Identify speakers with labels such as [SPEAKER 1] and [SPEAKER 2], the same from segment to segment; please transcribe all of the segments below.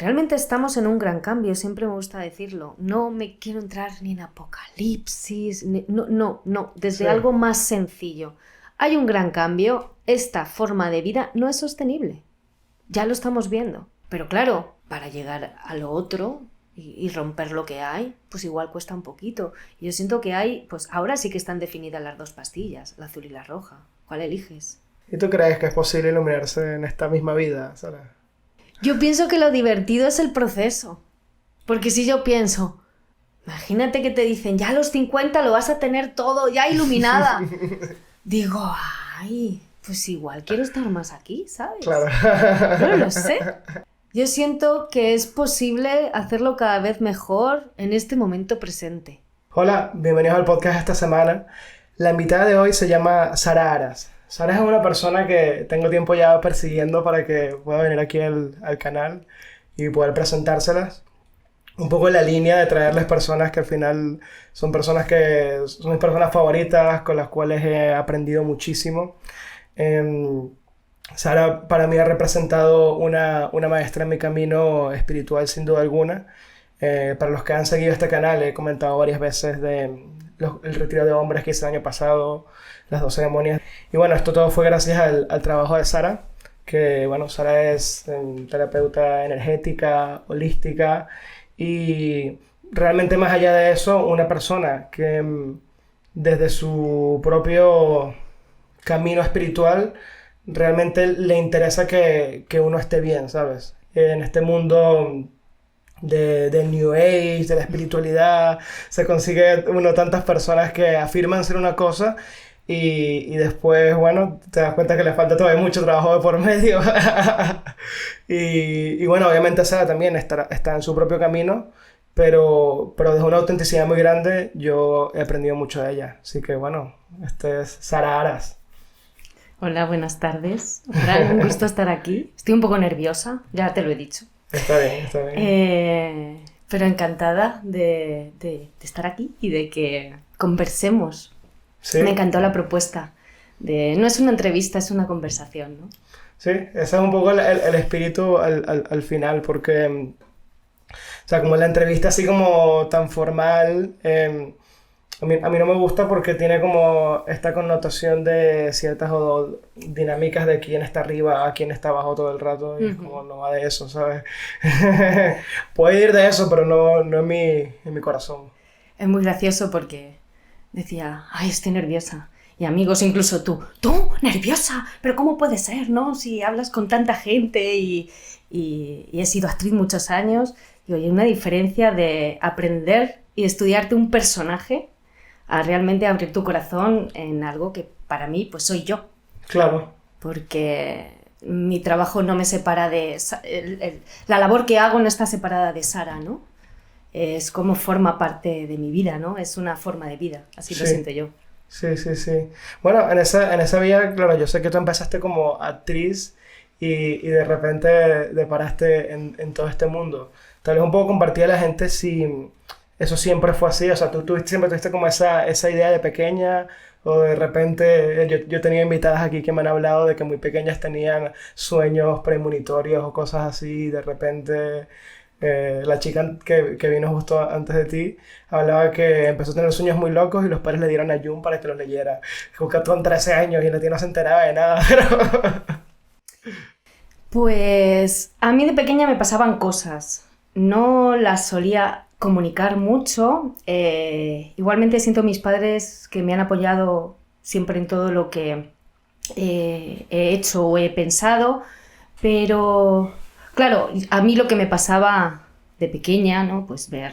[SPEAKER 1] Realmente estamos en un gran cambio, siempre me gusta decirlo. No me quiero entrar ni en apocalipsis, no, desde
[SPEAKER 2] Sí.
[SPEAKER 1] algo más sencillo. Hay un gran cambio, esta forma de vida no es sostenible. Ya lo estamos viendo. Pero claro, para llegar a lo otro y romper lo que hay, pues igual cuesta un poquito. Y yo siento que pues ahora sí que están definidas las dos pastillas, la azul y la roja. ¿Cuál eliges?
[SPEAKER 2] ¿Y tú crees que es posible iluminarse en esta misma vida, Sara?
[SPEAKER 1] Yo pienso que lo divertido es el proceso. Porque si yo pienso, imagínate que te dicen, ya a los 50 lo vas a tener todo, ya iluminada. Digo, ay, pues igual quiero estar más aquí, ¿sabes?
[SPEAKER 2] Claro.
[SPEAKER 1] No lo sé. Yo siento que es posible hacerlo cada vez mejor en este momento presente.
[SPEAKER 2] Hola, bienvenidos al podcast esta semana. La invitada de hoy se llama Sara Aras. Sara es una persona que tengo tiempo ya persiguiendo para que pueda venir aquí al canal y poder presentárselas. Un poco en la línea de traerles personas que al final son personas que son mis personas favoritas, con las cuales he aprendido muchísimo. Sara para mí ha representado una maestra en mi camino espiritual sin duda alguna. Para los que han seguido este canal he comentado varias veces el retiro de hombres que hice el año pasado, las 12 demonias. Y bueno, esto todo fue gracias al trabajo de Sara, que bueno, Sara es terapeuta energética, holística y realmente más allá de eso, una persona que desde su propio camino espiritual realmente le interesa que uno esté bien, ¿sabes? En este mundo del New Age, de la espiritualidad, se consigue uno tantas personas que afirman ser una cosa y después, bueno, te das cuenta que le falta todavía mucho trabajo de por medio. y bueno, obviamente Sara también está en su propio camino, pero desde una autenticidad muy grande yo he aprendido mucho de ella. Así que bueno, este es Sara Aras.
[SPEAKER 1] Hola, buenas tardes. Fran, un gusto estar aquí. Estoy un poco nerviosa, ya te lo he dicho.
[SPEAKER 2] Está bien, está bien.
[SPEAKER 1] Pero encantada de estar aquí y de que conversemos.
[SPEAKER 2] Sí,
[SPEAKER 1] Me encantó la propuesta. No es una entrevista, es una conversación, ¿no?
[SPEAKER 2] sí, ese es un poco el espíritu al final, porque, o sea, como la entrevista así como tan formal, a mí no me gusta porque tiene como esta connotación de ciertas dinámicas de quién está arriba a quién está abajo todo el rato, y es como no va de eso, ¿sabes? Puede ir de eso, pero no en mi corazón.
[SPEAKER 1] Es muy gracioso porque decía, ay, estoy nerviosa. Y amigos, incluso tú, nerviosa, pero ¿cómo puede ser, no? Si hablas con tanta gente y he sido actriz muchos años. Digo, hay una diferencia de aprender y estudiarte un personaje a realmente abrir tu corazón en algo que para mí pues soy yo.
[SPEAKER 2] Claro.
[SPEAKER 1] Porque mi trabajo no me separa la labor que hago no está separada de Sara, ¿no? Es como forma parte de mi vida, ¿no? Es una forma de vida, así lo
[SPEAKER 2] Sí.
[SPEAKER 1] siento yo.
[SPEAKER 2] Sí, sí, sí. Bueno, en esa vía, claro, yo sé que tú empezaste como actriz y de repente deparaste en todo este mundo. Tal vez un poco compartía a la gente si eso siempre fue así, o sea, tú siempre tuviste como esa idea de pequeña, o de repente yo he tenido invitadas aquí que me han hablado de que muy pequeñas tenían sueños premonitorios o cosas así, y de repente la chica que vino justo antes de ti hablaba que empezó a tener sueños muy locos y los padres le dieron a Jung para que los leyera. Justo con 13 años y la tía no se enteraba de nada, pero...
[SPEAKER 1] Pues a mí de pequeña me pasaban cosas, no las solía comunicar mucho. Igualmente siento a mis padres que me han apoyado siempre en todo lo que he hecho o he pensado, pero claro, a mí lo que me pasaba de pequeña, ¿no? Pues ver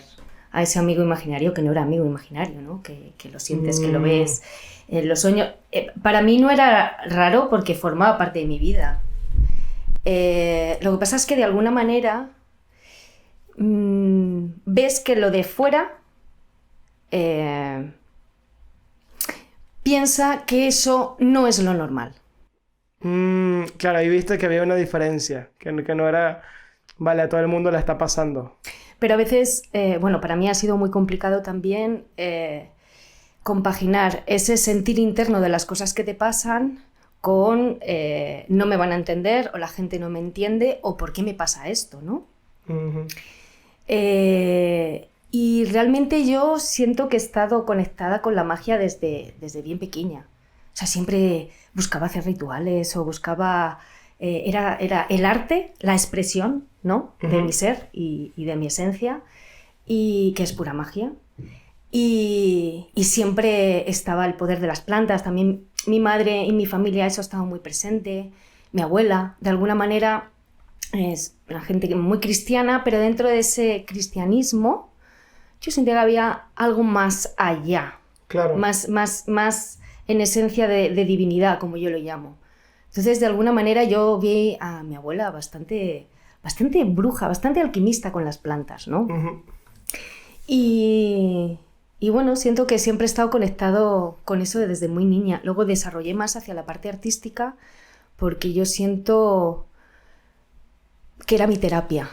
[SPEAKER 1] a ese amigo imaginario que no era amigo imaginario, ¿no? Que lo sientes, que lo ves, los sueños. Para mí no era raro porque formaba parte de mi vida. Lo que pasa es que de alguna manera ves que lo de fuera piensa que eso no es lo normal.
[SPEAKER 2] Claro, ahí viste que había una diferencia, que no era, vale, a todo el mundo le está pasando.
[SPEAKER 1] Pero a veces, bueno, para mí ha sido muy complicado también compaginar ese sentir interno de las cosas que te pasan con no me van a entender o la gente no me entiende o por qué me pasa esto, ¿no?
[SPEAKER 2] Ujú.
[SPEAKER 1] Y realmente yo siento que he estado conectada con la magia desde bien pequeña. O sea, siempre buscaba hacer rituales o buscaba... era el arte, la expresión, ¿no? De mi ser y de mi esencia, y que es pura magia. Y siempre estaba el poder de las plantas. También mi madre y mi familia, eso estaba muy presente. Mi abuela, de alguna manera, es una gente muy cristiana, pero dentro de ese cristianismo yo sentía que había algo más allá,
[SPEAKER 2] Claro.
[SPEAKER 1] más en esencia de divinidad, como yo lo llamo. Entonces, de alguna manera, yo vi a mi abuela bastante bruja, bastante alquimista con las plantas, ¿no?
[SPEAKER 2] Ujú.
[SPEAKER 1] Y bueno, siento que siempre he estado conectado con eso desde muy niña. Luego desarrollé más hacia la parte artística porque yo siento que era mi terapia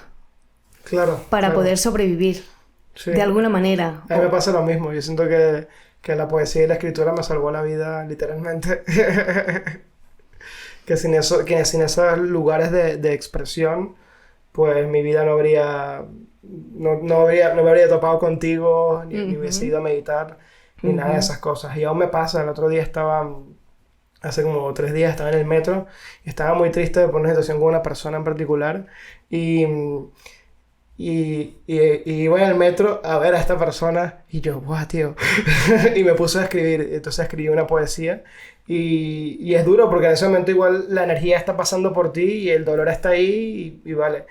[SPEAKER 2] Claro,
[SPEAKER 1] para
[SPEAKER 2] claro.
[SPEAKER 1] poder sobrevivir
[SPEAKER 2] Sí.
[SPEAKER 1] de alguna manera.
[SPEAKER 2] A mí me pasa lo mismo. Yo siento que la poesía y la escritura me salvó la vida, literalmente. Que sin eso, que sin esos lugares de expresión, pues mi vida no me habría topado contigo, ni hubiese ido a meditar, ni nada de esas cosas. Y aún me pasa, el otro día hace como 3 días estaba en el metro y estaba muy triste por una situación con una persona en particular y, y iba en el metro a ver a esta persona y yo, ¡buah, tío! Y me puse a escribir, entonces escribí una poesía y es duro porque en ese momento igual la energía está pasando por ti y el dolor está ahí y vale.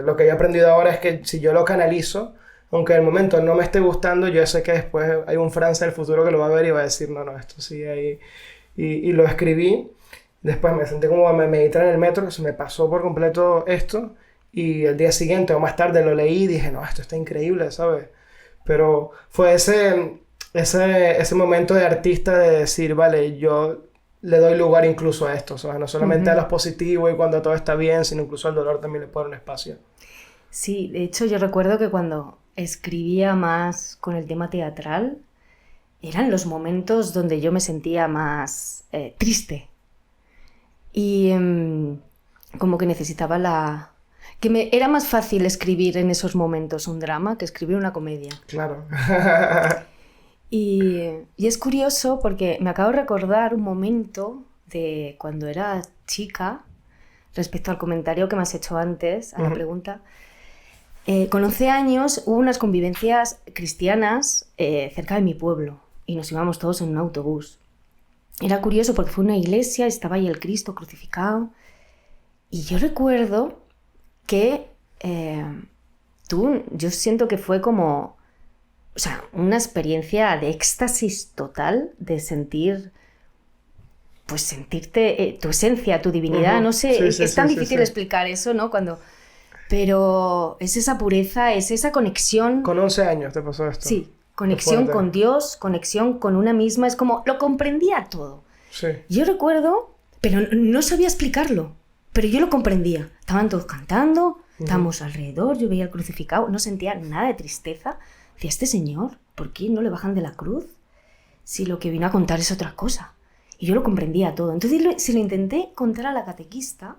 [SPEAKER 2] Lo que yo he aprendido ahora es que si yo lo canalizo, aunque en el momento no me esté gustando, yo sé que después hay un Francia del futuro que lo va a ver y va a decir, no, no, esto sigue ahí. Y lo escribí, después me senté como a meditar en el metro, se me pasó por completo esto, y el día siguiente o más tarde lo leí y dije, no, esto está increíble, ¿sabes? Pero fue ese momento de artista de decir, vale, yo le doy lugar incluso a esto, ¿sabes? No solamente a los positivos y cuando todo está bien, sino incluso al dolor también le puedo dar un espacio.
[SPEAKER 1] Sí, de hecho yo recuerdo que cuando escribía más con el tema teatral, eran los momentos donde yo me sentía más triste. Y como que necesitaba era más fácil escribir en esos momentos un drama que escribir una comedia.
[SPEAKER 2] Claro.
[SPEAKER 1] Y es curioso porque me acabo de recordar un momento de cuando era chica, respecto al comentario que me has hecho antes, a la pregunta. Con 11 años hubo unas convivencias cristianas cerca de mi pueblo y nos íbamos todos en un autobús. Era curioso porque fue una iglesia, estaba ahí el Cristo crucificado y yo recuerdo que yo siento que fue como, o sea, una experiencia de éxtasis total, de sentirte, tu esencia, tu divinidad, no sé,
[SPEAKER 2] Sí,
[SPEAKER 1] es tan
[SPEAKER 2] sí,
[SPEAKER 1] difícil
[SPEAKER 2] sí.
[SPEAKER 1] explicar eso, ¿no? Pero es esa pureza, es esa conexión.
[SPEAKER 2] Con 11 años te pasó esto.
[SPEAKER 1] Sí,
[SPEAKER 2] Qué
[SPEAKER 1] conexión
[SPEAKER 2] fuerte.
[SPEAKER 1] con Dios, conexión con una misma, es como, lo comprendía todo.
[SPEAKER 2] Sí.
[SPEAKER 1] Yo recuerdo, pero no sabía explicarlo, pero yo lo comprendía. Estaban todos cantando, estábamos alrededor, yo veía el crucificado, no sentía nada de tristeza. Decía, este señor, ¿por qué no le bajan de la cruz? Si lo que vino a contar es otra cosa. Y yo lo comprendía todo. Entonces se lo intenté contar a la catequista.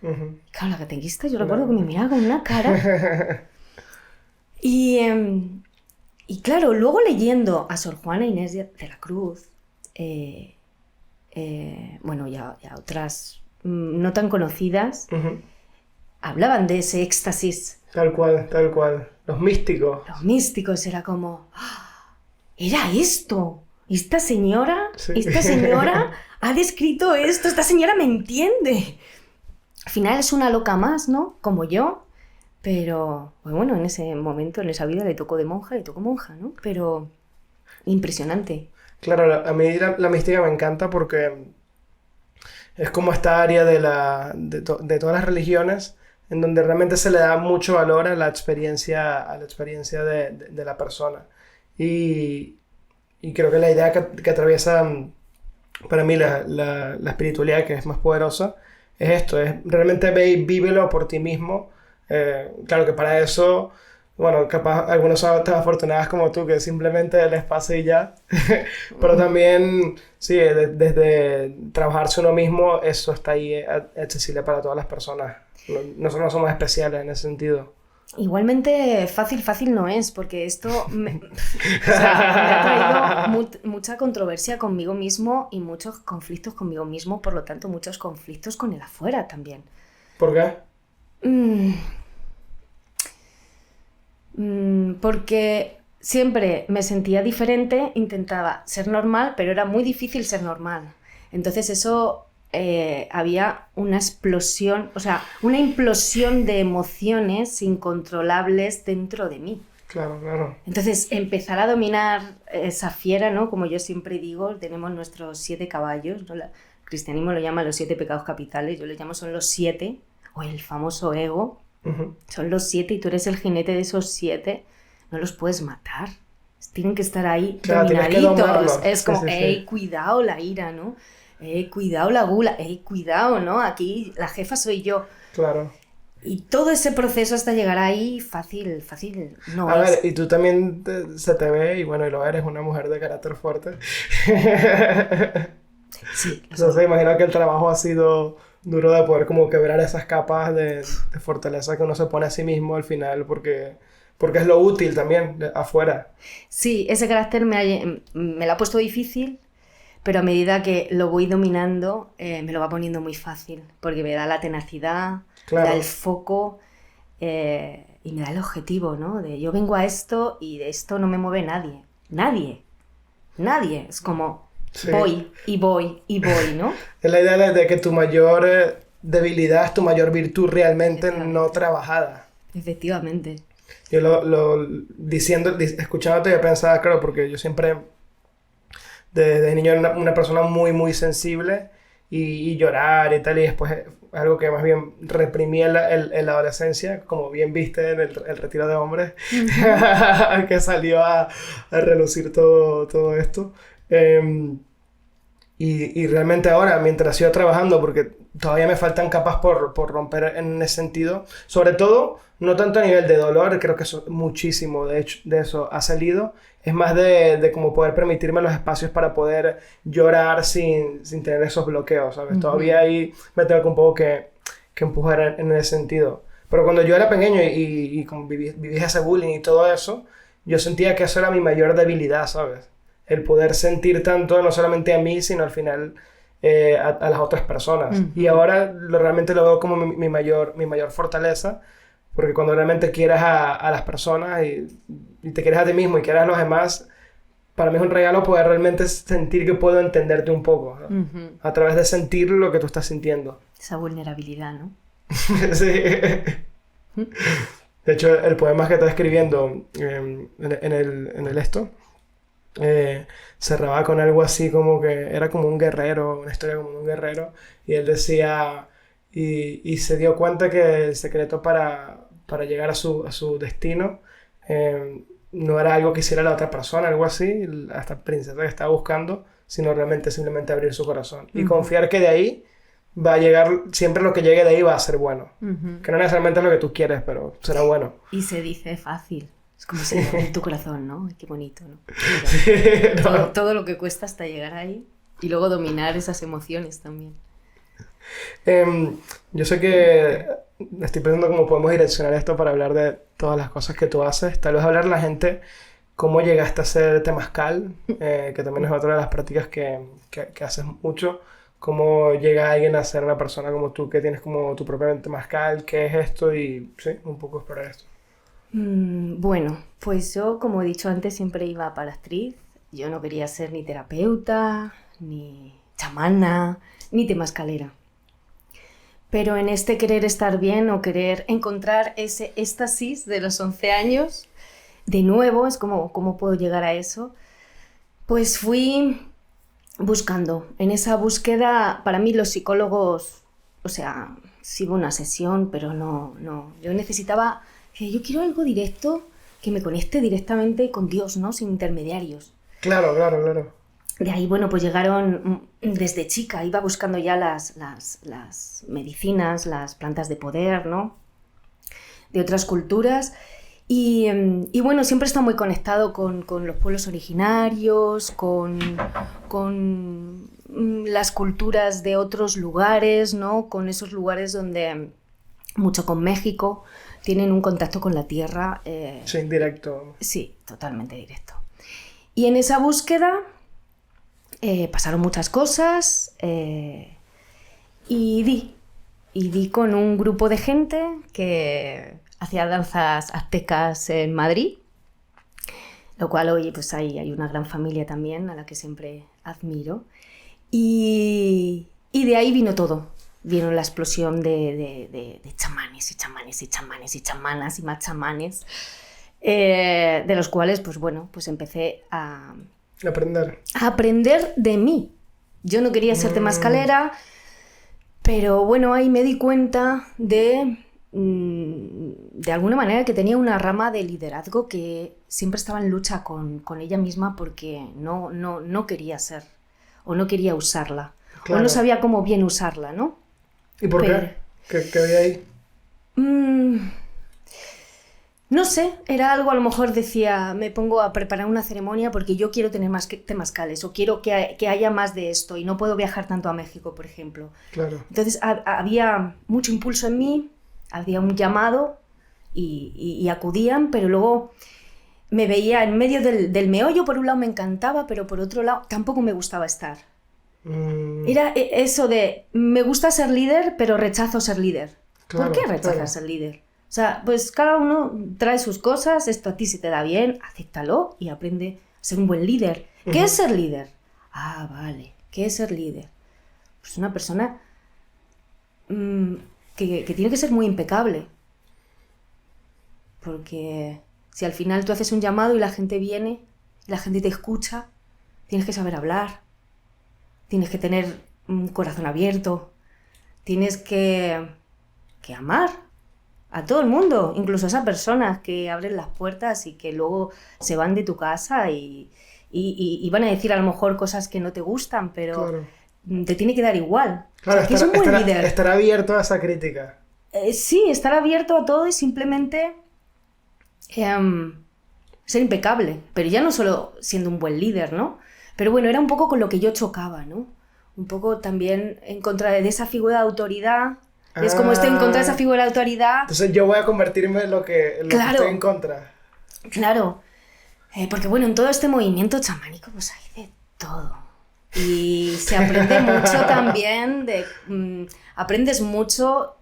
[SPEAKER 1] Claro, la catequista yo recuerdo que me miraba con una cara. Y claro, luego leyendo a Sor Juana Inés de la Cruz, bueno, ya otras no tan conocidas, hablaban de ese éxtasis.
[SPEAKER 2] Tal cual, tal cual. Los místicos.
[SPEAKER 1] Los místicos, era como, ¡ah! Era esto. Esta señora ha descrito esto, esta señora me entiende. Al final es una loca más, ¿no? Como yo. Pero, pues bueno, en ese momento, en esa vida, le tocó monja, ¿no? Pero impresionante.
[SPEAKER 2] Claro, a mí la mística me encanta porque es como esta área de todas las religiones en donde realmente se le da mucho valor a la experiencia de la persona. Y creo que la idea que atraviesa para mí la espiritualidad, que es más poderosa, es esto, es realmente ve y vívelo por ti mismo. Claro que para eso, bueno, capaz algunos son tan afortunados como tú que simplemente les pasa y ya, pero también, sí, desde trabajarse uno mismo, eso está ahí accesible para todas las personas. Nosotros no somos especiales en ese sentido.
[SPEAKER 1] Igualmente fácil no es, porque esto o sea, me ha traído mucha controversia conmigo mismo y muchos conflictos conmigo mismo, por lo tanto muchos conflictos con el afuera también.
[SPEAKER 2] ¿Por qué?
[SPEAKER 1] Porque siempre me sentía diferente, intentaba ser normal, pero era muy difícil ser normal. Entonces eso había una explosión, o sea, una implosión de emociones incontrolables dentro de mí.
[SPEAKER 2] Claro, claro.
[SPEAKER 1] Entonces empezar a dominar esa fiera, ¿no? Como yo siempre digo, tenemos nuestros 7 caballos, ¿no? El cristianismo lo llama los 7 pecados capitales, yo lo llamo son los 7, o el famoso ego. Son los 7 y tú eres el jinete de esos 7, no los puedes matar. Tienen que estar ahí, claro, dominaditos. Es como, sí. Cuidado la ira, ¿no? Cuidado la gula, cuidado, ¿no? Aquí la jefa soy yo.
[SPEAKER 2] Claro.
[SPEAKER 1] Y todo ese proceso hasta llegar ahí, fácil no
[SPEAKER 2] es. A ver,
[SPEAKER 1] es.
[SPEAKER 2] y tú también se te ve, y bueno, y lo eres, una mujer de carácter fuerte.
[SPEAKER 1] Sí.
[SPEAKER 2] Entonces imagino que el trabajo ha sido duro de poder como quebrar esas capas de fortaleza que uno se pone a sí mismo al final, porque es lo útil también afuera.
[SPEAKER 1] Sí, ese carácter me lo ha puesto difícil, pero a medida que lo voy dominando me lo va poniendo muy fácil, porque me da la tenacidad, claro, me da el foco y me da el objetivo, ¿no? De yo vengo a esto y de esto no me mueve nadie, es como... Sí. voy, ¿no?
[SPEAKER 2] Es la idea de que tu mayor debilidad es tu mayor virtud realmente no trabajada.
[SPEAKER 1] Efectivamente.
[SPEAKER 2] Yo escuchándote yo pensaba, claro, porque yo siempre desde niño era una persona muy, muy sensible y llorar y tal, y después algo que más bien reprimí en la adolescencia, como bien viste en el retiro de hombres, que salió a relucir todo esto. Y realmente ahora, mientras sigo trabajando, porque todavía me faltan capas por romper en ese sentido, sobre todo, no tanto a nivel de dolor, creo que eso, muchísimo de eso ha salido, es más de como poder permitirme los espacios para poder llorar sin tener esos bloqueos, ¿sabes? Todavía ahí me tengo que un poco que empujar en ese sentido. Pero cuando yo era pequeño y como viví ese bullying y todo eso, yo sentía que eso era mi mayor debilidad, ¿sabes? El poder sentir tanto, no solamente a mí, sino al final a las otras personas. Y ahora realmente lo veo como mi mayor fortaleza, porque cuando realmente quieras a las personas y te quieres a ti mismo y quieres a los demás, para mí es un regalo poder realmente sentir que puedo entenderte un poco, ¿no? A través de sentir lo que tú estás sintiendo.
[SPEAKER 1] Esa vulnerabilidad, ¿no?
[SPEAKER 2] Sí. De hecho, el poema que estaba escribiendo en el esto, cerraba con algo así como que era como un guerrero, una historia como un guerrero, y él decía, y se dio cuenta que el secreto para llegar a su destino no era algo que hiciera la otra persona, algo así, esta princesa que estaba buscando, sino realmente simplemente abrir su corazón y confiar que de ahí va a llegar, siempre lo que llegue de ahí va a ser bueno, que no necesariamente es lo que tú quieres, pero será bueno.
[SPEAKER 1] Y se dice fácil. Es como si en tu corazón, ¿no? Qué bonito, ¿no?
[SPEAKER 2] Sí, no.
[SPEAKER 1] Todo lo que cuesta hasta llegar ahí y luego dominar esas emociones también.
[SPEAKER 2] Yo sé que estoy pensando cómo podemos direccionar esto para hablar de todas las cosas que tú haces. Tal vez hablar a la gente cómo llegaste a ser temazcal, que también es otra de las prácticas que haces mucho. Cómo llega alguien a ser una persona como tú, que tienes como tu propio temazcal, qué es esto y sí, un poco explorar esto.
[SPEAKER 1] Bueno, pues yo, como he dicho antes, siempre iba para actriz. Yo no quería ser ni terapeuta, ni chamana, ni temazcalera. Pero en este querer estar bien o querer encontrar ese éxtasis de los 11 años, de nuevo, es como, ¿cómo puedo llegar a eso? Pues fui buscando. En esa búsqueda, para mí los psicólogos, o sea, sí hubo una sesión, pero no. Yo necesitaba... Yo quiero algo directo que me conecte directamente con Dios, ¿no? Sin intermediarios.
[SPEAKER 2] Claro.
[SPEAKER 1] De ahí, bueno, pues llegaron, desde chica, iba buscando ya las medicinas, las plantas de poder, ¿no? De otras culturas. Y bueno, siempre he estado muy conectado con los pueblos originarios, con las culturas de otros lugares, ¿no? Con esos lugares donde... Mucho con México, tienen un contacto con la tierra.
[SPEAKER 2] Sí, directo.
[SPEAKER 1] Sí, totalmente directo. Y en esa búsqueda pasaron muchas cosas y di con un grupo de gente que hacía danzas aztecas en Madrid, lo cual hoy pues hay una gran familia también a la que siempre admiro. Y de ahí vino todo. Vino la explosión de chamanes y chamanes y chamanes y chamanas y más chamanes, de los cuales pues bueno, pues empecé a aprender de mí. Yo no quería ser temazcalera, pero bueno, ahí me di cuenta de alguna manera que tenía una rama de liderazgo que siempre estaba en lucha con ella misma porque no quería ser o no quería usarla. Claro. O no sabía cómo bien usarla, ¿no?
[SPEAKER 2] ¿Y por qué? ¿Qué había ahí?
[SPEAKER 1] No sé, era algo, a lo mejor decía, me pongo a preparar una ceremonia porque yo quiero tener más temazcales o quiero que haya más de esto y no puedo viajar tanto a México, por ejemplo.
[SPEAKER 2] Claro.
[SPEAKER 1] Entonces había mucho impulso en mí, había un llamado y acudían, pero luego me veía en medio del meollo. Por un lado me encantaba, pero por otro lado tampoco me gustaba estar. Era eso de, me gusta ser líder, pero rechazo ser líder. Claro, ¿por qué rechazas ser líder? O sea, pues cada uno trae sus cosas, esto a ti se te da bien, acéptalo y aprende a ser un buen líder. ¿Qué es ser líder? Ah, vale, ¿qué es ser líder? Pues una persona que tiene que ser muy impecable. Porque si al final tú haces un llamado y la gente viene, y la gente te escucha, tienes que saber hablar. Tienes que tener un corazón abierto, tienes que amar a todo el mundo, incluso a esas personas que abren las puertas y que luego se van de tu casa y van a decir a lo mejor cosas que no te gustan, pero claro, te tiene que dar igual.
[SPEAKER 2] Claro, o sea, es un buen líder. Estar abierto a esa crítica.
[SPEAKER 1] Sí, estar abierto a todo y simplemente ser impecable, pero ya no solo siendo un buen líder, ¿no? Pero bueno, era un poco con lo que yo chocaba, ¿no? Un poco también en contra de esa figura de autoridad. Es como estoy en contra de esa figura de autoridad.
[SPEAKER 2] Entonces yo voy a convertirme en lo que estoy en contra.
[SPEAKER 1] Claro. Porque bueno, en todo este movimiento chamánico pues hay de todo. Y se aprende mucho también aprendes mucho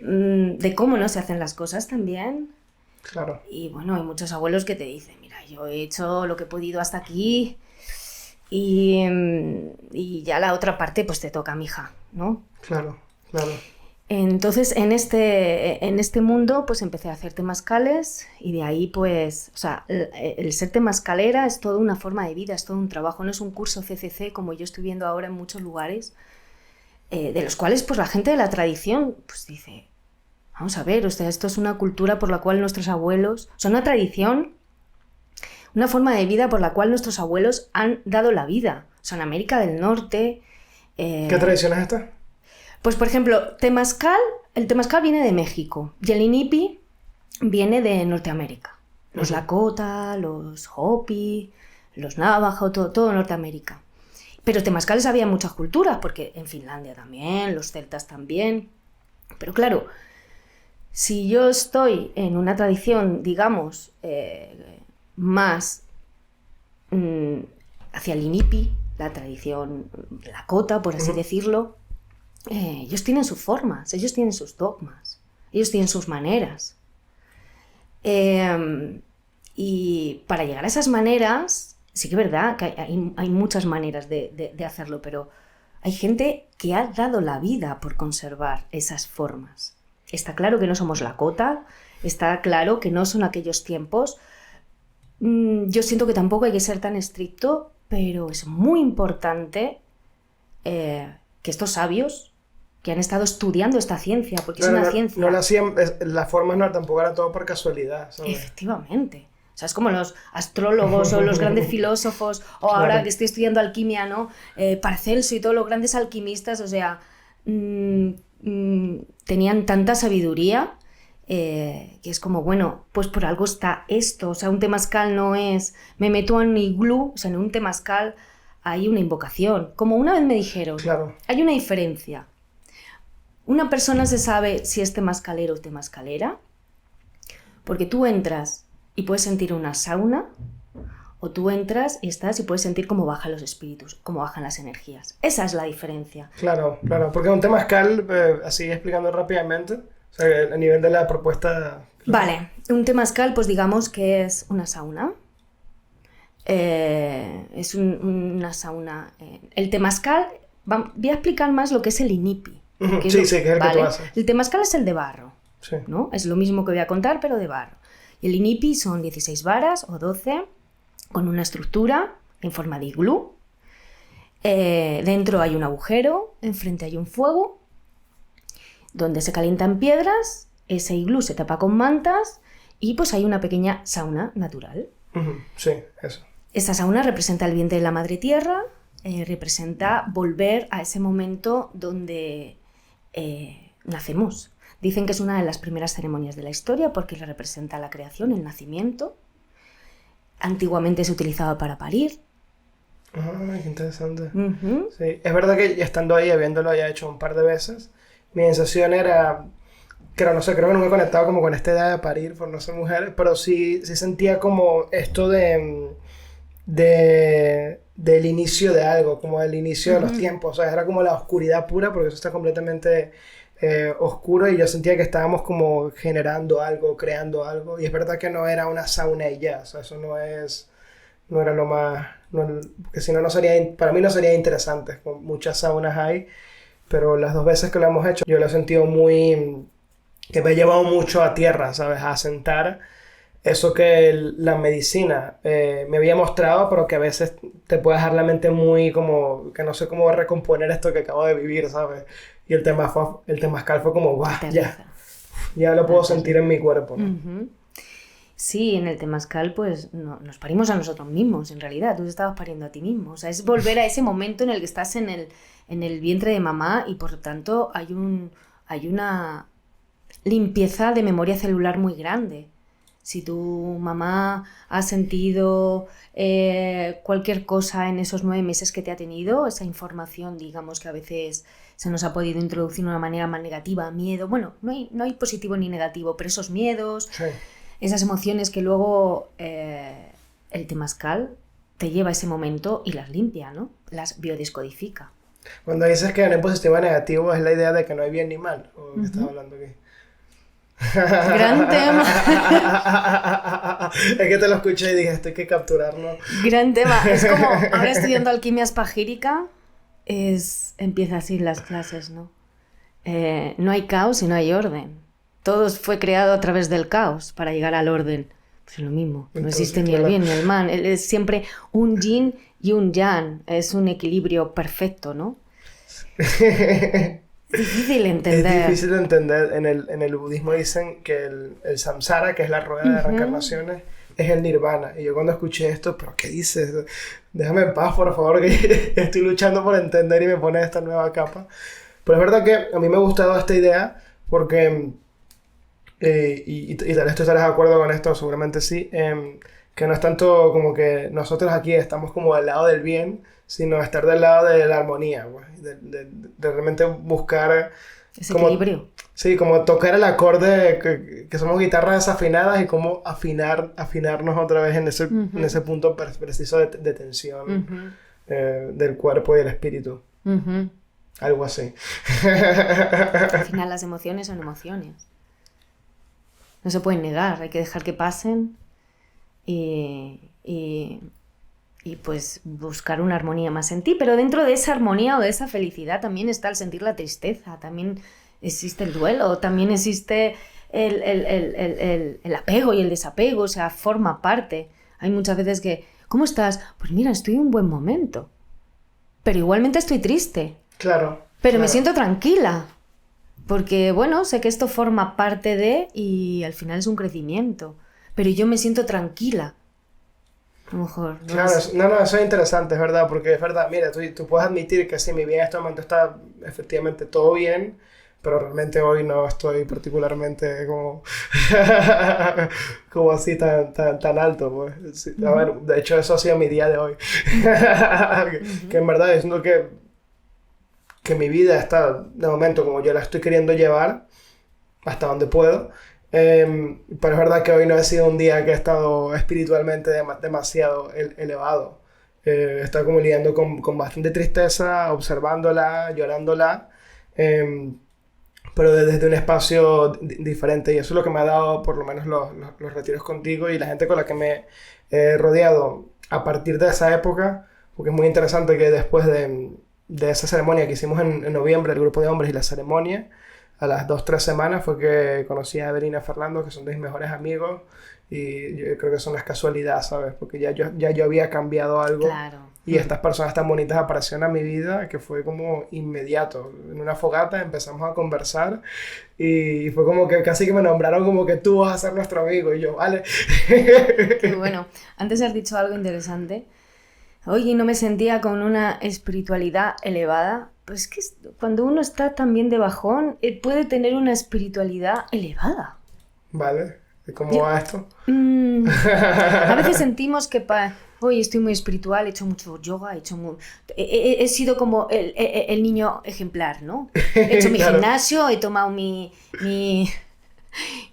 [SPEAKER 1] de cómo no se hacen las cosas también.
[SPEAKER 2] Claro.
[SPEAKER 1] Y bueno, hay muchos abuelos que te dicen, mira, yo he hecho lo que he podido hasta aquí y ya la otra parte pues te toca, mija, ¿no?
[SPEAKER 2] Claro, claro.
[SPEAKER 1] Entonces en este mundo pues empecé a hacer temazcales y de ahí pues, o sea, el ser temazcalera es toda una forma de vida, es todo un trabajo, no es un curso CCC como yo estoy viendo ahora en muchos lugares, de los cuales pues la gente de la tradición pues dice, vamos a ver, o sea, esto es una cultura por la cual nuestros abuelos, o sea, una tradición, una forma de vida por la cual nuestros abuelos han dado la vida. O sea, en América del Norte...
[SPEAKER 2] ¿Qué tradición es esta?
[SPEAKER 1] Pues, por ejemplo, el temazcal viene de México y el inipi viene de Norteamérica. Los Lakota, los Hopi, los Navajo, todo Norteamérica. Pero temazcales había en muchas culturas, porque en Finlandia también, los celtas también. Pero claro, si yo estoy en una tradición, digamos... más hacia el inipi, la tradición lakota, por así decirlo, ellos tienen sus formas, ellos tienen sus dogmas, ellos tienen sus maneras. Y para llegar a esas maneras, sí que es verdad que hay muchas maneras de hacerlo, pero hay gente que ha dado la vida por conservar esas formas. Está claro que no somos lakota, está claro que no son aquellos tiempos. Yo siento que tampoco hay que ser tan estricto, pero es muy importante que estos sabios que han estado estudiando esta ciencia, porque claro, es una ciencia...
[SPEAKER 2] No la hacían, las formas no, tampoco era todo por casualidad, ¿sabes?
[SPEAKER 1] Efectivamente. O sea, es como los astrólogos o los grandes filósofos, o claro, ahora que estoy estudiando alquimia, ¿no? Paracelso y todos los grandes alquimistas, o sea, tenían tanta sabiduría... que es como, bueno, pues por algo está esto, o sea, un temazcal no es me meto en un iglú, o sea, en un temazcal hay una invocación, como una vez me dijeron,
[SPEAKER 2] claro,
[SPEAKER 1] hay una diferencia, Una persona se sabe si es temazcalero o temazcalera porque tú entras y puedes sentir una sauna, o tú entras y estás y puedes sentir cómo bajan los espíritus, cómo bajan las energías. Esa es la diferencia.
[SPEAKER 2] Claro, porque un temazcal, así explicando rápidamente, o sea, a nivel de la propuesta...
[SPEAKER 1] Vale, un temazcal pues digamos que es una sauna. Es una sauna... El temazcal, voy a explicar más lo que es el inipi.
[SPEAKER 2] Sí, que es el
[SPEAKER 1] ¿vale?
[SPEAKER 2] que tú haces.
[SPEAKER 1] El temazcal es el de barro,
[SPEAKER 2] Sí.
[SPEAKER 1] ¿no? Es lo mismo que voy a contar, pero de barro. Y el inipi son 16 varas o 12 con una estructura en forma de iglú. Dentro hay un agujero, enfrente hay un fuego, donde se calientan piedras, ese iglú se tapa con mantas y pues hay una pequeña sauna natural.
[SPEAKER 2] Sí, eso.
[SPEAKER 1] Esta sauna representa el vientre de la madre tierra, representa volver a ese momento donde nacemos. Dicen que es una de las primeras ceremonias de la historia porque representa la creación, el nacimiento. Antiguamente se utilizaba para parir.
[SPEAKER 2] Ah, qué interesante.
[SPEAKER 1] Uh-huh.
[SPEAKER 2] Sí, es verdad que estando ahí, habiéndolo ya hecho un par de veces, mi sensación era, creo que nunca he conectado como con esta idea de parir por no ser mujer, pero sí sentía como esto del inicio de algo, como el inicio de los tiempos, o sea, era como la oscuridad pura porque eso está completamente oscuro y yo sentía que estábamos como generando algo, creando algo, y es verdad que no era una sauna y ya, o sea, eso no era lo más, porque si no, no sería, para mí no sería interesante, muchas saunas hay, pero las 2 veces que lo hemos hecho, yo lo he sentido muy, que me ha llevado mucho a tierra, ¿sabes? A asentar eso que la medicina me había mostrado, pero que a veces te puede dejar la mente muy como, que no sé cómo recomponer esto que acabo de vivir, ¿sabes? Y el temazcal fue como, guau, ya lo puedo sentir en mi cuerpo, ¿no?
[SPEAKER 1] Uh-huh. Sí, en el temazcal pues nos parimos a nosotros mismos, en realidad, tú te estabas pariendo a ti mismo, o sea, es volver a ese momento en el que estás en el vientre de mamá y por lo tanto hay una limpieza de memoria celular muy grande. Si tu mamá ha sentido cualquier cosa en esos 9 meses que te ha tenido, esa información, digamos que a veces se nos ha podido introducir de una manera más negativa, miedo, bueno, no hay positivo ni negativo, pero esos miedos,
[SPEAKER 2] Sí.
[SPEAKER 1] esas emociones que luego el temazcal te lleva a ese momento y las limpia, ¿no? Las biodescodifica.
[SPEAKER 2] Cuando dices que no hay positivo negativo, es la idea de que no hay bien ni mal, o que estás hablando aquí.
[SPEAKER 1] Gran tema.
[SPEAKER 2] Es que te lo escuché y dije, esto hay que capturarlo.
[SPEAKER 1] Gran tema. Es como, ahora estudiando alquimia espagírica, empieza así las clases, ¿no? No hay caos y no hay orden. Todo fue creado a través del caos para llegar al orden. Pues es lo mismo. No existe ni el bien ni el mal. Es siempre un yin y un yang. Es un equilibrio perfecto, ¿no? Es difícil entender.
[SPEAKER 2] Es difícil de entender. En el budismo dicen que el samsara, que es la rueda de reencarnaciones, es el nirvana. Y yo cuando escuché esto, ¿pero qué dices? Déjame en paz, por favor, que estoy luchando por entender y me pone esta nueva capa. Pero es verdad que a mí me ha gustado esta idea porque, y tal vez tú estarás de acuerdo con esto, seguramente sí, que no es tanto como que nosotros aquí estamos como del lado del bien, sino estar del lado de la armonía, pues, de realmente buscar...
[SPEAKER 1] Ese
[SPEAKER 2] como,
[SPEAKER 1] equilibrio.
[SPEAKER 2] Sí, como tocar el acorde, que somos guitarras desafinadas y cómo afinarnos otra vez en ese punto preciso de tensión del cuerpo y del espíritu. Algo así.
[SPEAKER 1] Al final las emociones son emociones. No se pueden negar, hay que dejar que pasen y pues buscar una armonía más en ti, pero dentro de esa armonía o de esa felicidad también está el sentir la tristeza, también existe el duelo, también existe el apego y el desapego, o sea, forma parte. Hay muchas veces que, ¿cómo estás? Pues mira, estoy en un buen momento, pero igualmente estoy triste.
[SPEAKER 2] Claro.
[SPEAKER 1] Pero me siento tranquila, porque bueno, sé que esto forma parte de y al final es un crecimiento, pero yo me siento tranquila. A lo mejor. ¿No?
[SPEAKER 2] Claro, no, eso es interesante, es verdad, porque es verdad, mira, tú puedes admitir que sí, mi vida en este momento está efectivamente todo bien, pero realmente hoy no estoy particularmente como, como así tan alto, pues. Sí, a ver, de hecho eso ha sido mi día de hoy. Que en verdad es lo que que mi vida está, de momento, como yo la estoy queriendo llevar, hasta donde puedo. Pero es verdad que hoy no ha sido un día que he estado espiritualmente demasiado elevado. He estado como lidiando con bastante tristeza, observándola, llorándola, em, pero desde un espacio diferente. Y eso es lo que me ha dado por lo menos los retiros contigo y la gente con la que me he rodeado a partir de esa época, porque es muy interesante que después de esa ceremonia que hicimos en noviembre, el grupo de hombres y la ceremonia, a las 2 o 3 semanas fue que conocí a Evelina y Fernando, que son de mis mejores amigos, y yo creo que son las casualidades, ¿sabes? Porque ya yo había cambiado algo,
[SPEAKER 1] Claro.
[SPEAKER 2] y estas personas tan bonitas aparecieron a mi vida que fue como inmediato. En una fogata empezamos a conversar y fue como que casi que me nombraron como que tú vas a ser nuestro amigo, y yo, vale.
[SPEAKER 1] Qué bueno. Antes has dicho algo interesante. Oye, no me sentía con una espiritualidad elevada. Pues que cuando uno está también de bajón, puede tener una espiritualidad elevada.
[SPEAKER 2] Vale, ¿y cómo va esto?
[SPEAKER 1] A veces sentimos que hoy estoy muy espiritual, he hecho mucho yoga, he sido como el niño ejemplar, ¿no? He hecho mi
[SPEAKER 2] Claro.
[SPEAKER 1] gimnasio, he tomado mi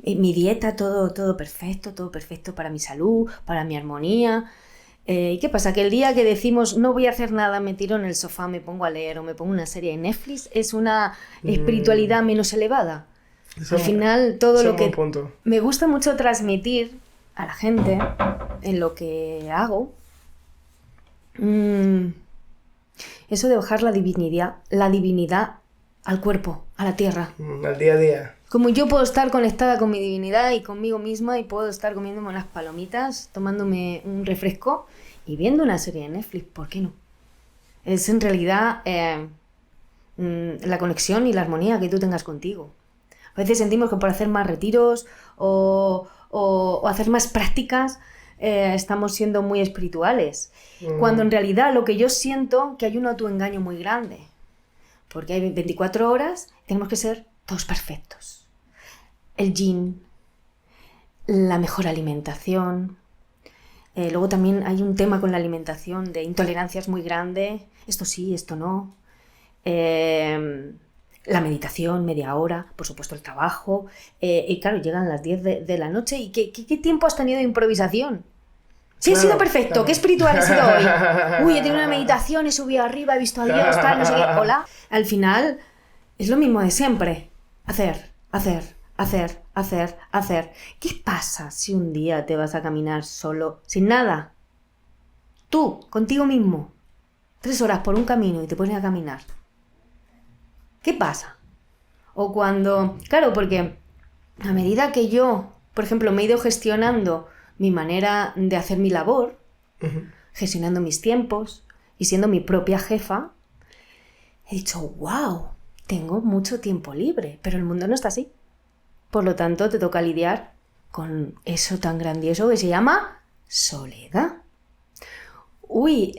[SPEAKER 1] dieta, todo perfecto para mi salud, para mi armonía. ¿Y qué pasa? Que el día que decimos no voy a hacer nada, me tiro en el sofá, me pongo a leer o me pongo una serie en Netflix, es una espiritualidad menos elevada.
[SPEAKER 2] Eso-
[SPEAKER 1] Al final, todo
[SPEAKER 2] eso
[SPEAKER 1] lo
[SPEAKER 2] es un buen
[SPEAKER 1] que
[SPEAKER 2] punto.
[SPEAKER 1] me gusta mucho transmitir a la gente en lo que hago, eso de bajar la divinidad al cuerpo, a la tierra.
[SPEAKER 2] Al día a día.
[SPEAKER 1] Como yo puedo estar conectada con mi divinidad y conmigo misma y puedo estar comiéndome unas palomitas, tomándome un refresco y viendo una serie de Netflix, ¿por qué no? Es en realidad la conexión y la armonía que tú tengas contigo. A veces sentimos que por hacer más retiros o hacer más prácticas estamos siendo muy espirituales. Cuando en realidad lo que yo siento que hay un autoengaño muy grande. Porque hay 24 horas, tenemos que ser todos perfectos. El yin, la mejor alimentación. Luego también hay un tema con la alimentación de intolerancias muy grande. Esto sí, esto no. La meditación, media hora, por supuesto el trabajo. Y claro, llegan las 10 de la noche. ¿Y qué tiempo has tenido de improvisación? Sí, he
[SPEAKER 2] Claro,
[SPEAKER 1] sido perfecto.
[SPEAKER 2] claro.
[SPEAKER 1] ¿Qué espiritual he sido hoy? Uy, he tenido una meditación, he subido arriba, he visto a Dios, tal, no sé qué. Hola. Al final, es lo mismo de siempre. Hacer. ¿Qué pasa si un día te vas a caminar solo, sin nada? Tú, contigo mismo. 3 horas por un camino y te pones a caminar. ¿Qué pasa? O cuando... Claro, porque a medida que yo, por ejemplo, me he ido gestionando mi manera de hacer mi labor, gestionando mis tiempos y siendo mi propia jefa, he dicho, wow, tengo mucho tiempo libre, pero el mundo no está así. Por lo tanto, te toca lidiar con eso tan grandioso que se llama soledad. Uy,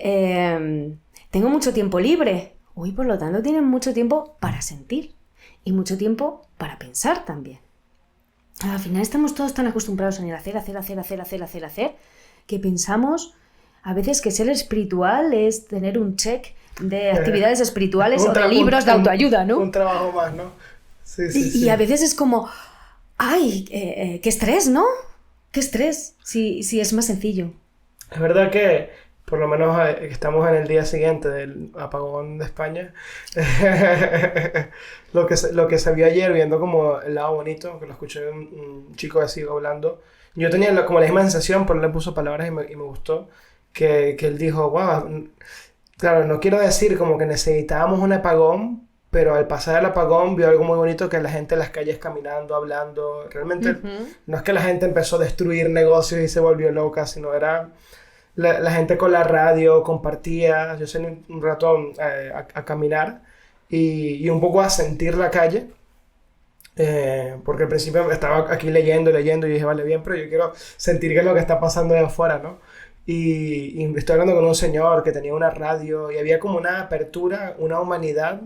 [SPEAKER 1] tengo mucho tiempo libre. Uy, por lo tanto, tienes mucho tiempo para sentir y mucho tiempo para pensar también. Al final estamos todos tan acostumbrados en el hacer, que pensamos a veces que ser espiritual es tener un check de actividades espirituales o de libros de autoayuda, ¿no?
[SPEAKER 2] Un trabajo más, ¿no? Sí,
[SPEAKER 1] Y a veces es como, ay, qué estrés, ¿no? Qué estrés, si es más sencillo.
[SPEAKER 2] Es verdad que, por lo menos estamos en el día siguiente del apagón de España, lo que se vio ayer, viendo como el lado bonito, que lo escuché de un chico así hablando, yo tenía como la misma sensación, pero él le puso palabras y me gustó, que él dijo, wow, claro, no quiero decir como que necesitábamos un apagón, pero al pasar el apagón vio algo muy bonito, que la gente en las calles caminando, hablando, realmente no es que la gente empezó a destruir negocios y se volvió loca, sino era la gente con la radio, compartía, yo salí un rato a caminar y un poco a sentir la calle, porque al principio estaba aquí leyendo y dije, vale, bien, pero yo quiero sentir qué es lo que está pasando de afuera, ¿no? Y estoy hablando con un señor que tenía una radio y había como una apertura, una humanidad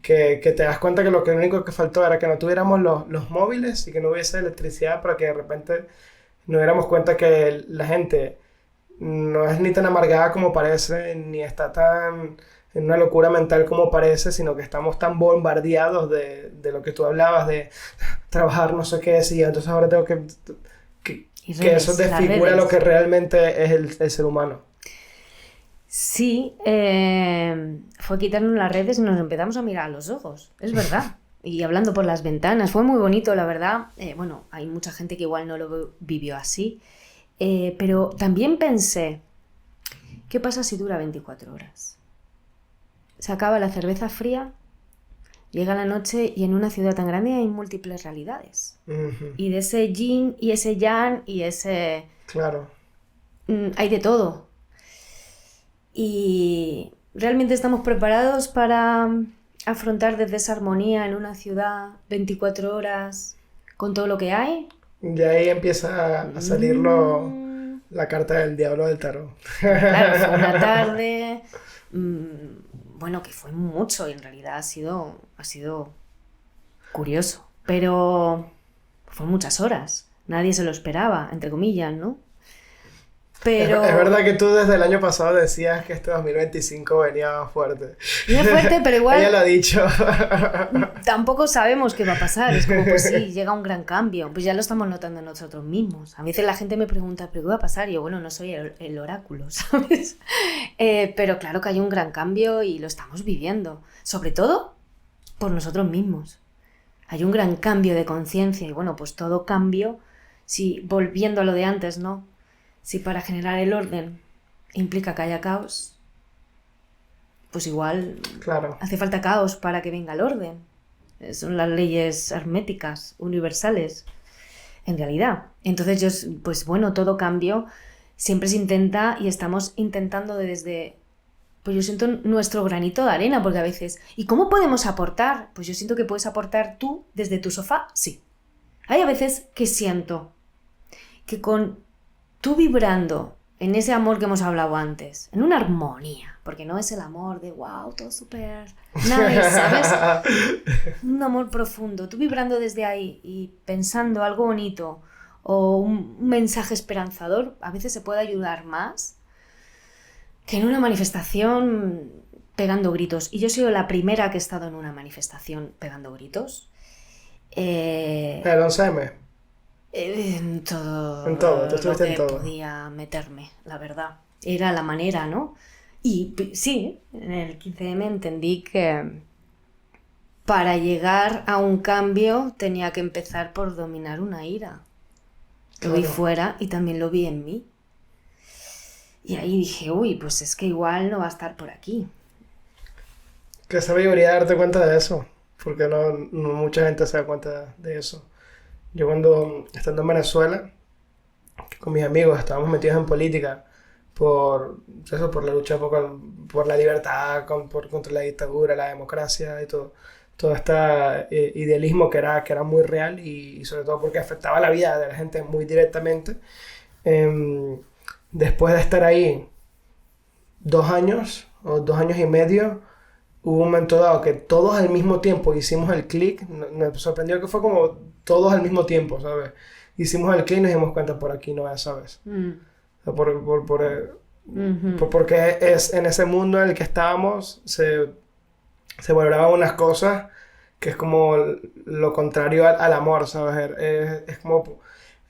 [SPEAKER 2] que te das cuenta que lo único que faltó era que no tuviéramos los móviles y que no hubiese electricidad para que de repente nos diéramos cuenta que la gente no es ni tan amargada como parece, ni está tan en una locura mental como parece, sino que estamos tan bombardeados de lo que tú hablabas, de trabajar no sé qué, sí, entonces ahora tengo que eso desfigura lo que realmente es el ser humano.
[SPEAKER 1] Sí, fue quitarnos las redes y nos empezamos a mirar a los ojos, es verdad. Y hablando por las ventanas, fue muy bonito, la verdad. Bueno, hay mucha gente que igual no lo vivió así, pero también pensé, ¿qué pasa si dura 24 horas? Se acaba la cerveza fría, llega la noche y en una ciudad tan grande hay múltiples realidades.
[SPEAKER 2] Ujú.
[SPEAKER 1] Y de ese yin y ese yang y ese...
[SPEAKER 2] Claro.
[SPEAKER 1] hay de todo. Y realmente estamos preparados para afrontar desde esa armonía en una ciudad 24 horas con todo lo que hay.
[SPEAKER 2] Y ahí empieza a salir la carta del diablo del tarot.
[SPEAKER 1] Claro, fue una tarde, bueno, que fue mucho y en realidad ha sido curioso, pero fue muchas horas. Nadie se lo esperaba, entre comillas, ¿no? Pero...
[SPEAKER 2] Es verdad que tú desde el año pasado decías que este 2025 venía fuerte.
[SPEAKER 1] Viene fuerte, pero igual...
[SPEAKER 2] Ella lo ha dicho.
[SPEAKER 1] Tampoco sabemos qué va a pasar. Es como, pues sí, llega un gran cambio. Pues ya lo estamos notando nosotros mismos. A veces la gente me pregunta, ¿pero qué va a pasar? Y yo, bueno, no soy el oráculo, ¿sabes? Pero claro que hay un gran cambio y lo estamos viviendo. Sobre todo por nosotros mismos. Hay un gran cambio de conciencia. Y bueno, pues todo cambio, si volviendo a lo de antes, ¿no? Si para generar el orden implica que haya caos, pues igual
[SPEAKER 2] Claro.
[SPEAKER 1] hace falta caos para que venga el orden. Son las leyes herméticas, universales, en realidad. Entonces pues bueno, todo cambio siempre se intenta y estamos intentando desde, pues yo siento nuestro granito de arena, porque a veces, ¿y cómo podemos aportar? Pues yo siento que puedes aportar tú desde tu sofá, sí. Hay a veces que siento que con tú vibrando en ese amor que hemos hablado antes, en una armonía, porque no es el amor de wow, todo súper nice, ¿sabes? Un amor profundo, tú vibrando desde ahí y pensando algo bonito o un mensaje esperanzador, a veces se puede ayudar más que en una manifestación pegando gritos. Y yo he sido la primera que he estado en una manifestación pegando gritos.
[SPEAKER 2] El 11M.
[SPEAKER 1] En todo,
[SPEAKER 2] En todo, tú
[SPEAKER 1] lo
[SPEAKER 2] estuviste
[SPEAKER 1] que
[SPEAKER 2] en todo.
[SPEAKER 1] podía meterme, la verdad. Era la manera, ¿no? Y sí, en el 15M entendí que para llegar a un cambio tenía que empezar por dominar una ira. Lo vi
[SPEAKER 2] Claro.
[SPEAKER 1] fuera y también lo vi en mí. Y ahí dije, uy, pues es que igual no va a estar por aquí.
[SPEAKER 2] Qué sabiduría darte cuenta de eso, porque no mucha gente se da cuenta de eso. Yo cuando, estando en Venezuela, con mis amigos, estábamos metidos en política por la lucha por la libertad, contra la dictadura, la democracia y todo este idealismo que era muy real y sobre todo porque afectaba la vida de la gente muy directamente. Después de estar ahí 2 años o 2 años y medio, hubo un momento dado que todos al mismo tiempo hicimos el clic. Me sorprendió que fue como todos al mismo tiempo, ¿sabes? Hicimos el clic y nos dimos cuenta por aquí no es, ¿sabes? O sea, porque es en ese mundo en el que estábamos se valoraban unas cosas que es como lo contrario al amor, ¿sabes? Es como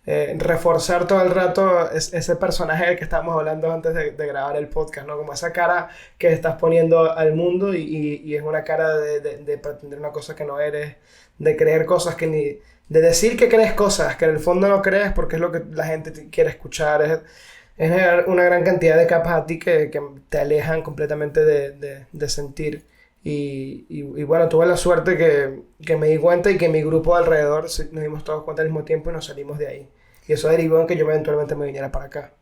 [SPEAKER 2] reforzar todo el rato ese personaje del que estábamos hablando antes de grabar el podcast, ¿no? Como esa cara que estás poniendo al mundo y es una cara de pretender una cosa que no eres, de creer cosas que ni... de decir que crees cosas que en el fondo no crees porque es lo que la gente quiere escuchar. Es una gran cantidad de capas a ti que te alejan completamente de sentir. Y bueno, tuve la suerte que me di cuenta y que mi grupo alrededor nos dimos todos cuenta al mismo tiempo y nos salimos de ahí. Y eso derivó en que yo eventualmente me viniera para acá.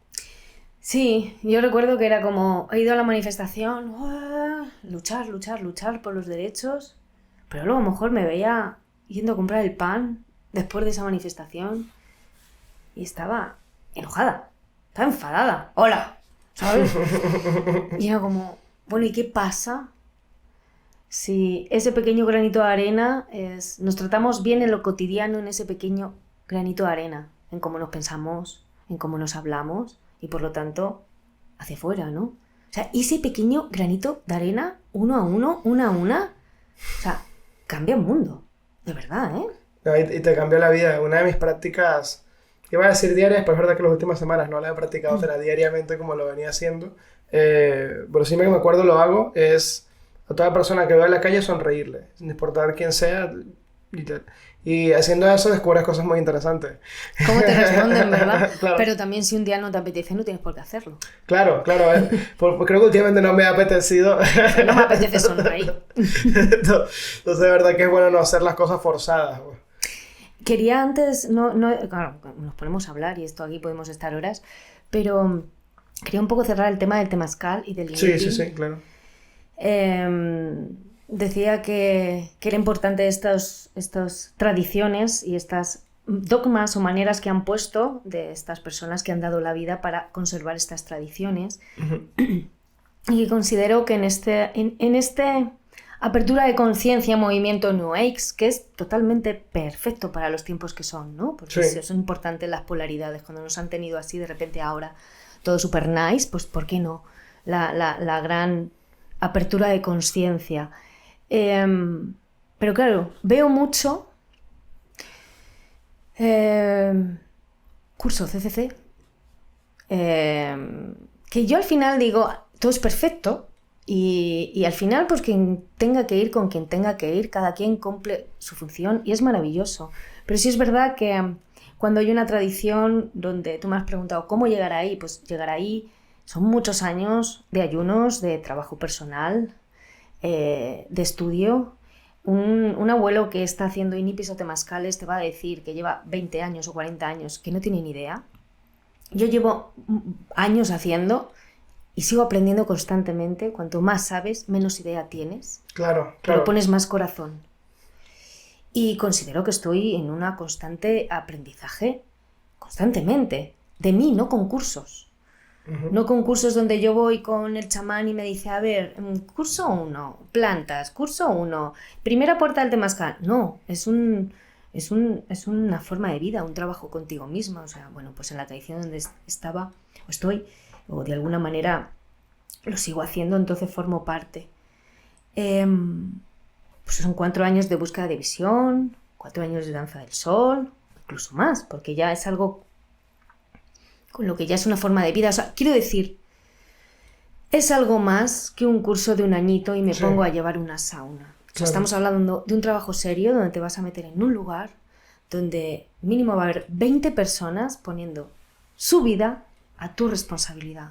[SPEAKER 1] Sí, yo recuerdo que era como, he ido a la manifestación, ¡uah! Luchar, luchar, luchar por los derechos, pero luego a lo mejor me veía yendo a comprar el pan después de esa manifestación y estaba enojada, estaba enfadada, hola, ¿sabes? Y era como, bueno, ¿y qué pasa si ese pequeño granito de arena nos tratamos bien en lo cotidiano, en ese pequeño granito de arena, en cómo nos pensamos, en cómo nos hablamos y por lo tanto hacia afuera, ¿no? sea, ese pequeño granito de arena, uno a uno, una a una, o sea, cambia el mundo. De verdad, ¿eh?
[SPEAKER 2] No, y te cambió la vida. Una de mis prácticas, iba a decir diarias, pero es verdad que las últimas semanas no la he practicado tan diariamente como lo venía haciendo. Pero siempre que me acuerdo lo hago, es a toda persona que veo en la calle sonreírle, sin importar quién sea. Y tal. Y haciendo eso descubres cosas muy interesantes.
[SPEAKER 1] ¿Cómo te responden, verdad?
[SPEAKER 2] Claro.
[SPEAKER 1] Pero también si un día no te apetece, no tienes por qué hacerlo.
[SPEAKER 2] Claro, claro. Creo que últimamente no me ha apetecido.
[SPEAKER 1] No me apetece sonreír.
[SPEAKER 2] Entonces, de verdad que es bueno no hacer las cosas forzadas.
[SPEAKER 1] Quería antes, claro, nos ponemos a hablar y esto aquí podemos estar horas, pero quería un poco cerrar el tema del temazcal y del
[SPEAKER 2] Sí,
[SPEAKER 1] Inti.
[SPEAKER 2] sí, claro.
[SPEAKER 1] Decía que era importante estas tradiciones y estas dogmas o maneras que han puesto de estas personas que han dado la vida para conservar estas tradiciones.
[SPEAKER 2] Uh-huh.
[SPEAKER 1] Y considero que en este apertura de conciencia, movimiento New Age, que es totalmente perfecto para los tiempos que son, ¿no? Porque
[SPEAKER 2] Sí.
[SPEAKER 1] son importantes las polaridades. Cuando nos han tenido así, de repente ahora todo super nice, pues ¿por qué no? La gran apertura de conciencia. Pero claro, veo mucho curso CCC, que yo al final digo, todo es perfecto y al final pues quien tenga que ir con quien tenga que ir, cada quien cumple su función y es maravilloso. Pero sí es verdad que cuando hay una tradición donde tú me has preguntado cómo llegar ahí, pues llegar ahí son muchos años de ayunos, de trabajo personal, de estudio. Un abuelo que está haciendo inipis o temazcales te va a decir que lleva 20 años o 40 años, que no tiene ni idea. Yo llevo años haciendo y sigo aprendiendo constantemente. Cuanto más sabes, menos idea tienes.
[SPEAKER 2] Claro,
[SPEAKER 1] Pero
[SPEAKER 2] claro.
[SPEAKER 1] pones más corazón. Y considero que estoy en una constante aprendizaje, constantemente, de mí, no concursos.
[SPEAKER 2] Uh-huh.
[SPEAKER 1] No concursos donde yo voy con el chamán y me dice, a ver, curso 1, plantas, curso 1, primera puerta del temazcal. No, es una forma de vida, un trabajo contigo misma. O sea, bueno, pues en la tradición donde estaba o estoy, o de alguna manera lo sigo haciendo, entonces formo parte. Pues son 4 años de búsqueda de visión, 4 años de danza del sol, incluso más, porque ya es algo con lo que ya es una forma de vida. O sea, quiero decir, es algo más que un curso de un añito y me pongo a llevar una sauna. O sea, estamos hablando de un trabajo serio donde te vas a meter en un lugar donde mínimo va a haber 20 personas poniendo su vida a tu responsabilidad.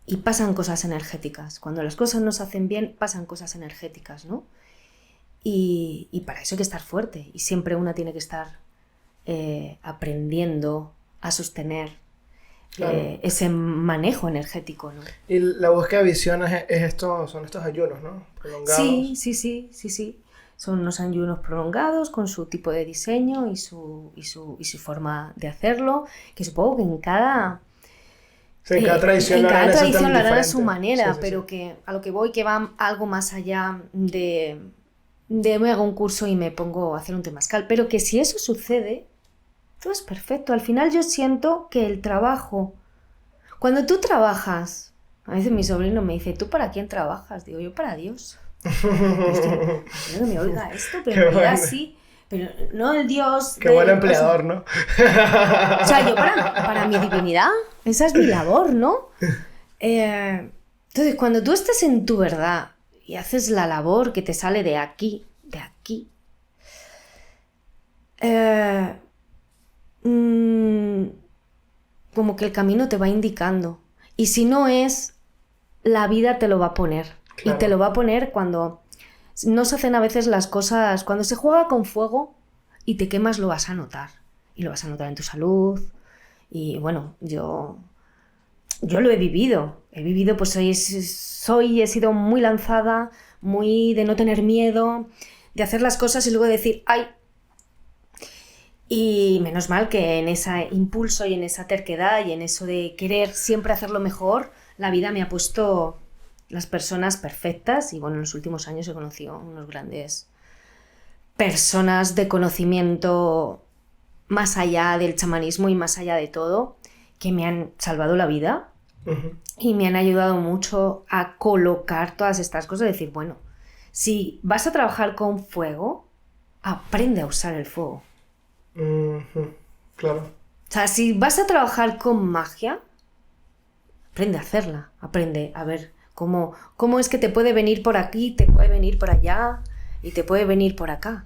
[SPEAKER 1] Y pasan cosas energéticas. Cuando las cosas no se hacen bien, pasan cosas energéticas, ¿no? Y para eso hay que estar fuerte. Y siempre una tiene que estar aprendiendo a sostener ese manejo energético, ¿no?
[SPEAKER 2] Y la búsqueda de visión son estos ayunos, ¿no? Prolongados.
[SPEAKER 1] Sí. Son unos ayunos prolongados con su tipo de diseño y su forma de hacerlo, que supongo que en cada...
[SPEAKER 2] Sí, en cada tradición,
[SPEAKER 1] lo harán a su manera,
[SPEAKER 2] sí,
[SPEAKER 1] pero que a lo que voy que va algo más allá de me hago un curso y me pongo a hacer un temazcal. Pero que si eso sucede, todo es perfecto. Al final yo siento que el trabajo... Cuando tú trabajas... A veces mi sobrino me dice, ¿tú para quién trabajas? Digo, yo para Dios. Quiero que me oiga esto, pero en realidad sí. Pero no el Dios...
[SPEAKER 2] Qué buen empleador, ¿no?
[SPEAKER 1] O sea, yo para mi divinidad, esa es mi labor, ¿no? Entonces, cuando tú estás en tu verdad y haces la labor que te sale de aquí, como que el camino te va indicando. Y si no es, la vida te lo va a poner. Claro. Y te lo va a poner cuando no se hacen a veces las cosas, cuando se juega con fuego y te quemas, lo vas a notar. Y lo vas a notar en tu salud. Y bueno, yo lo he vivido. Pues he sido muy lanzada, muy de no tener miedo, de hacer las cosas y luego decir, ¡ay! Y menos mal que en ese impulso y en esa terquedad y en eso de querer siempre hacerlo mejor, la vida me ha puesto las personas perfectas. Y bueno, en los últimos años he conocido unos grandes personas de conocimiento más allá del chamanismo y más allá de todo, que me han salvado la vida
[SPEAKER 2] Ujú.
[SPEAKER 1] Y me han ayudado mucho a colocar todas estas cosas, decir, bueno, si vas a trabajar con fuego, aprende a usar el fuego.
[SPEAKER 2] Ujú. Claro.
[SPEAKER 1] O sea, si vas a trabajar con magia, aprende a hacerla, aprende a ver cómo es que te puede venir por aquí, te puede venir por allá y te puede venir por acá.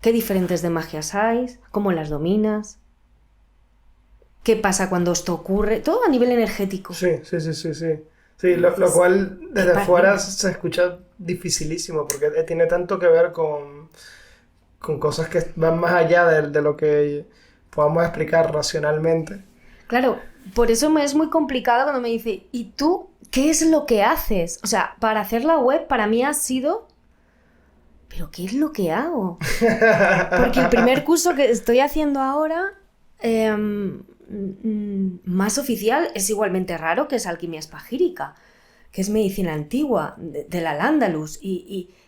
[SPEAKER 1] ¿Qué diferentes de magias hay? ¿Cómo las dominas? ¿Qué pasa cuando esto ocurre? Todo a nivel energético.
[SPEAKER 2] Sí. Sí, lo cual desde
[SPEAKER 1] Para
[SPEAKER 2] fuera
[SPEAKER 1] mí.
[SPEAKER 2] se escucha dificilísimo porque tiene tanto que ver con cosas que van más allá de lo que podamos explicar racionalmente.
[SPEAKER 1] Claro, por eso me es muy complicado cuando me dice, ¿y tú qué es lo que haces? O sea, para hacer la web para mí ha sido, ¿pero qué es lo que hago? Porque el primer curso que estoy haciendo ahora, más oficial, es igualmente raro, que es alquimia espagírica, que es medicina antigua, del Al-Ándalus.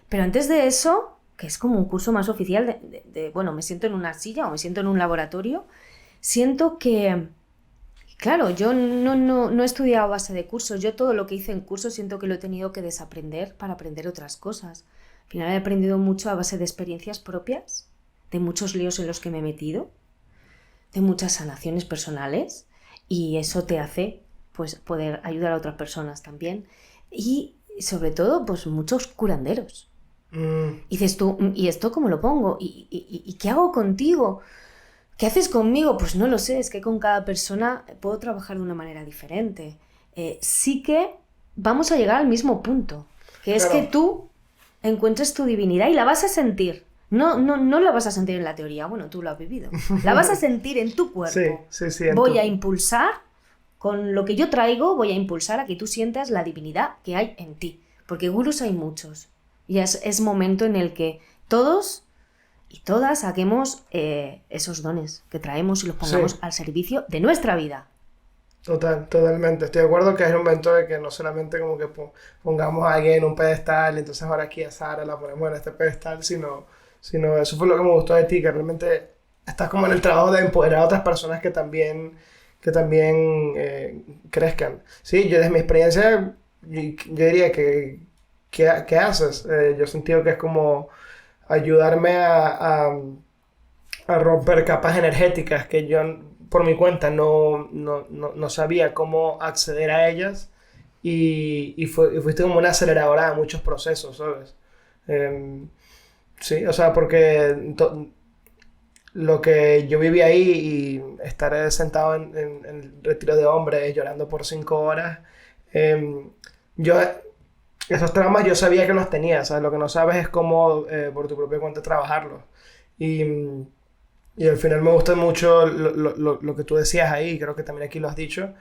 [SPEAKER 1] Pero antes de eso, que es como un curso más oficial bueno, me siento en una silla o me siento en un laboratorio, siento que, claro, yo no he estudiado a base de cursos. Yo todo lo que hice en cursos siento que lo he tenido que desaprender para aprender otras cosas. Al final he aprendido mucho a base de experiencias propias, de muchos líos en los que me he metido, de muchas sanaciones personales, y eso te hace pues poder ayudar a otras personas también. Y sobre todo, pues muchos curanderos.
[SPEAKER 2] Mm,
[SPEAKER 1] Y dices tú, ¿y esto cómo lo pongo? ¿Y qué hago contigo? ¿Qué haces conmigo? Pues no lo sé, es que con cada persona puedo trabajar de una manera diferente. Sí que vamos a llegar al mismo punto, que es que
[SPEAKER 2] claro.
[SPEAKER 1] tú encuentres tu divinidad y la vas a sentir. No la vas a sentir en la teoría, bueno, tú lo has vivido. La vas a sentir en tu
[SPEAKER 2] Sí,
[SPEAKER 1] cuerpo.
[SPEAKER 2] sí, en
[SPEAKER 1] Voy
[SPEAKER 2] tu...
[SPEAKER 1] a impulsar, con lo que yo traigo, voy a impulsar a que tú sientas la divinidad que hay en ti. Porque gurús hay muchos. Y es momento en el que todos y todas saquemos esos dones que traemos y los
[SPEAKER 2] Sí,
[SPEAKER 1] pongamos al servicio de nuestra vida.
[SPEAKER 2] totalmente. Estoy de acuerdo que es el momento de que no solamente como que pongamos a alguien en un pedestal y entonces ahora aquí a Sara la ponemos en este pedestal, sino eso fue lo que me gustó de ti, que realmente estás como en el trabajo de empoderar a otras personas que también crezcan. Sí, yo desde mi experiencia, yo diría que haces. Yo he sentido que es como ayudarme a romper capas energéticas que yo por mi cuenta no sabía cómo acceder a ellas y fuiste como una aceleradora de muchos procesos, ¿sabes? Sí, o sea, porque lo que yo viví ahí y estar sentado en el retiro de hombres llorando por 5 horas, em, yo esos traumas yo sabía que los tenía, ¿sabes? Lo que no sabes es cómo por tu propia cuenta trabajarlos. Y, y al final me gusta mucho lo que tú decías ahí, creo que también aquí lo has dicho,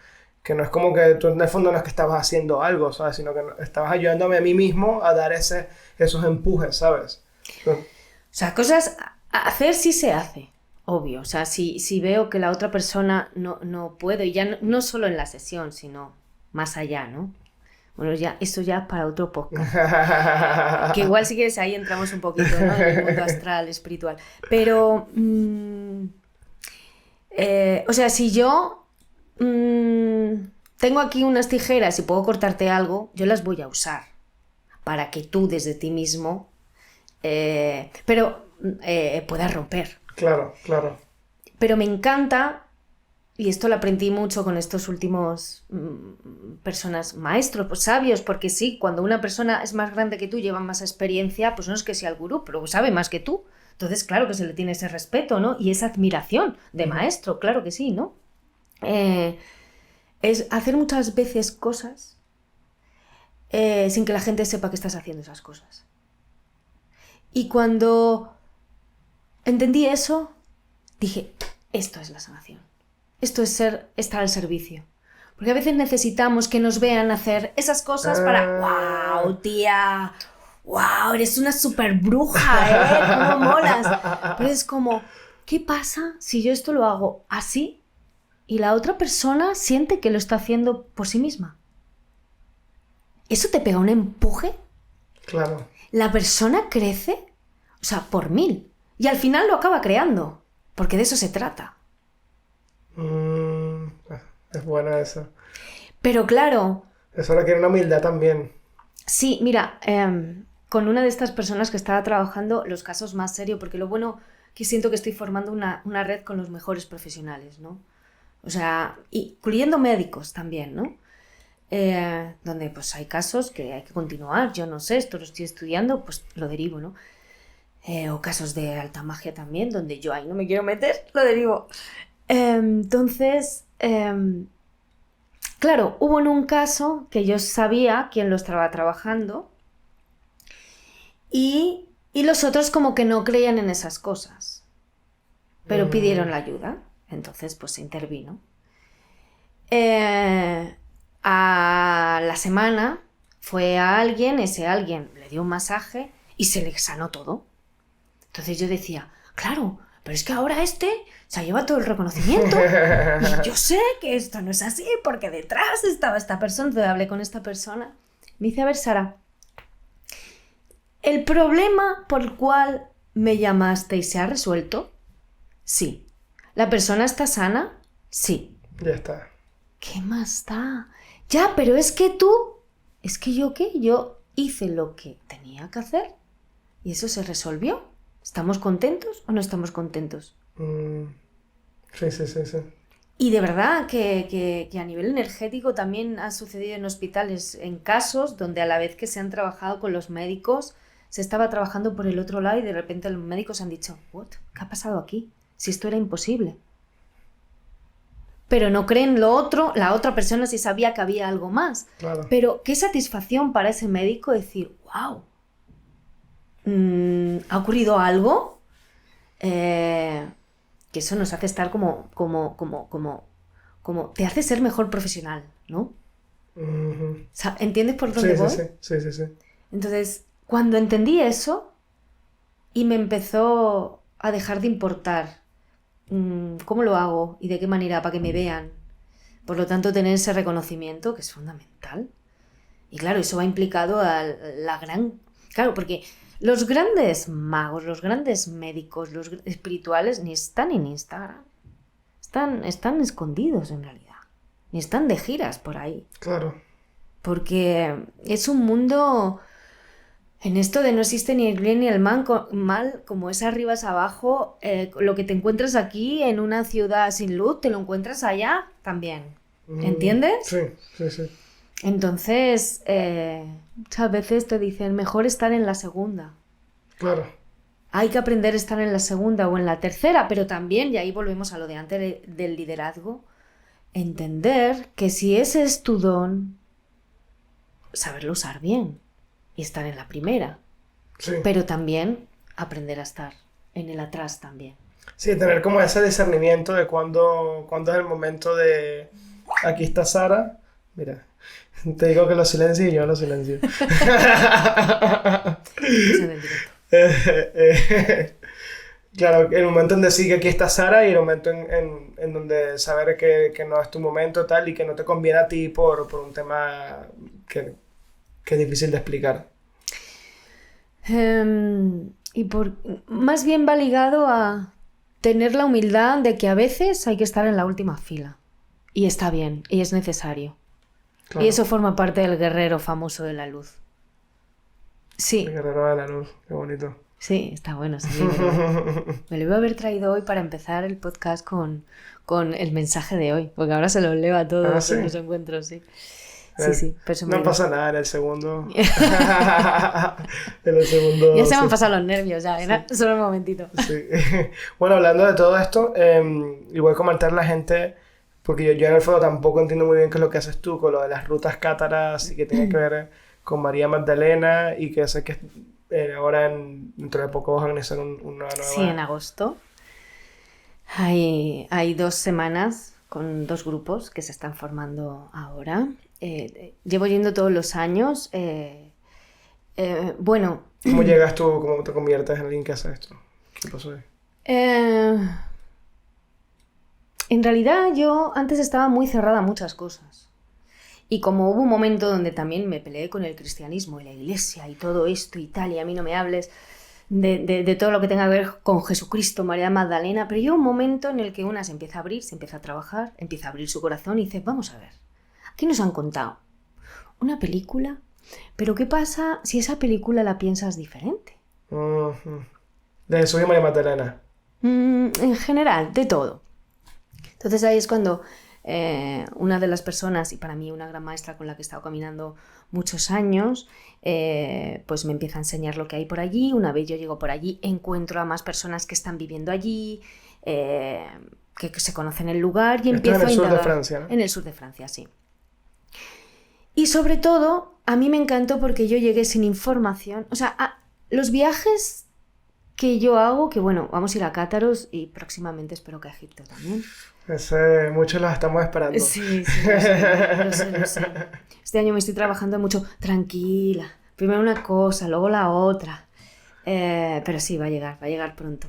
[SPEAKER 2] que no es como que tú en el fondo no es que estabas haciendo algo, ¿sabes? Sino que estabas ayudándome a mí mismo a dar esos empujes, ¿sabes?
[SPEAKER 1] O sea, cosas a hacer sí se hace, obvio. O sea, si veo que la otra persona no puede, y ya no solo en la sesión, sino más allá, ¿no? Bueno, ya, esto ya es para otro podcast. Que igual si quieres ahí entramos un poquito, ¿no? En el mundo astral, espiritual. Pero, o sea, si yo tengo aquí unas tijeras y puedo cortarte algo, yo las voy a usar para que tú desde ti mismo, puedas romper.
[SPEAKER 2] Claro, claro.
[SPEAKER 1] Pero me encanta, y esto lo aprendí mucho con estos últimos personas maestros, pues sabios, porque sí, cuando una persona es más grande que tú, lleva más experiencia, pues no es que sea el gurú, pero sabe más que tú. Entonces, claro que se le tiene ese respeto, ¿no? Y esa admiración de
[SPEAKER 2] Ujú.
[SPEAKER 1] maestro, claro que sí, ¿no? Es hacer muchas veces cosas sin que la gente sepa que estás haciendo esas cosas. Y cuando entendí eso, dije, esto es la sanación. Esto es estar al servicio. Porque a veces necesitamos que nos vean hacer esas cosas para,
[SPEAKER 2] Ah.
[SPEAKER 1] wow, tía, wow, eres una super bruja, ¿eh? ¿Cómo molas? Pero es como, ¿qué pasa si yo esto lo hago así y la otra persona siente que lo está haciendo por sí misma? ¿Eso te pega un empuje?
[SPEAKER 2] Claro.
[SPEAKER 1] La persona crece, o sea, por 1000. Y al final lo acaba creando, porque de eso se trata.
[SPEAKER 2] Mm, es buena esa.
[SPEAKER 1] Pero claro,
[SPEAKER 2] Eso requiere una humildad también.
[SPEAKER 1] sí, mira, con una de estas personas que estaba trabajando, los casos más serios, porque lo bueno que siento que estoy formando una red con los mejores profesionales, ¿no? O sea, incluyendo médicos también, ¿no? Donde pues hay casos que hay que continuar, yo no sé, esto lo estoy estudiando, pues lo derivo, ¿no? O casos de alta magia también, donde yo ahí no me quiero meter, lo derivo. Entonces, claro, hubo en un caso que yo sabía quién lo estaba trabajando y los otros como que no creían en esas cosas, pero pidieron la ayuda, entonces pues se intervino. A la semana fue a alguien, ese alguien le dio un masaje y se le sanó todo. Entonces yo decía, claro, pero es que ahora se lleva todo el reconocimiento y yo sé que esto no es así porque detrás estaba esta persona. Entonces hablé con esta persona, me dice, a ver, Sara, ¿el problema por el cual me llamaste y se ha resuelto? Sí. ¿La persona está sana? Sí.
[SPEAKER 2] Ya está.
[SPEAKER 1] ¿Qué más da? Ya, pero es que ¿es que yo qué? Yo hice lo que tenía que hacer y eso se resolvió. ¿Estamos contentos o no estamos contentos?
[SPEAKER 2] Sí, sí, sí, sí.
[SPEAKER 1] Y de verdad que a nivel energético también ha sucedido en hospitales, en casos donde a la vez que se han trabajado con los médicos, se estaba trabajando por el otro lado y de repente los médicos han dicho, ¿what? ¿Qué ha pasado aquí? Si esto era imposible. Pero no creen lo otro, la otra persona sí sabía que había algo más.
[SPEAKER 2] Claro.
[SPEAKER 1] Pero qué satisfacción para ese médico decir, wow, ¿ha ocurrido algo? Que eso nos hace estar como te hace ser mejor profesional, ¿no?
[SPEAKER 2] Uh-huh.
[SPEAKER 1] O sea, ¿entiendes por dónde voy?
[SPEAKER 2] Sí.
[SPEAKER 1] Entonces, cuando entendí eso y me empezó a dejar de importar cómo lo hago y de qué manera para que me vean, por lo tanto tener ese reconocimiento que es fundamental. Y claro, eso va implicado a la gran... Claro, porque los grandes magos, los grandes médicos, los espirituales ni están en Instagram. Están escondidos en realidad. Ni están de giras por ahí.
[SPEAKER 2] Claro.
[SPEAKER 1] Porque es un mundo... En esto de no existe ni el bien ni el mal, como es arriba es abajo, lo que te encuentras aquí en una ciudad sin luz, te lo encuentras allá también. ¿Entiendes?
[SPEAKER 2] Sí.
[SPEAKER 1] Entonces, muchas veces te dicen, mejor estar en la segunda.
[SPEAKER 2] Claro.
[SPEAKER 1] Hay que aprender a estar en la segunda o en la tercera, pero también, y ahí volvemos a lo de antes del liderazgo, entender que si ese es tu don, saberlo usar bien. Y estar en la primera.
[SPEAKER 2] Sí.
[SPEAKER 1] Pero también aprender a estar en el atrás también.
[SPEAKER 2] Sí, tener como ese discernimiento de cuándo es el momento de... Aquí está Sara. Mira, te digo que lo silencio y yo lo silencio. Claro, el momento en decir que aquí está Sara y el momento en donde saber que no es tu momento tal y que no te conviene a ti por un tema que es difícil de explicar.
[SPEAKER 1] Más bien va ligado a tener la humildad de que a veces hay que estar en la última fila. Y está bien, y es necesario. Claro. Y eso forma parte del guerrero famoso de la luz. Sí.
[SPEAKER 2] El guerrero de la luz, qué bonito.
[SPEAKER 1] Sí, está bueno. Sí, me lo iba a haber traído hoy para empezar el podcast con el mensaje de hoy, porque ahora se lo leo a todos en los encuentros, sí. Sí,
[SPEAKER 2] no pasa nada en el segundo. Ya
[SPEAKER 1] se me han pasado los nervios, ya, era solo un momentito.
[SPEAKER 2] Sí. Bueno, hablando de todo esto, igual comentar a la gente, porque yo en el fondo tampoco entiendo muy bien qué es lo que haces tú con lo de las rutas cátaras y que tiene que ver con María Magdalena y que sé que ahora dentro de poco vas a organizar una nueva...
[SPEAKER 1] Sí, en agosto. Hay 2 semanas con 2 grupos que se están formando ahora. Llevo yendo todos los años. Bueno.
[SPEAKER 2] ¿Cómo llegas tú? ¿Cómo te conviertes en alguien que hace esto? ¿Qué pasó ahí?
[SPEAKER 1] En realidad yo antes estaba muy cerrada a muchas cosas. Y como hubo un momento donde también me peleé con el cristianismo y la iglesia y todo esto y tal, y a mí no me hables de todo lo que tenga que ver con Jesucristo, María Magdalena, pero llega un momento en el que una se empieza a abrir, se empieza a trabajar, empieza a abrir su corazón y dice, vamos a ver. ¿Qué nos han contado? Una película. Pero ¿qué pasa si esa película la piensas diferente?
[SPEAKER 2] Ujú. De Jesús y María Magdalena.
[SPEAKER 1] En general, de todo. Entonces ahí es cuando una de las personas, y para mí una gran maestra con la que he estado caminando muchos años, pues me empieza a enseñar lo que hay por allí. Una vez yo llego por allí, encuentro a más personas que están viviendo allí, que se conocen el lugar y
[SPEAKER 2] Esto es
[SPEAKER 1] empiezo
[SPEAKER 2] en el
[SPEAKER 1] a
[SPEAKER 2] sur de
[SPEAKER 1] indagar.
[SPEAKER 2] Francia, ¿no?
[SPEAKER 1] En el sur de Francia, sí. Y sobre todo, a mí me encantó porque yo llegué sin información. O sea, los viajes que yo hago, que bueno, vamos a ir a Cátaros y próximamente espero que a Egipto también.
[SPEAKER 2] Muchos los estamos esperando.
[SPEAKER 1] Sí, lo sé. Este año me estoy trabajando mucho. Tranquila. Primero una cosa, luego la otra. Pero sí, va a llegar pronto.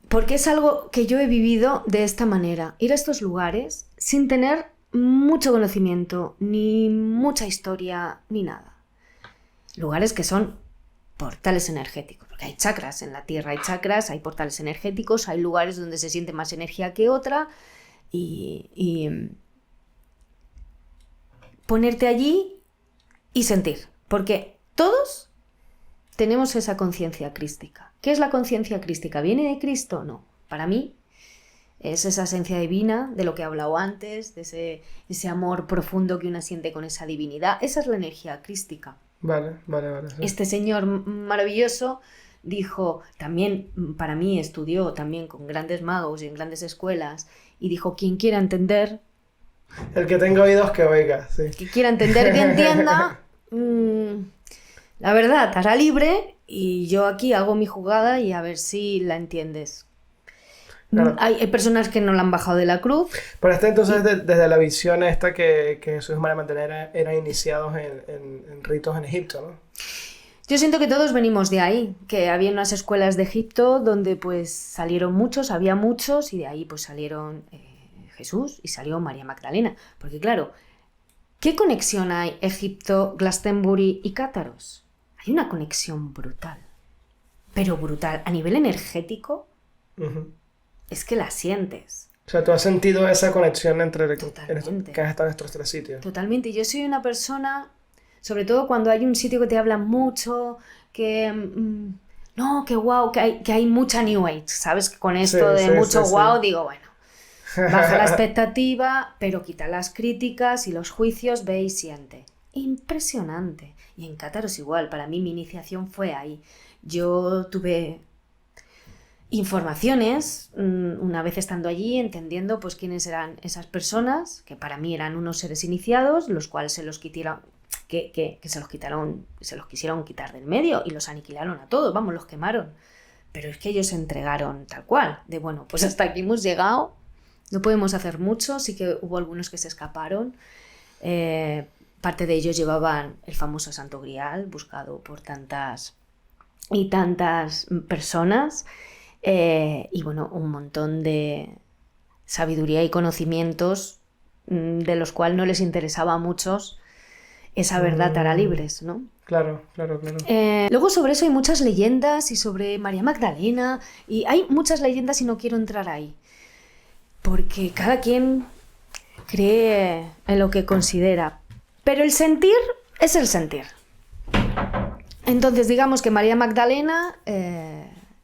[SPEAKER 1] Porque es algo que yo he vivido de esta manera. Ir a estos lugares sin tener mucho conocimiento, ni mucha historia, ni nada. Lugares que son portales energéticos, porque hay chakras en la Tierra, hay chakras, hay portales energéticos, hay lugares donde se siente más energía que otra y ponerte allí y sentir, porque todos tenemos esa conciencia crística. ¿Qué es la conciencia crística? ¿Viene de Cristo? No, para mí es esa esencia divina de lo que he hablado antes, de ese amor profundo que una siente con esa divinidad. Esa es la energía crística.
[SPEAKER 2] Vale. Sí.
[SPEAKER 1] Este señor maravilloso dijo, también para mí estudió también con grandes magos y en grandes escuelas, y dijo, quien quiera entender,
[SPEAKER 2] El que tenga oídos que oiga, sí.
[SPEAKER 1] que quiera entender, que entienda, la verdad, hará libre y yo aquí hago mi jugada y a ver si la entiendes.
[SPEAKER 2] Claro.
[SPEAKER 1] Hay personas que no la han bajado de la cruz.
[SPEAKER 2] Pero entonces desde la visión esta que Jesús y María Magdalena eran iniciados en ritos en Egipto, ¿no?
[SPEAKER 1] Yo siento que todos venimos de ahí, que había unas escuelas de Egipto donde pues salieron muchos, había muchos y de ahí pues salieron Jesús y salió María Magdalena. Porque claro, ¿qué conexión hay Egipto, Glastonbury y Cátaros? Hay una conexión brutal, pero brutal. A nivel energético es que la sientes.
[SPEAKER 2] O sea, tú has sentido esa conexión entre
[SPEAKER 1] Totalmente.
[SPEAKER 2] que han estado en estos tres sitios.
[SPEAKER 1] Totalmente. Yo soy una persona, sobre todo cuando hay un sitio que te habla mucho, que no, que guau, que hay mucha New Age, ¿sabes? Que con esto de mucho guau, digo, bueno, baja la expectativa, pero quita las críticas y los juicios, ve y siente. Impresionante. Y en Cátaros igual, para mí mi iniciación fue ahí. Yo tuve informaciones, una vez estando allí, entendiendo pues quiénes eran esas personas, que para mí eran unos seres iniciados, los cuales se los quitaron, que se los quisieron quitar del medio y los aniquilaron a todos, vamos, los quemaron. Pero es que ellos se entregaron tal cual, de bueno, pues hasta aquí hemos llegado, no podemos hacer mucho, sí que hubo algunos que se escaparon, parte de ellos llevaban el famoso Santo Grial, buscado por tantas y tantas personas, y bueno, un montón de sabiduría y conocimientos de los cuales no les interesaba a muchos esa verdad hará libres, ¿no?
[SPEAKER 2] Claro.
[SPEAKER 1] Luego sobre eso hay muchas leyendas y sobre María Magdalena, y hay muchas leyendas y no quiero entrar ahí, porque cada quien cree en lo que considera, pero el sentir es el sentir. Entonces digamos que María Magdalena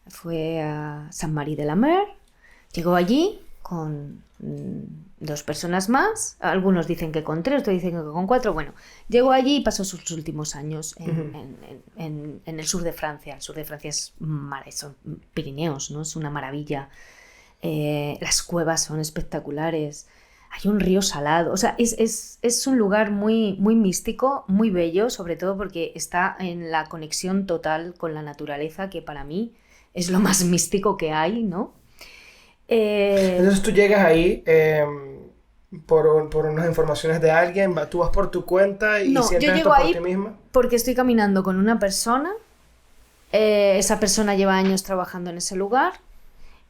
[SPEAKER 1] fue a Saint-Marie-de-la-Mer, llegó allí con 2 personas más, algunos dicen que con 3, otros dicen que con 4, bueno, llegó allí y pasó sus últimos años en el sur de Francia. El sur de Francia son Pirineos, ¿no? Es una maravilla, las cuevas son espectaculares, hay un río salado, o sea, es un lugar muy, muy místico, muy bello, sobre todo porque está en la conexión total con la naturaleza, que para mí es lo más místico que hay, ¿no?
[SPEAKER 2] Entonces tú llegas ahí por unas informaciones de alguien, tú vas por tu cuenta y
[SPEAKER 1] No,
[SPEAKER 2] sientes
[SPEAKER 1] yo
[SPEAKER 2] esto
[SPEAKER 1] llego
[SPEAKER 2] por
[SPEAKER 1] ahí
[SPEAKER 2] ti misma.
[SPEAKER 1] porque estoy caminando con una persona, esa persona lleva años trabajando en ese lugar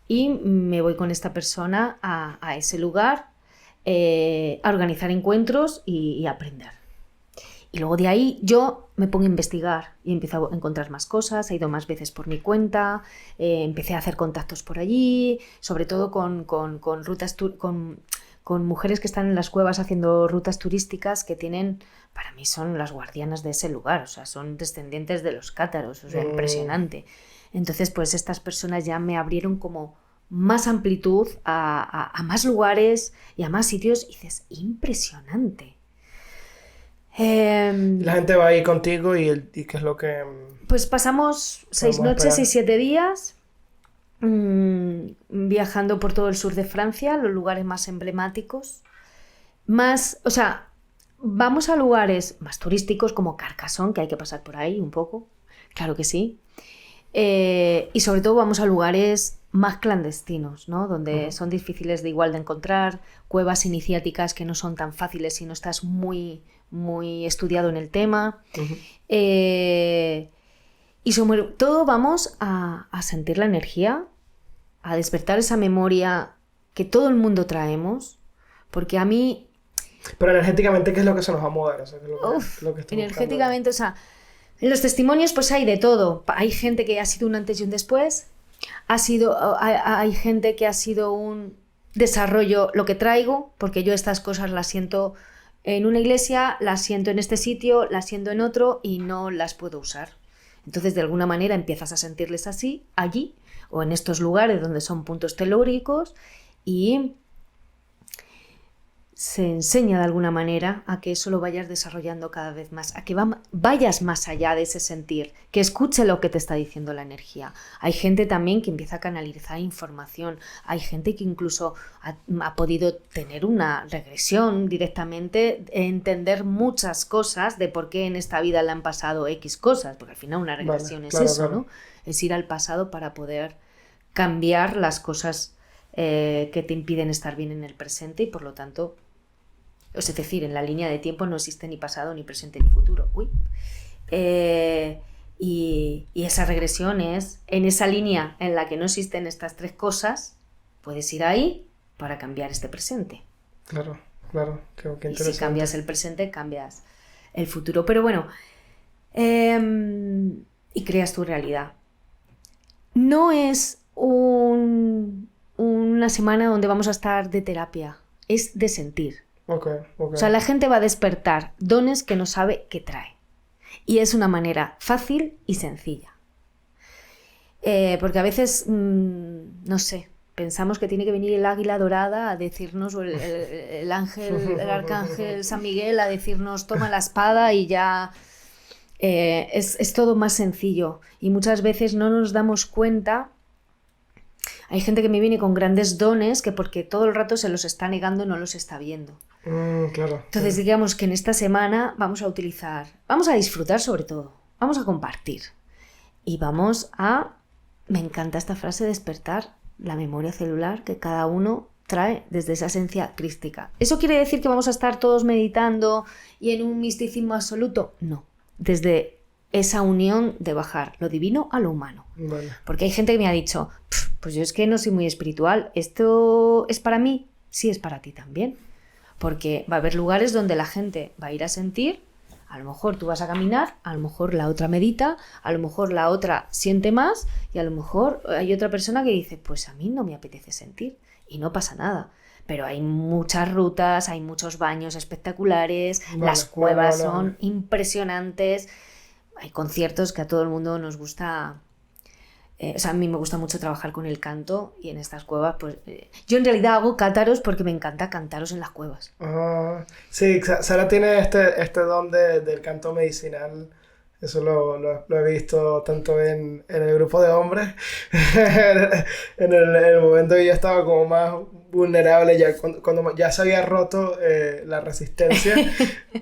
[SPEAKER 1] y me voy con esta persona a ese lugar a organizar encuentros y aprender. Y luego de ahí yo me pongo a investigar y empiezo a encontrar más cosas, he ido más veces por mi cuenta, empecé a hacer contactos por allí, sobre todo con rutas, con mujeres que están en las cuevas haciendo rutas turísticas que tienen, para mí son las guardianas de ese lugar, o sea, son descendientes de los cátaros, o sea, impresionante. Entonces, pues estas personas ya me abrieron como más amplitud a más lugares y a más sitios y dices, impresionante.
[SPEAKER 2] La gente va ahí contigo y qué es lo que...
[SPEAKER 1] Pues pasamos 6 noches y 7 días viajando por todo el sur de Francia, los lugares más emblemáticos. O sea, vamos a lugares más turísticos como Carcassonne, que hay que pasar por ahí un poco, claro que sí. Y sobre todo vamos a lugares más clandestinos, ¿no? Donde son difíciles de encontrar, cuevas iniciáticas que no son tan fáciles si no estás muy estudiado en el tema. Y sobre todo vamos a sentir la energía, a despertar esa memoria que todo el mundo traemos, porque a mí...
[SPEAKER 2] Pero energéticamente, ¿qué es lo que se nos va a mover? O sea, ¿qué es lo que estamos
[SPEAKER 1] energéticamente, o sea, en los testimonios pues hay de todo. Hay gente que ha sido un antes y un después, hay gente que ha sido un desarrollo, lo que traigo, porque yo estas cosas las siento en una iglesia, las siento en este sitio, las siento en otro y no las puedo usar. Entonces, de alguna manera empiezas a sentirles así, allí, o en estos lugares donde son puntos telúricos, y se enseña de alguna manera a que eso lo vayas desarrollando cada vez más, a que vayas más allá de ese sentir, que escuche lo que te está diciendo la energía. Hay gente también que empieza a canalizar información, hay gente que incluso ha podido tener una regresión directamente, entender muchas cosas de por qué en esta vida le han pasado X cosas, porque al final una regresión es eso, ¿no? Es ir al pasado para poder cambiar las cosas que te impiden estar bien en el presente y por lo tanto, es decir, en la línea de tiempo no existe ni pasado, ni presente, ni futuro. Y esa regresión es en esa línea en la que no existen estas tres cosas, puedes ir ahí para cambiar este presente.
[SPEAKER 2] Claro, qué interesante.
[SPEAKER 1] Y si cambias el presente, cambias el futuro. Pero bueno, y creas tu realidad. No es una semana donde vamos a estar de terapia, es de sentir.
[SPEAKER 2] Okay.
[SPEAKER 1] O sea, la gente va a despertar dones que no sabe que trae. Y es una manera fácil y sencilla. Porque a veces, no sé, pensamos que tiene que venir el águila dorada a decirnos, o el ángel, el arcángel San Miguel a decirnos toma la espada y ya... es todo más sencillo. Y muchas veces no nos damos cuenta. Hay gente que me viene con grandes dones que porque todo el rato se los está negando no los está viendo.
[SPEAKER 2] Claro.
[SPEAKER 1] Entonces digamos que en esta semana vamos a disfrutar sobre todo, vamos a compartir y me encanta esta frase, despertar la memoria celular que cada uno trae desde esa esencia crística. ¿Eso quiere decir que vamos a estar todos meditando y en un misticismo absoluto? No, desde esa unión de bajar lo divino a lo humano.
[SPEAKER 2] Vale.
[SPEAKER 1] Porque hay gente que me ha dicho, pues yo es que no soy muy espiritual, ¿esto es para mí? Sí, es para ti también. Porque va a haber lugares donde la gente va a ir a sentir, a lo mejor tú vas a caminar, a lo mejor la otra medita, a lo mejor la otra siente más y a lo mejor hay otra persona que dice, pues a mí no me apetece sentir y no pasa nada. Pero hay muchas rutas, hay muchos baños espectaculares, las cuevas son impresionantes, hay conciertos que a todo el mundo nos gusta. O sea, a mí me gusta mucho trabajar con el canto y en estas cuevas, pues yo en realidad hago cátaros porque me encanta cantaros en las cuevas.
[SPEAKER 2] Sí, Sara tiene este don del canto medicinal. Eso lo he visto tanto en el grupo de hombres, en el momento que yo estaba como más vulnerable, ya cuando ya se había roto la resistencia,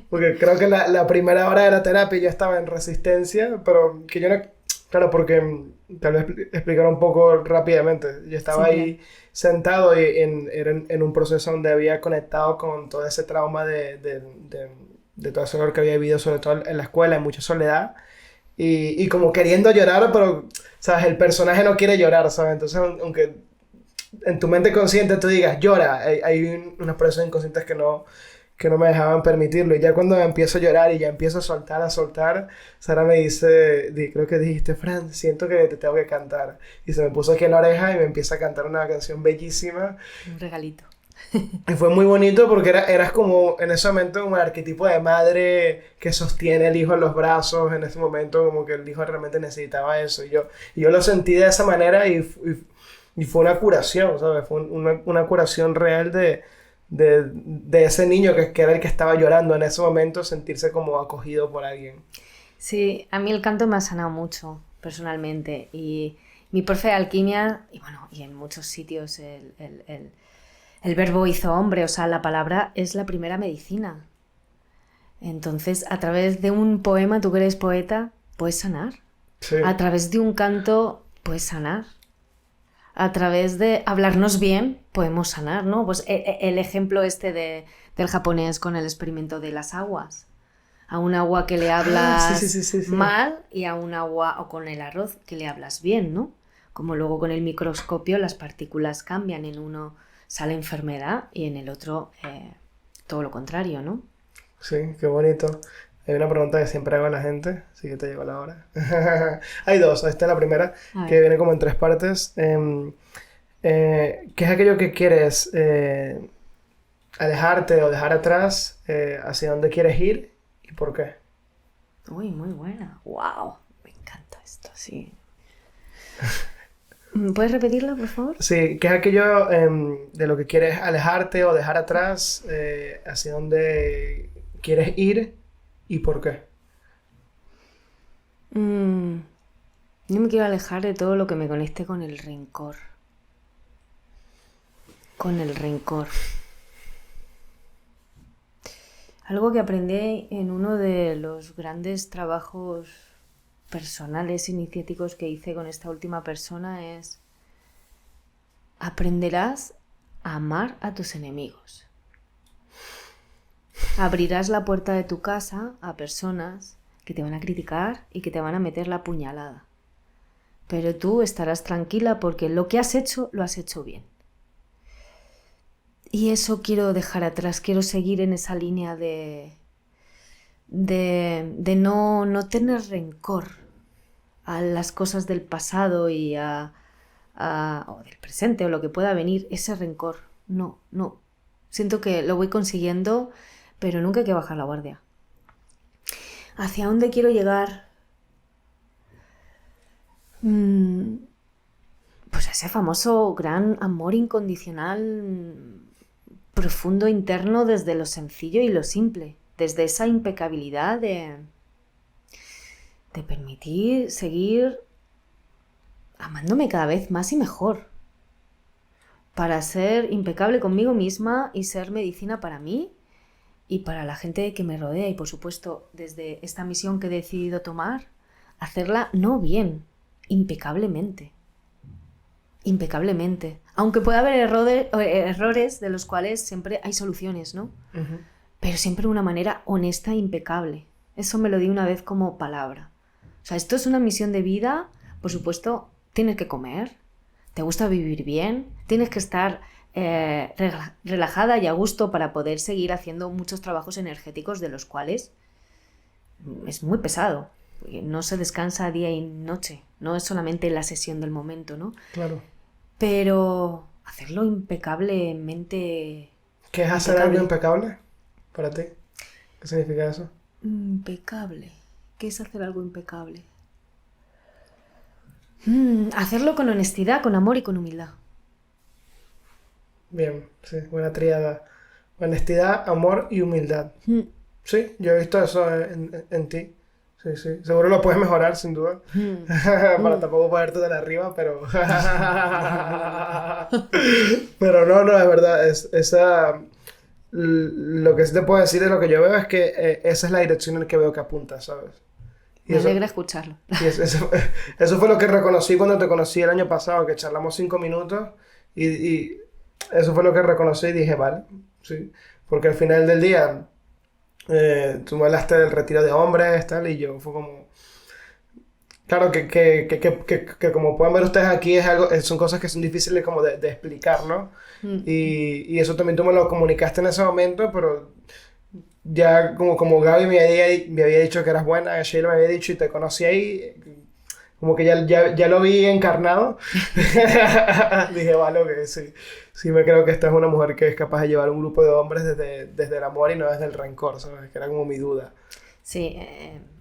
[SPEAKER 2] porque creo que la primera hora de la terapia yo estaba en resistencia, pero que yo no... Claro, porque tal vez explicar un poco rápidamente. Yo estaba ahí sentado y en un proceso donde había conectado con todo ese trauma de todo ese dolor que había vivido, sobre todo en la escuela, en mucha soledad. Y como queriendo llorar, pero, ¿sabes? El personaje no quiere llorar, ¿sabes? Entonces, aunque en tu mente consciente tú digas, llora, hay unas personas inconscientes que que no me dejaban permitirlo. Y ya cuando empiezo a llorar y ya empiezo a soltar, Sara me dice, creo que dijiste, Fran, siento que te tengo que cantar. Y se me puso aquí en la oreja y me empieza a cantar una canción bellísima.
[SPEAKER 1] Un regalito.
[SPEAKER 2] Y fue muy bonito porque eras como en ese momento como el arquetipo de madre que sostiene al hijo en los brazos, en ese momento como que el hijo realmente necesitaba eso. Y yo lo sentí de esa manera y fue una curación, ¿sabes? Fue una curación real de ese niño que era el que estaba llorando en ese momento, sentirse como acogido por alguien.
[SPEAKER 1] Sí, a mí el canto me ha sanado mucho, personalmente. Y mi profe de alquimia, y bueno, y en muchos sitios el verbo hizo hombre, o sea, la palabra es la primera medicina. Entonces, a través de un poema, tú que eres poeta, puedes sanar.
[SPEAKER 2] Sí.
[SPEAKER 1] A través de un canto, puedes sanar. A través de hablarnos bien, podemos sanar, ¿no? Pues el ejemplo del japonés con el experimento de las aguas. A un agua que le hablas
[SPEAKER 2] sí.
[SPEAKER 1] mal y a un agua, o con el arroz, que le hablas bien, ¿no? Como luego con el microscopio las partículas cambian, en uno sale enfermedad y en el otro todo lo contrario, ¿no?
[SPEAKER 2] Sí, qué bonito. Hay una pregunta que siempre hago a la gente, así que te llegó la hora. Hay dos, esta es la primera, que viene como en tres partes. ¿Qué es aquello que quieres alejarte o dejar atrás? ¿Hacia dónde quieres ir y por qué?
[SPEAKER 1] Uy, muy buena. ¡Wow! Me encanta esto, sí. ¿Puedes repetirlo, por favor?
[SPEAKER 2] Sí, ¿qué es aquello de lo que quieres alejarte o dejar atrás? ¿Hacia dónde quieres ir y por qué?
[SPEAKER 1] Yo me quiero alejar de todo lo que me conecte con el rencor. Con el rencor. Algo que aprendí en uno de los grandes trabajos personales, iniciáticos que hice con esta última persona es: aprenderás a amar a tus enemigos. Abrirás la puerta de tu casa a personas que te van a criticar y que te van a meter la puñalada. Pero tú estarás tranquila porque lo que has hecho, lo has hecho bien. Y eso quiero dejar atrás, quiero seguir en esa línea de no tener rencor a las cosas del pasado y o del presente o lo que pueda venir, ese rencor. No. Siento que lo voy consiguiendo, pero nunca hay que bajar la guardia. ¿Hacia dónde quiero llegar? Pues ese famoso gran amor incondicional, profundo, interno, desde lo sencillo y lo simple, desde esa impecabilidad de permitir seguir amándome cada vez más y mejor, para ser impecable conmigo misma y ser medicina para mí y para la gente que me rodea. Y por supuesto, desde esta misión que he decidido tomar, hacerla no bien, impecablemente. Aunque pueda haber errores de los cuales siempre hay soluciones, ¿no? Uh-huh. Pero siempre de una manera honesta e impecable. Eso me lo di una vez como palabra. O sea, esto es una misión de vida. Por supuesto, tienes que comer, te gusta vivir bien, tienes que estar relajada y a gusto para poder seguir haciendo muchos trabajos energéticos de los cuales es muy pesado. No se descansa día y noche, no es solamente la sesión del momento, ¿no?
[SPEAKER 2] Claro.
[SPEAKER 1] Pero hacerlo impecablemente...
[SPEAKER 2] ¿Qué es hacer algo impecable para ti? ¿Qué significa eso?
[SPEAKER 1] Impecable. ¿Qué es hacer algo impecable? Hacerlo con honestidad, con amor y con humildad.
[SPEAKER 2] Bien, sí, buena tríada. Honestidad, amor y humildad. Sí, yo he visto eso en ti. Sí. Seguro lo puedes mejorar, sin duda. Para tampoco ponerte de arriba, pero... pero no, es verdad. Lo que sí te puedo decir de lo que yo veo es que esa es la dirección en la que veo que apuntas, ¿sabes?
[SPEAKER 1] Me alegra escucharlo.
[SPEAKER 2] Y eso fue lo que reconocí cuando te conocí el año pasado, que charlamos 5 minutos y eso fue lo que reconocí y dije, vale, sí. Porque al final del día... tú me hablaste del retiro de hombres, tal, y yo fue como... Claro que como pueden ver ustedes aquí, son cosas que son difíciles como de explicar, ¿no? Y eso también tú me lo comunicaste en ese momento, pero ya como Gaby me había dicho que eras buena, Sheila me había dicho y te conocí ahí, como que ya lo vi encarnado. Dije, vale, que sí, sí me creo que esta es una mujer que es capaz de llevar un grupo de hombres desde el amor y no desde el rencor, ¿sabes? Que era como mi duda.
[SPEAKER 1] Sí,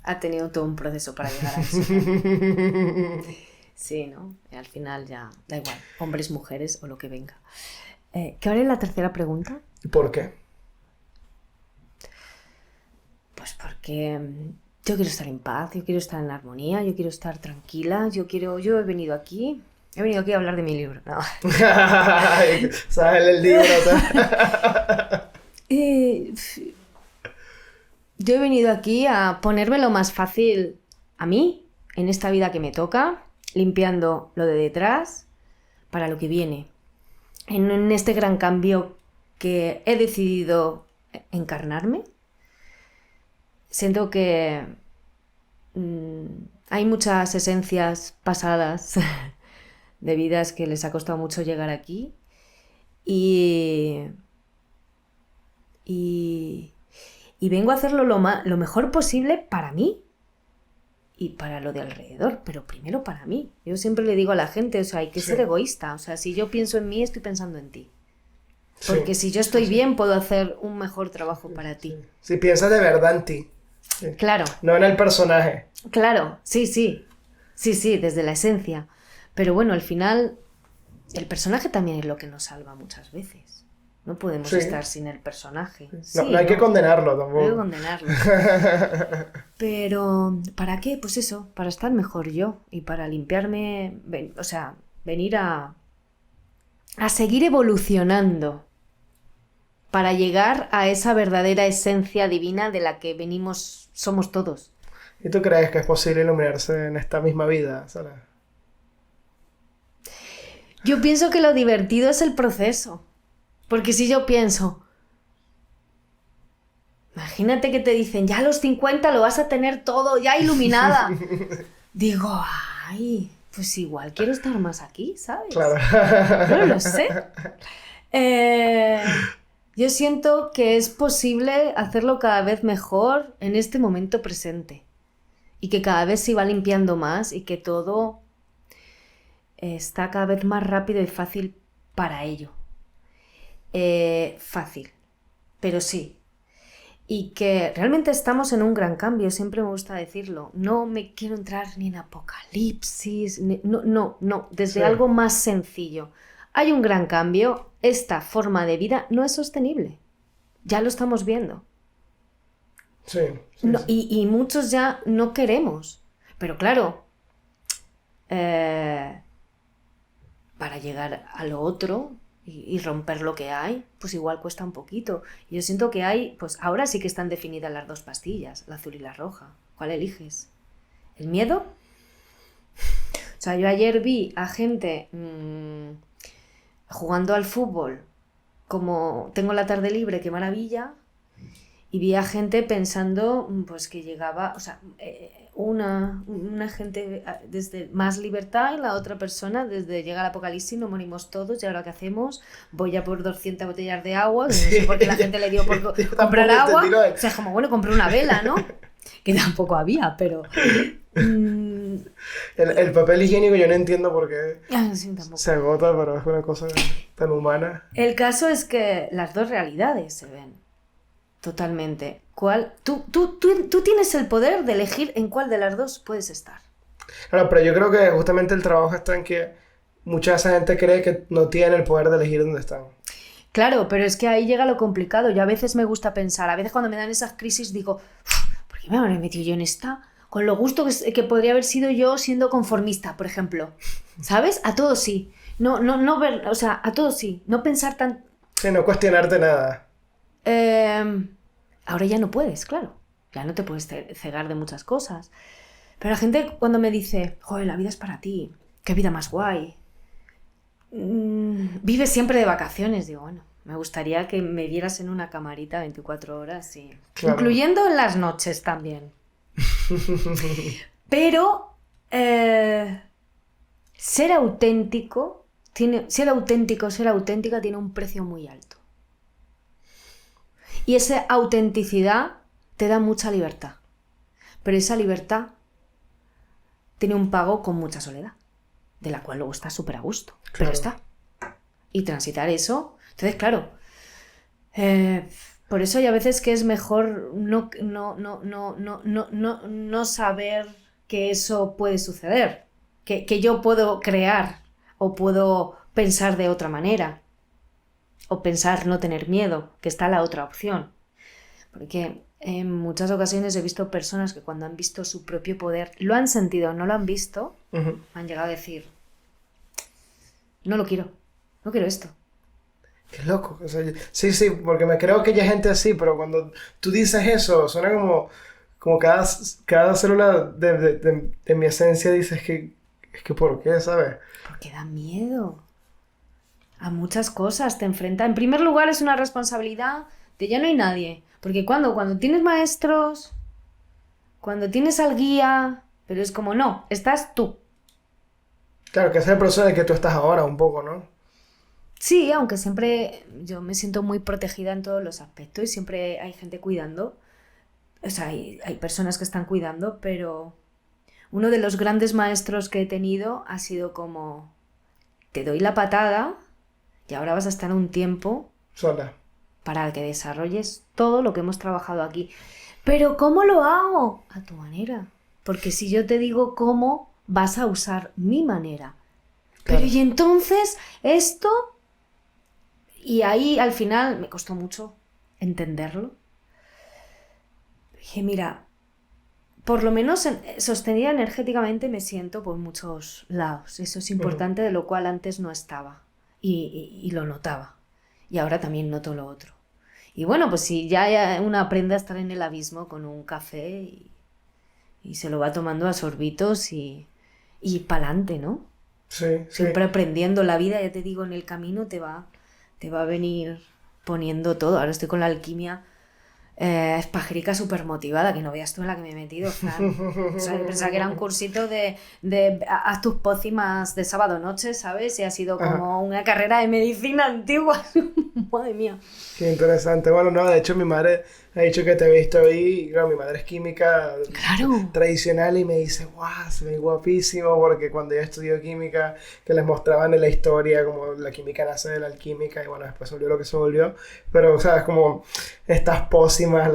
[SPEAKER 1] ha tenido todo un proceso para llegar a eso. Sí, ¿no? Y al final ya da igual, hombres, mujeres o lo que venga. ¿Qué ahora es la tercera pregunta?
[SPEAKER 2] ¿Y por qué?
[SPEAKER 1] Pues porque yo quiero estar en paz, yo quiero estar en armonía, yo quiero estar tranquila, yo he venido aquí a hablar de mi libro, ¿no?
[SPEAKER 2] ¿Sabes el libro?
[SPEAKER 1] Eh, Yo he venido aquí a ponerme lo más fácil a mí, en esta vida que me toca, limpiando lo de detrás para lo que viene. En este gran cambio que he decidido encarnarme, siento que hay muchas esencias pasadas de vidas que les ha costado mucho llegar aquí y, y, y vengo a hacerlo lo mejor posible para mí y para lo de alrededor, pero primero para mí. Yo siempre le digo a la gente, o sea, hay que ser egoísta, o sea, si yo pienso en mí, estoy pensando en ti. Porque si yo estoy bien, puedo hacer un mejor trabajo para ti.
[SPEAKER 2] Si piensas de verdad en ti. Sí.
[SPEAKER 1] Claro.
[SPEAKER 2] No en el personaje.
[SPEAKER 1] Claro, sí, desde la esencia. Pero bueno, al final, el personaje también es lo que nos salva muchas veces. No podemos estar sin el personaje.
[SPEAKER 2] No hay que condenarlo tampoco.
[SPEAKER 1] No hay que condenarlo. Pero, ¿para qué? Pues eso, para estar mejor yo y para limpiarme, o sea, venir a seguir evolucionando para llegar a esa verdadera esencia divina de la que venimos, somos todos.
[SPEAKER 2] ¿Y tú crees que es posible iluminarse en esta misma vida, Sara?
[SPEAKER 1] Yo pienso que lo divertido es el proceso. Porque si yo pienso, imagínate que te dicen, ya a los 50 lo vas a tener todo ya iluminada. Digo, ay, pues igual quiero estar más aquí, ¿sabes?
[SPEAKER 2] Claro.
[SPEAKER 1] No lo sé. Yo siento que es posible hacerlo cada vez mejor en este momento presente. Y que cada vez se va limpiando más y que todo está cada vez más rápido y fácil para ello. Fácil, pero sí. Y que realmente estamos en un gran cambio, siempre me gusta decirlo. No me quiero entrar ni en apocalipsis, no, desde algo más sencillo. Hay un gran cambio, esta forma de vida no es sostenible. Ya lo estamos viendo.
[SPEAKER 2] Sí.
[SPEAKER 1] Y muchos ya no queremos. Pero claro, para llegar a lo otro y romper lo que hay, pues igual cuesta un poquito. Y yo siento que hay, pues ahora sí que están definidas las dos pastillas, la azul y la roja. ¿Cuál eliges? ¿El miedo? O sea, yo ayer vi a gente jugando al fútbol, como tengo la tarde libre, qué maravilla, y vi a gente pensando pues que llegaba, o sea, una gente desde más libertad y la otra persona desde llega el apocalipsis, nos morimos todos y ahora ¿qué hacemos? Voy a por 200 botellas de agua, que no sé por qué la gente le dio por comprar agua, o sea, como bueno, compré una vela, ¿no? Que tampoco había, pero...
[SPEAKER 2] El papel higiénico yo no entiendo por qué
[SPEAKER 1] sí, tampoco.
[SPEAKER 2] se agota, pero es una cosa tan humana.
[SPEAKER 1] El caso es que las dos realidades se ven totalmente. Tú tienes el poder de elegir en cuál de las dos puedes estar.
[SPEAKER 2] Claro, pero yo creo que justamente el trabajo está en que mucha de esa gente cree que no tiene el poder de elegir dónde están.
[SPEAKER 1] Claro, pero es que ahí llega lo complicado. Yo a veces me gusta pensar, a veces cuando me dan esas crisis digo, ¿por qué me habré metido yo en esta? Con lo gusto que podría haber sido yo siendo conformista, por ejemplo. ¿Sabes? A todo sí. No ver, o sea, a todo sí. No pensar tan...
[SPEAKER 2] Sí, no cuestionarte nada.
[SPEAKER 1] Ahora ya no puedes, claro. Ya no te puedes cegar de muchas cosas. Pero la gente cuando me dice, joder, la vida es para ti, qué vida más guay. Vives siempre de vacaciones. Digo, bueno, me gustaría que me vieras en una camarita 24 horas, y... Claro. Incluyendo en las noches también. Pero ser auténtica tiene un precio muy alto. Y esa autenticidad te da mucha libertad. Pero esa libertad tiene un pago con mucha soledad, de la cual luego estás súper a gusto.
[SPEAKER 2] Claro.
[SPEAKER 1] Pero está. Y transitar eso. Entonces, claro, por eso hay a veces que es mejor no saber que eso puede suceder. Que yo puedo crear o puedo pensar de otra manera. O pensar no tener miedo, que está la otra opción. Porque en muchas ocasiones he visto personas que cuando han visto su propio poder, lo han sentido o no lo han visto, han llegado a decir, no lo quiero, no quiero esto.
[SPEAKER 2] Qué loco. O sea, sí, porque me creo que hay gente así, pero cuando tú dices eso, suena como cada célula de mi esencia dices que, es que ¿por qué, sabes?
[SPEAKER 1] Porque da miedo a muchas cosas, te enfrenta. En primer lugar es una responsabilidad de ya no hay nadie. Porque cuando tienes maestros, cuando tienes al guía, pero es como no, estás tú.
[SPEAKER 2] Claro, que ese es el proceso en el que tú estás ahora un poco, ¿no?
[SPEAKER 1] Sí, aunque siempre yo me siento muy protegida en todos los aspectos y siempre hay gente cuidando. O sea, hay personas que están cuidando, pero uno de los grandes maestros que he tenido ha sido como, te doy la patada y ahora vas a estar un tiempo
[SPEAKER 2] Sola.
[SPEAKER 1] para que desarrolles todo lo que hemos trabajado aquí. Pero ¿cómo lo hago? A tu manera. Porque si yo te digo cómo, vas a usar mi manera.
[SPEAKER 2] Claro.
[SPEAKER 1] Pero y entonces esto... Y ahí al final me costó mucho entenderlo. Dije, mira, por lo menos sostenida energéticamente me siento por muchos lados. Eso es importante, de lo cual antes no estaba. Y lo notaba. Y ahora también noto lo otro. Y bueno, pues si ya uno aprende a estar en el abismo con un café y se lo va tomando a sorbitos y pa'lante, ¿no?
[SPEAKER 2] Sí.
[SPEAKER 1] Siempre aprendiendo. La vida, ya te digo, en el camino te va a venir poniendo todo. Ahora estoy con la alquimia espagérica súper motivada, que no veas tú en la que me he metido, Fran. O sea, yo pensaba que era un cursito de haz tus pócimas de sábado noche, ¿sabes? Y ha sido como una carrera de medicina antigua. Madre mía.
[SPEAKER 2] Qué interesante. Bueno, no, de hecho mi madre ha dicho que te he visto ahí. Y, claro, mi madre es química tradicional y me dice, guau, se ve guapísimo, porque cuando yo estudié química, que les mostraban en la historia como la química nace de la alquímica y bueno, después se volvió lo que se volvió. Pero, ¿sabes? Como estas pócimas,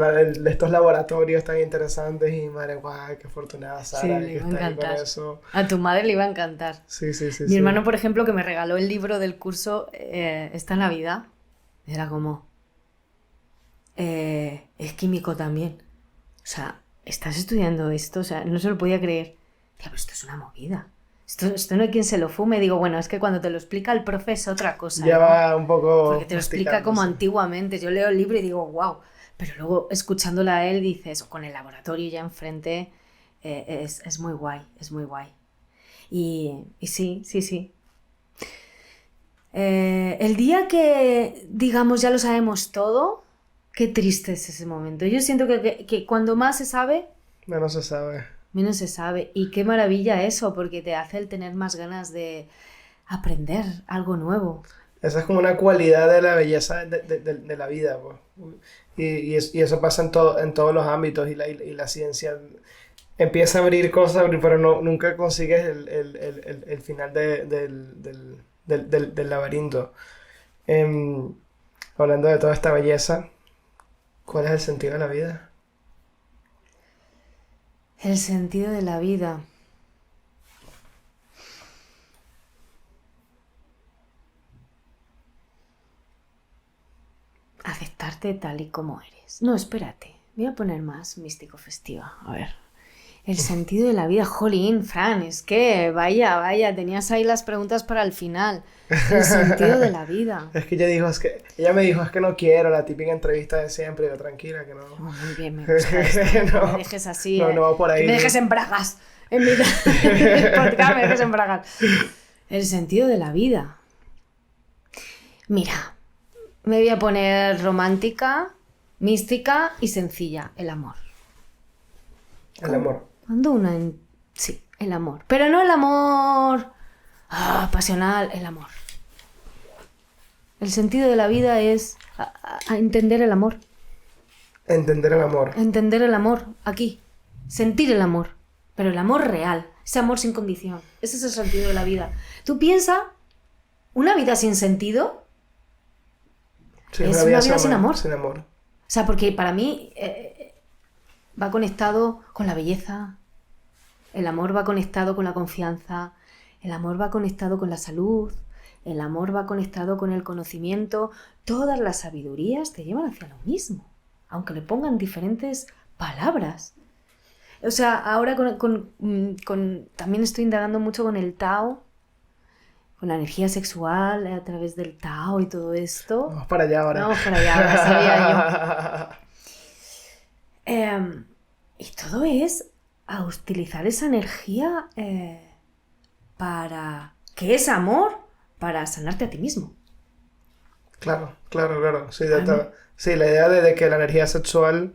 [SPEAKER 2] estos laboratorios tan interesantes y madre, guau, qué afortunada Sara,
[SPEAKER 1] sí,
[SPEAKER 2] que
[SPEAKER 1] le va a
[SPEAKER 2] está ahí
[SPEAKER 1] encantar.
[SPEAKER 2] con eso.
[SPEAKER 1] A tu madre le iba a encantar.
[SPEAKER 2] Sí.
[SPEAKER 1] Mi hermano, por ejemplo, que me regaló el libro del curso esta Navidad, era como... es químico también. O sea, estás estudiando esto, o sea, no se lo podía creer. Tía, pero esto es una movida. Esto no hay quien se lo fume. Digo, bueno, es que cuando te lo explica el profe es otra cosa.
[SPEAKER 2] Ya
[SPEAKER 1] ¿no?
[SPEAKER 2] va un poco...
[SPEAKER 1] Porque te lo explica como antiguamente. Yo leo el libro y digo, wow. Pero luego, escuchándola a él, dices, o con el laboratorio ya enfrente, es muy guay, es muy guay. Y sí. El día que, digamos, ya lo sabemos todo, qué triste es ese momento. Yo siento que cuando más se sabe...
[SPEAKER 2] Menos se sabe.
[SPEAKER 1] Menos se sabe. Y qué maravilla eso, porque te hace el tener más ganas de aprender algo nuevo.
[SPEAKER 2] Esa es como una cualidad de la belleza de la vida, pues. Y eso pasa en todos los ámbitos y la ciencia empieza a abrir cosas, pero nunca consigues el final del laberinto. Hablando de toda esta belleza, ¿cuál es el sentido de la vida?
[SPEAKER 1] El sentido de la vida. Aceptarte tal y como eres. No, espérate. Voy a poner más místico festiva. A ver. El sentido de la vida. Jolín, Fran, es que vaya, tenías ahí las preguntas para el final. El sentido de la vida.
[SPEAKER 2] Es que ella me dijo, es que no quiero la típica entrevista de siempre. Yo, tranquila, que no.
[SPEAKER 1] Oh, muy bien, me gusta esto.
[SPEAKER 2] No,
[SPEAKER 1] me dejes así.
[SPEAKER 2] no va por ahí.
[SPEAKER 1] Que me dejes en bragas. En mitad del podcast me dejes en bragas. El sentido de la vida. Mira, me voy a poner romántica, mística y sencilla. El amor.
[SPEAKER 2] El amor.
[SPEAKER 1] Cuando sí, el amor. Pero no el amor pasional, el amor. El sentido de la vida es a entender el amor.
[SPEAKER 2] Entender el amor.
[SPEAKER 1] Entender el amor, aquí. Sentir el amor. Pero el amor real. Ese amor sin condición. Ese es el sentido de la vida. Tú piensas, una vida sin sentido
[SPEAKER 2] Sí,
[SPEAKER 1] es una vida sin amor.
[SPEAKER 2] Sin amor.
[SPEAKER 1] O sea, porque para mí va conectado con la belleza. El amor va conectado con la confianza. El amor va conectado con la salud. El amor va conectado con el conocimiento. Todas las sabidurías te llevan hacia lo mismo. Aunque le pongan diferentes palabras. O sea, ahora también estoy indagando mucho con el Tao, con la energía sexual a través del Tao y todo esto.
[SPEAKER 2] Vamos para allá ahora.
[SPEAKER 1] Vamos para allá ahora, sabía yo. Y todo es a utilizar esa energía para... que es amor, para sanarte a ti mismo.
[SPEAKER 2] Claro. Sí, sí, la idea de que la energía sexual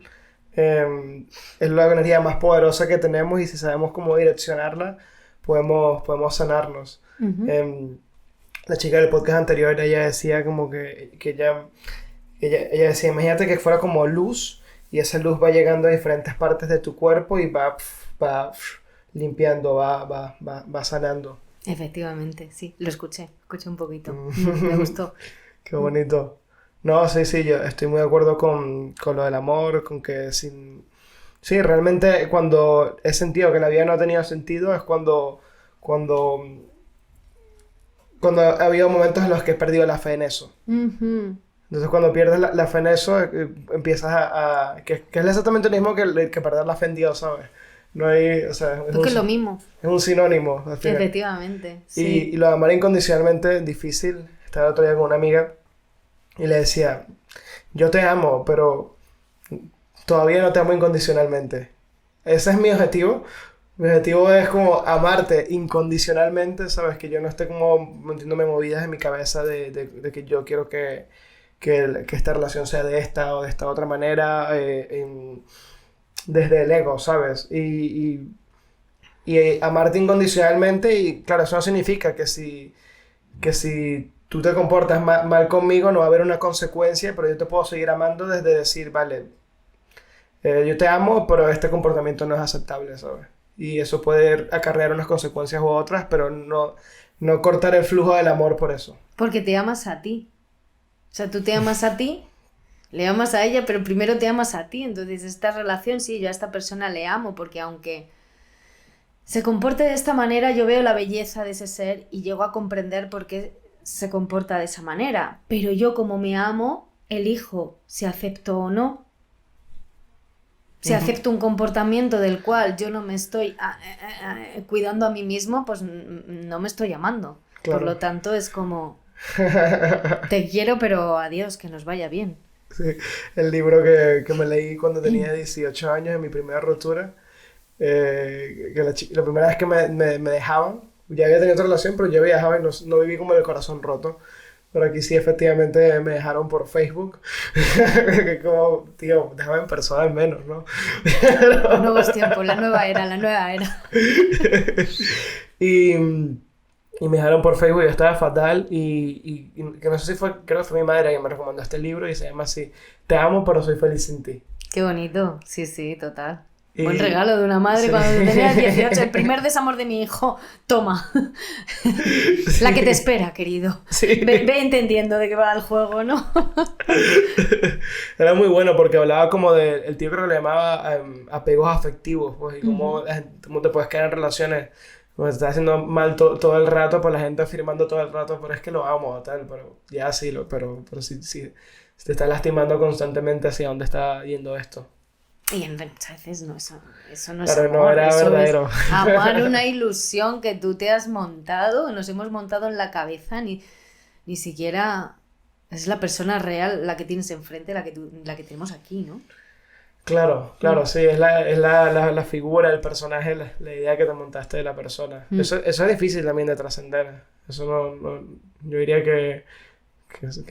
[SPEAKER 2] es la energía más poderosa que tenemos y si sabemos cómo direccionarla, podemos sanarnos.
[SPEAKER 1] Uh-huh.
[SPEAKER 2] La chica del podcast anterior, ella decía como que ella decía, imagínate que fuera como luz y esa luz va llegando a diferentes partes de tu cuerpo y va limpiando, va sanando.
[SPEAKER 1] Efectivamente, sí, lo escuché un poquito, me gustó.
[SPEAKER 2] Qué bonito. No, sí, yo estoy muy de acuerdo con lo del amor, con que sí, realmente cuando he sentido que la vida no ha tenido sentido es cuando ha habido momentos en los que he perdido la fe en eso.
[SPEAKER 1] Uh-huh.
[SPEAKER 2] Entonces cuando pierdes la fe en eso, empiezas que es exactamente lo mismo que perder la fe en Dios, ¿sabes? No hay, o sea,
[SPEAKER 1] es lo mismo.
[SPEAKER 2] Es un sinónimo, al final.
[SPEAKER 1] Efectivamente, sí.
[SPEAKER 2] Y lo de amar incondicionalmente es difícil. Estaba el otro día con una amiga y le decía, yo te amo, pero todavía no te amo incondicionalmente. Ese es mi objetivo. Mi objetivo es como amarte incondicionalmente, ¿sabes? Que yo no esté como metiéndome movidas en mi cabeza de que yo quiero que esta relación sea de esta o de esta otra manera, desde el ego, ¿sabes? Y amarte incondicionalmente, y claro, eso no significa que si tú te comportas mal conmigo no va a haber una consecuencia, pero yo te puedo seguir amando desde decir, vale, yo te amo, pero este comportamiento no es aceptable, ¿sabes? Y eso puede acarrear unas consecuencias u otras, pero no cortar el flujo del amor por eso.
[SPEAKER 1] Porque te amas a ti. O sea, tú te amas a ti, le amas a ella, pero primero te amas a ti. Entonces, esta relación, sí, yo a esta persona le amo, porque aunque se comporte de esta manera, yo veo la belleza de ese ser y llego a comprender por qué se comporta de esa manera. Pero yo, como me amo, elijo si acepto o no. Si acepto un comportamiento del cual yo no me estoy cuidando a mí mismo, pues no me estoy amando. Claro. Por lo tanto, es como... te quiero, pero adiós, que nos vaya bien.
[SPEAKER 2] Sí, el libro que me leí cuando tenía 18 años, en mi primera rotura, que la primera vez que me dejaban, ya había tenido otra relación, pero yo viajaba y no viví como el corazón roto. Pero aquí sí, efectivamente, me dejaron por Facebook. Que como, tío, déjame en persona al menos, ¿no?
[SPEAKER 1] Los nuevos tiempos, la nueva era.
[SPEAKER 2] Y me dejaron por Facebook, yo estaba fatal. Y que no sé si fue, creo que fue mi madre que me recomendó este libro y se llama así: Te amo, pero soy feliz sin ti.
[SPEAKER 1] Qué bonito, sí, total. Buen regalo de una madre, sí. Cuando tenía 18, el primer desamor de mi hijo, toma. Sí. La que te espera, querido. Sí. Ve entendiendo de qué va el juego, ¿no?
[SPEAKER 2] Era muy bueno porque hablaba como el tío que le llamaba apegos afectivos, pues, y cómo te puedes quedar en relaciones donde te estás haciendo mal todo el rato, pues la gente afirmando todo el rato, pero es que lo amo, tal, pero ya sí, pero si te está lastimando constantemente, ¿hacia dónde está yendo esto?
[SPEAKER 1] Y en veces no, eso no
[SPEAKER 2] es
[SPEAKER 1] amor,
[SPEAKER 2] no era
[SPEAKER 1] eso
[SPEAKER 2] verdadero.
[SPEAKER 1] Es amar una ilusión que tú te has montado, nos hemos montado en la cabeza, ni siquiera es la persona real la que tienes enfrente, la que tenemos aquí, ¿no?
[SPEAKER 2] Claro, sí, es la figura, el personaje, la idea que te montaste de la persona. Eso es difícil también de trascender. Eso no, yo diría que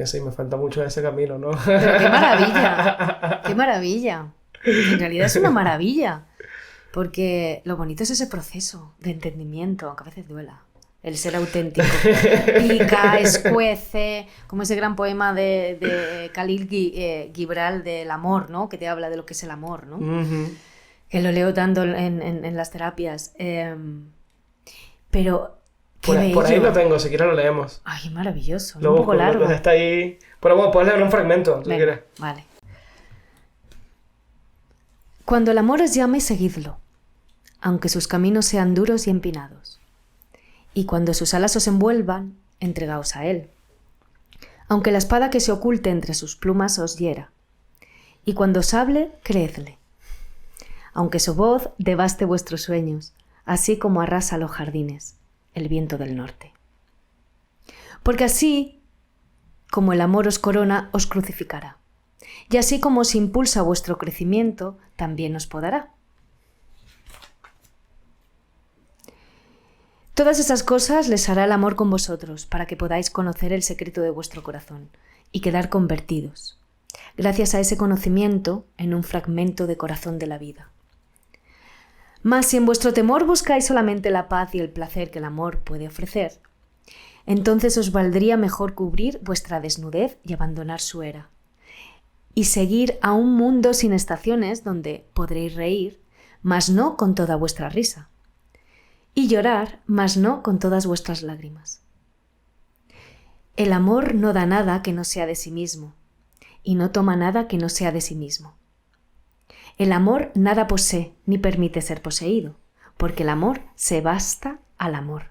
[SPEAKER 2] sí, me falta mucho de ese camino, ¿no?
[SPEAKER 1] Pero qué maravilla, qué maravilla. En realidad es una maravilla, porque lo bonito es ese proceso de entendimiento, aunque a veces duela. el ser auténtico. Pica, escuece, como ese gran poema de Khalil Gibran del amor, ¿no? Que te habla de lo que es el amor, ¿no?
[SPEAKER 2] Ujú.
[SPEAKER 1] Que lo leo tanto en las terapias. Pero, qué bello.
[SPEAKER 2] Por ahí lo tengo, si quieres lo leemos.
[SPEAKER 1] Ay, maravilloso. Es
[SPEAKER 2] Lo
[SPEAKER 1] un
[SPEAKER 2] busco,
[SPEAKER 1] poco largo.
[SPEAKER 2] está ahí. Pero bueno, puedes leer un fragmento, si
[SPEAKER 1] Venga,
[SPEAKER 2] quieres.
[SPEAKER 1] vale. Cuando el amor os llame, seguidlo, aunque sus caminos sean duros y empinados. Y cuando sus alas os envuelvan, entregaos a él, aunque la espada que se oculte entre sus plumas os hiera. Y cuando os hable, creedle, aunque su voz devaste vuestros sueños, así como arrasa los jardines el viento del norte. Porque así como el amor os corona, os crucificará, y así como os impulsa vuestro crecimiento, también os podará. Todas esas cosas les hará el amor con vosotros, para que podáis conocer el secreto de vuestro corazón y quedar convertidos, gracias a ese conocimiento, en un fragmento de corazón de la vida. Mas si en vuestro temor buscáis solamente la paz y el placer que el amor puede ofrecer, entonces os valdría mejor cubrir vuestra desnudez y abandonar su era, y seguir a un mundo sin estaciones donde podréis reír, mas no con toda vuestra risa, y llorar, mas no con todas vuestras lágrimas. El amor no da nada que no sea de sí mismo, y no toma nada que no sea de sí mismo. El amor nada posee ni permite ser poseído, porque el amor se basta al amor.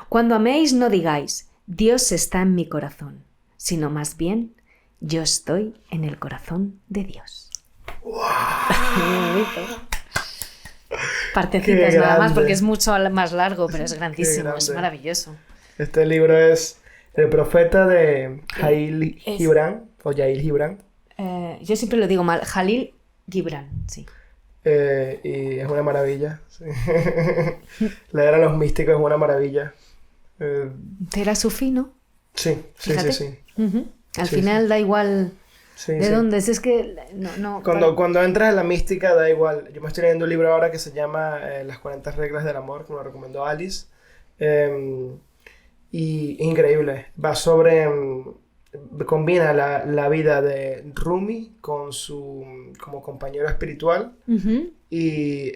[SPEAKER 1] Cuando améis no digáis, Dios está en mi corazón, sino más bien, yo estoy en el corazón de Dios.
[SPEAKER 2] ¡Wow!
[SPEAKER 1] Partecitas nada más, porque es mucho más largo, pero es grandísimo, es maravilloso.
[SPEAKER 2] Este libro es El profeta de Jalil Gibran, o Yair Gibran.
[SPEAKER 1] Yo siempre lo digo mal, Jalil Gibran, sí.
[SPEAKER 2] Y es una maravilla. Sí. Leer a los místicos es una maravilla.
[SPEAKER 1] Era Sufí, ¿no?
[SPEAKER 2] Sí.
[SPEAKER 1] Uh-huh. Al
[SPEAKER 2] Sí,
[SPEAKER 1] final
[SPEAKER 2] sí.
[SPEAKER 1] da igual
[SPEAKER 2] Sí,
[SPEAKER 1] de
[SPEAKER 2] sí.
[SPEAKER 1] dónde es que no
[SPEAKER 2] Cuando entras en la mística da igual. Yo me estoy leyendo un libro ahora que se llama Las 40 reglas del amor, que me lo recomendó Alice. Y es increíble. Va sobre... combina la vida de Rumi con su como compañero espiritual.
[SPEAKER 1] Uh-huh.
[SPEAKER 2] Y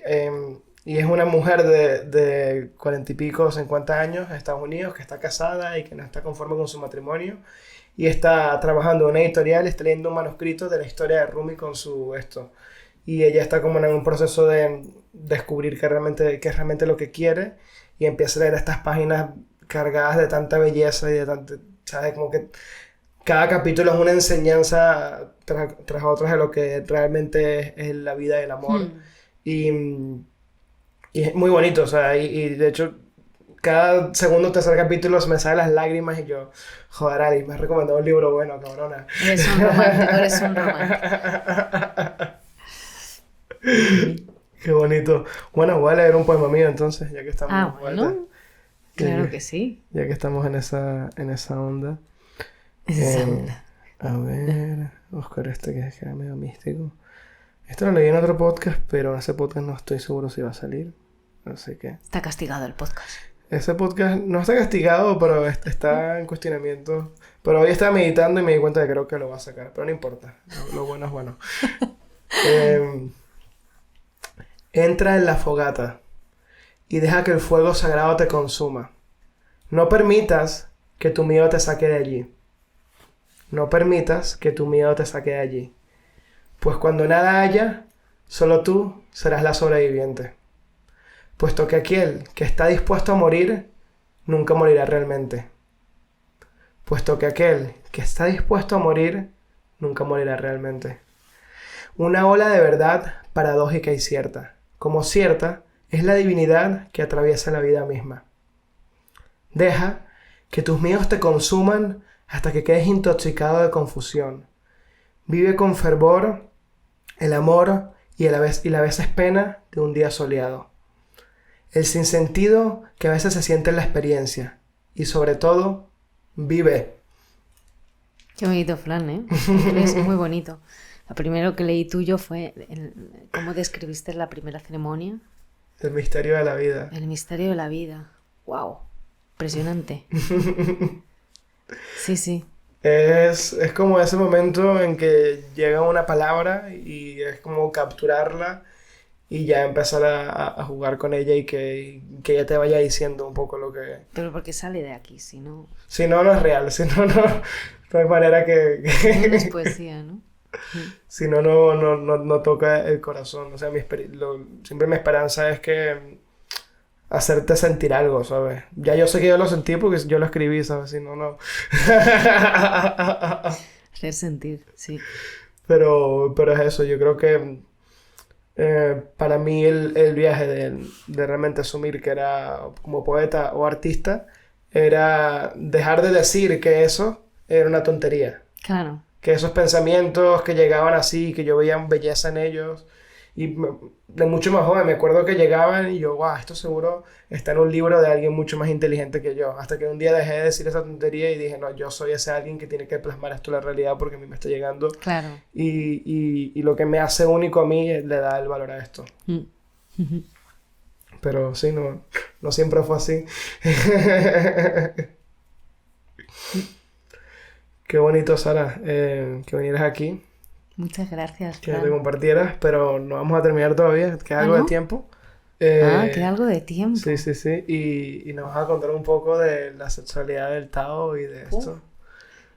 [SPEAKER 2] es una mujer de 40 y pico, 50 años, en Estados Unidos, que está casada y que no está conforme con su matrimonio. Y está trabajando en una editorial, está leyendo un manuscrito de la historia de Rumi con su esto. Y ella está como en un proceso de descubrir qué es realmente lo que quiere. Y empieza a leer estas páginas cargadas de tanta belleza y de tanto, ¿sabes? Como que cada capítulo es una enseñanza tras otra de lo que realmente es la vida y el amor. Y es muy bonito, o sea, y de hecho, cada segundo o tercer capítulo se me salen las lágrimas y yo, joder, Ari, me has recomendado un libro bueno, cabrona.
[SPEAKER 1] Eres un romántico, eres un romántico.
[SPEAKER 2] Qué bonito. Bueno, voy a leer un poema mío entonces, ya que estamos
[SPEAKER 1] bueno, claro que sí.
[SPEAKER 2] Ya que estamos en esa onda. A ver, buscar este que era medio místico. Esto lo leí en otro podcast, pero en ese podcast no estoy seguro si va a salir. No sé qué.
[SPEAKER 1] Está castigado el podcast.
[SPEAKER 2] Ese podcast no está castigado, pero está en cuestionamiento. Pero hoy estaba meditando y me di cuenta de que creo que lo va a sacar. Pero no importa. Lo bueno es bueno. Entra en la fogata y deja que el fuego sagrado te consuma. No permitas que tu miedo te saque de allí. No permitas que tu miedo te saque de allí. Pues cuando nada haya, solo tú serás la sobreviviente. Puesto que aquel que está dispuesto a morir, nunca morirá realmente. Puesto que aquel que está dispuesto a morir, nunca morirá realmente. Una ola de verdad paradójica y cierta. Como cierta es la divinidad que atraviesa la vida misma. Deja que tus miedos te consuman hasta que quedes intoxicado de confusión. Vive con fervor el amor y la veces pena de un día soleado. El sinsentido que a veces se siente en la experiencia. Y sobre todo, vive.
[SPEAKER 1] Qué bonito, Fran, ¿eh? Es muy bonito. Lo primero que leí tuyo fue cómo describiste la primera ceremonia.
[SPEAKER 2] El misterio de la vida.
[SPEAKER 1] El misterio de la vida. ¡Wow! Impresionante. Sí, sí.
[SPEAKER 2] Es como ese momento en que llega una palabra y es como capturarla y ya empezar a jugar con ella y que ella te vaya diciendo un poco lo que...
[SPEAKER 1] Pero porque sale de aquí, si no...
[SPEAKER 2] Si no, no es real, si no, no hay manera
[SPEAKER 1] No es poesía, ¿no?
[SPEAKER 2] si no, no toca el corazón. O sea, siempre mi esperanza es que hacerte sentir algo, ¿sabes? Ya yo sé que yo lo sentí porque yo lo escribí, ¿sabes? Si no, no.
[SPEAKER 1] Hacer sentir, sí.
[SPEAKER 2] Pero es eso, yo creo que para mí el viaje de realmente asumir que era como poeta o artista era dejar de decir que eso era una tontería.
[SPEAKER 1] Claro.
[SPEAKER 2] Que esos pensamientos que llegaban así, que yo veía belleza en ellos, y de mucho más joven, me acuerdo que llegaban y yo, wow, esto seguro está en un libro de alguien mucho más inteligente que yo, hasta que un día dejé de decir esa tontería y dije, no, yo soy ese alguien que tiene que plasmar esto en la realidad porque a mí me está llegando,
[SPEAKER 1] Claro.
[SPEAKER 2] y lo que me hace único a mí le da el valor a esto. Pero sí, no siempre fue así. Qué bonito, Sara, que vinieras aquí,
[SPEAKER 1] Muchas gracias,
[SPEAKER 2] que
[SPEAKER 1] Fran.
[SPEAKER 2] te compartieras, pero no vamos a terminar todavía, queda algo
[SPEAKER 1] ¿no?
[SPEAKER 2] de tiempo.
[SPEAKER 1] Queda algo de tiempo.
[SPEAKER 2] Sí, y nos vas a contar un poco de la sexualidad del Tao y de esto.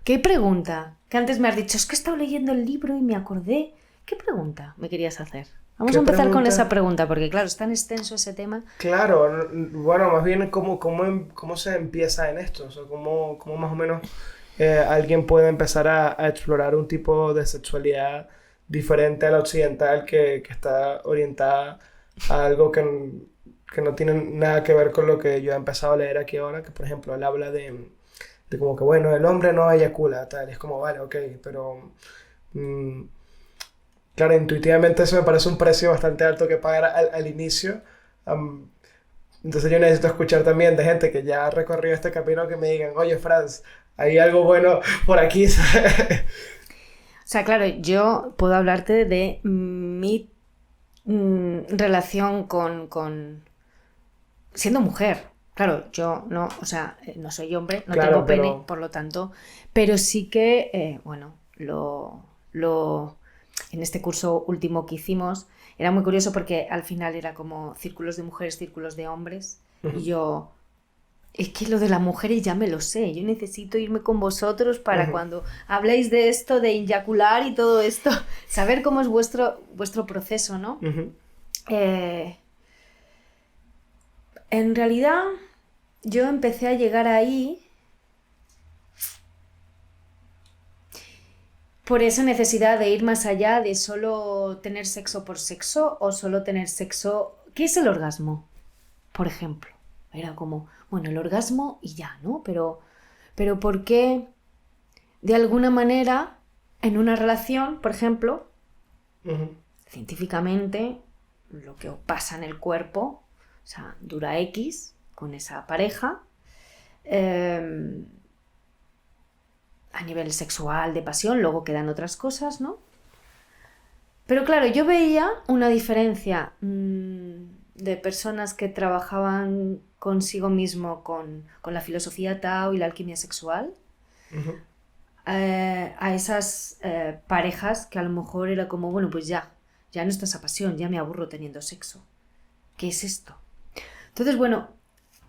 [SPEAKER 1] ¿Qué pregunta? Que antes me has dicho, es que he estado leyendo el libro y me acordé. ¿Qué pregunta me querías hacer? Vamos a empezar con esa pregunta, porque claro, es tan extenso ese tema.
[SPEAKER 2] Claro, bueno, más bien cómo se empieza en esto, o sea, cómo más o menos alguien puede empezar a explorar un tipo de sexualidad diferente a la occidental que está orientada a algo que no tiene nada que ver con lo que yo he empezado a leer aquí ahora, que por ejemplo él habla de como que bueno, el hombre no eyacula, tal, es como vale, ok, pero claro, intuitivamente eso me parece un precio bastante alto que pagar al inicio. Entonces yo necesito escuchar también de gente que ya ha recorrido este camino que me digan, oye, Franz, hay algo bueno por aquí. O
[SPEAKER 1] sea, claro, yo puedo hablarte de mi relación con siendo mujer. Claro, yo no, o sea, no soy hombre, no tengo pene, por lo tanto, pero sí que, bueno, en este curso último que hicimos era muy curioso porque al final era como círculos de mujeres, círculos de hombres, y yo... Es que lo de la mujer ya me lo sé. Yo necesito irme con vosotros para cuando habléis de esto, de eyacular y todo esto, saber cómo es vuestro proceso, ¿no? En realidad, yo empecé a llegar ahí por esa necesidad de ir más allá de solo tener sexo por sexo o solo tener sexo... ¿Qué es el orgasmo? Por ejemplo. Era como, bueno, el orgasmo y ya, ¿no? Pero ¿por qué de alguna manera en una relación, por ejemplo, científicamente lo que pasa en el cuerpo, o sea, dura X con esa pareja, a nivel sexual, de pasión, luego quedan otras cosas, ¿no? Pero claro, yo veía una diferencia de personas que trabajaban consigo mismo con la filosofía Tao y la alquimia sexual, a esas parejas que a lo mejor era como, bueno, pues ya no está esa pasión, ya me aburro teniendo sexo. ¿Qué es esto? Entonces, bueno,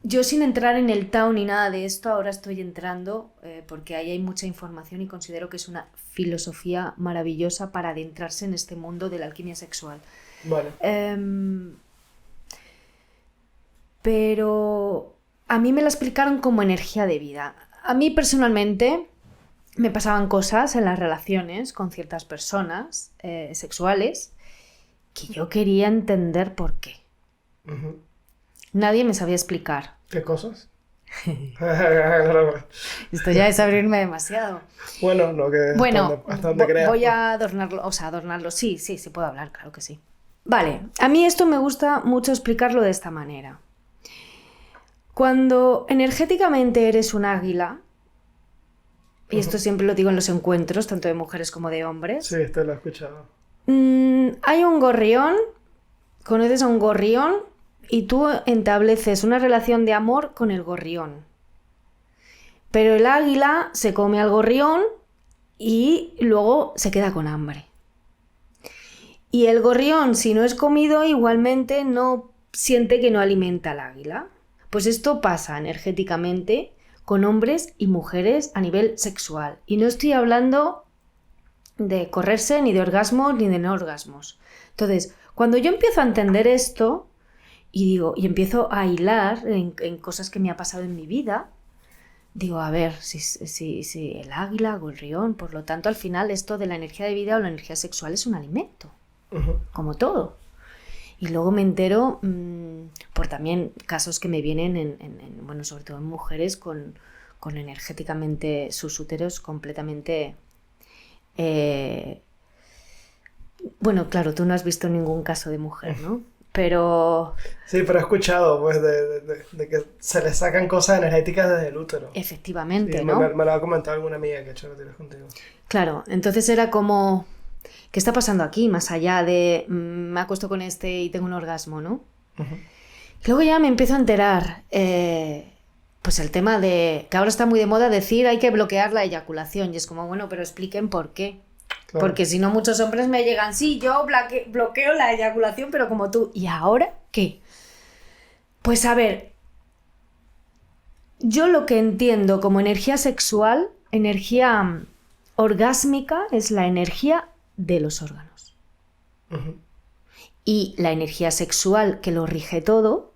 [SPEAKER 1] yo sin entrar en el Tao ni nada de esto, ahora estoy entrando porque ahí hay mucha información y considero que es una filosofía maravillosa para adentrarse en este mundo de la alquimia sexual.
[SPEAKER 2] Vale.
[SPEAKER 1] Pero a mí me la explicaron como energía de vida. A mí personalmente me pasaban cosas en las relaciones con ciertas personas sexuales que yo quería entender por qué. Nadie me sabía explicar.
[SPEAKER 2] ¿Qué cosas?
[SPEAKER 1] Esto ya es abrirme demasiado.
[SPEAKER 2] Bueno, hasta donde creas.
[SPEAKER 1] Voy a adornarlo. Sí, puedo hablar, claro que sí. Vale, a mí esto me gusta mucho explicarlo de esta manera. Cuando energéticamente eres un águila, y esto siempre lo digo en los encuentros, tanto de mujeres como de hombres.
[SPEAKER 2] Sí, esto lo he escuchado.
[SPEAKER 1] Hay un gorrión, conoces a un gorrión y tú estableces una relación de amor con el gorrión. Pero el águila se come al gorrión y luego se queda con hambre. Y el gorrión, si no es comido, igualmente no siente que no alimenta al águila. Pues esto pasa energéticamente con hombres y mujeres a nivel sexual. Y no estoy hablando de correrse, ni de orgasmos, ni de no orgasmos. Entonces, cuando yo empiezo a entender esto y empiezo a hilar en cosas que me ha pasado en mi vida, digo, a ver, si el águila, gorrión, por lo tanto, al final esto de la energía de vida o la energía sexual es un alimento, como todo. Y luego me entero por también casos que me vienen, bueno, sobre todo en mujeres con energéticamente sus úteros completamente... bueno, claro, tú no has visto ningún caso de mujer, ¿no? Pero...
[SPEAKER 2] Sí, pero he escuchado, pues, de que se le sacan cosas energéticas desde el útero.
[SPEAKER 1] Efectivamente,
[SPEAKER 2] Sí,
[SPEAKER 1] ¿no?
[SPEAKER 2] me lo ha comentado alguna amiga que ha hecho retiros contigo.
[SPEAKER 1] Claro, entonces era como... ¿Qué está pasando aquí? Más allá de... me acuesto con este y tengo un orgasmo, ¿no? Uh-huh. Luego ya me empiezo a enterar... pues el tema de... Que ahora está muy de moda decir hay que bloquear la eyaculación. Y es como, bueno, pero expliquen por qué. Claro. Porque si no, muchos hombres me llegan, sí, yo bloqueo la eyaculación, pero como tú. ¿Y ahora qué? Pues a ver, yo lo que entiendo como energía sexual, energía orgásmica, es la energía de los órganos. Uh-huh. Y la energía sexual que lo rige todo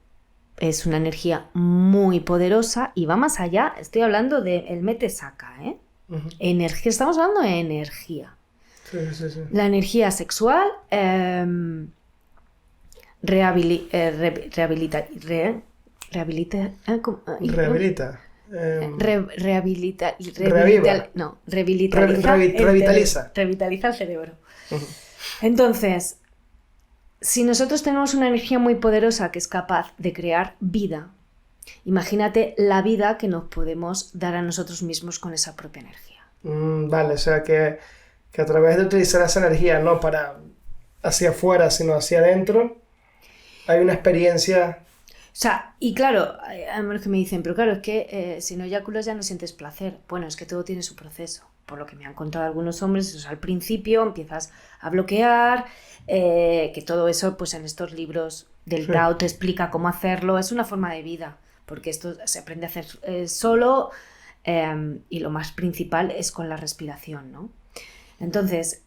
[SPEAKER 1] es una energía muy poderosa y va más allá. Estoy hablando de el mete-saca, ¿eh? Uh-huh. Energía, estamos hablando de energía.
[SPEAKER 2] Sí.
[SPEAKER 1] La energía sexual rehabilita. Revitaliza el cerebro. Uh-huh. Entonces, si nosotros tenemos una energía muy poderosa que es capaz de crear vida, imagínate la vida que nos podemos dar a nosotros mismos con esa propia energía.
[SPEAKER 2] Vale, o sea que a través de utilizar esa energía no para hacia afuera, sino hacia adentro, hay una experiencia...
[SPEAKER 1] O sea, y claro, a menos que me dicen, pero claro, es que si no eyaculas ya no sientes placer. Bueno, es que todo tiene su proceso. Por lo que me han contado algunos hombres, o sea, al principio empiezas a bloquear, que todo eso, pues en estos libros del Tao te explica cómo hacerlo. Es una forma de vida, porque esto se aprende a hacer solo y lo más principal es con la respiración, ¿no? Entonces,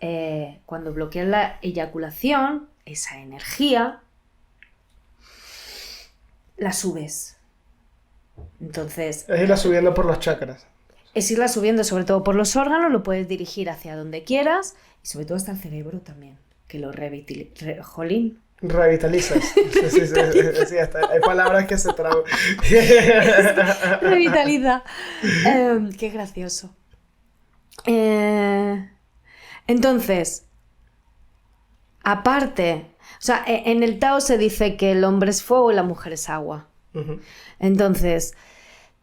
[SPEAKER 1] cuando bloqueas la eyaculación, esa energía la subes. Entonces,
[SPEAKER 2] es irla subiendo por los chakras.
[SPEAKER 1] Es irla subiendo sobre todo por los órganos, lo puedes dirigir hacia donde quieras y sobre todo hasta el cerebro también, que lo revitalizas.
[SPEAKER 2] Sí, hasta hay palabras que se traban.
[SPEAKER 1] Revitaliza. Qué gracioso. Entonces, aparte, o sea, en el Tao se dice que el hombre es fuego y la mujer es agua. Uh-huh. Entonces...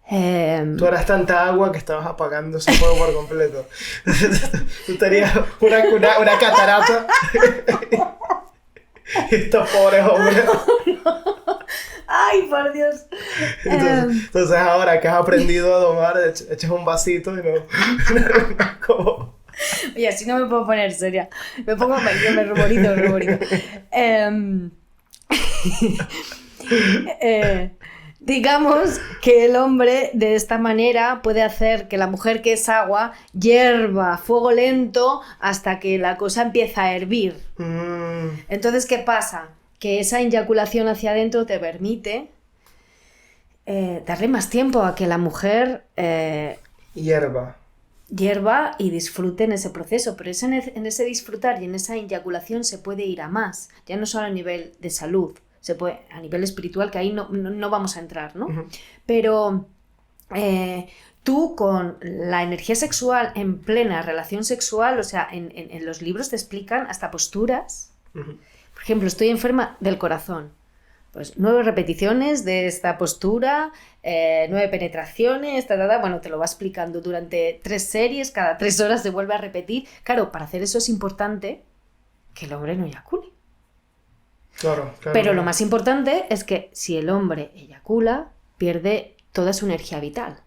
[SPEAKER 2] Tú eras tanta agua que estabas apagando ese fuego por completo. Tú tenías una catarata. Y estos pobres hombres.
[SPEAKER 1] No. Ay, por Dios.
[SPEAKER 2] Entonces ahora que has aprendido a domar, echas un vasito y no... como...
[SPEAKER 1] Oye, así no me puedo poner seria. Me pongo... Yo me rumorizo. Digamos que el hombre de esta manera puede hacer que la mujer, que es agua, hierva a fuego lento hasta que la cosa empieza a hervir. Entonces, ¿qué pasa? Que esa eyaculación hacia adentro te permite darle más tiempo a que la mujer
[SPEAKER 2] hierva
[SPEAKER 1] y disfrute en ese proceso, pero en ese disfrutar y en esa eyaculación se puede ir a más, ya no solo a nivel de salud, se puede a nivel espiritual, que ahí no vamos a entrar, ¿no? Uh-huh. Pero tú con la energía sexual en plena relación sexual, o sea, en los libros te explican hasta posturas. Uh-huh. Por ejemplo, estoy enferma del corazón. Pues 9 repeticiones de esta postura, 9 penetraciones, bueno, te lo va explicando durante 3 series, cada 3 horas se vuelve a repetir. Claro, para hacer eso es importante que el hombre no eyacule.
[SPEAKER 2] Claro.
[SPEAKER 1] Pero lo más importante es que si el hombre eyacula, pierde toda su energía vital.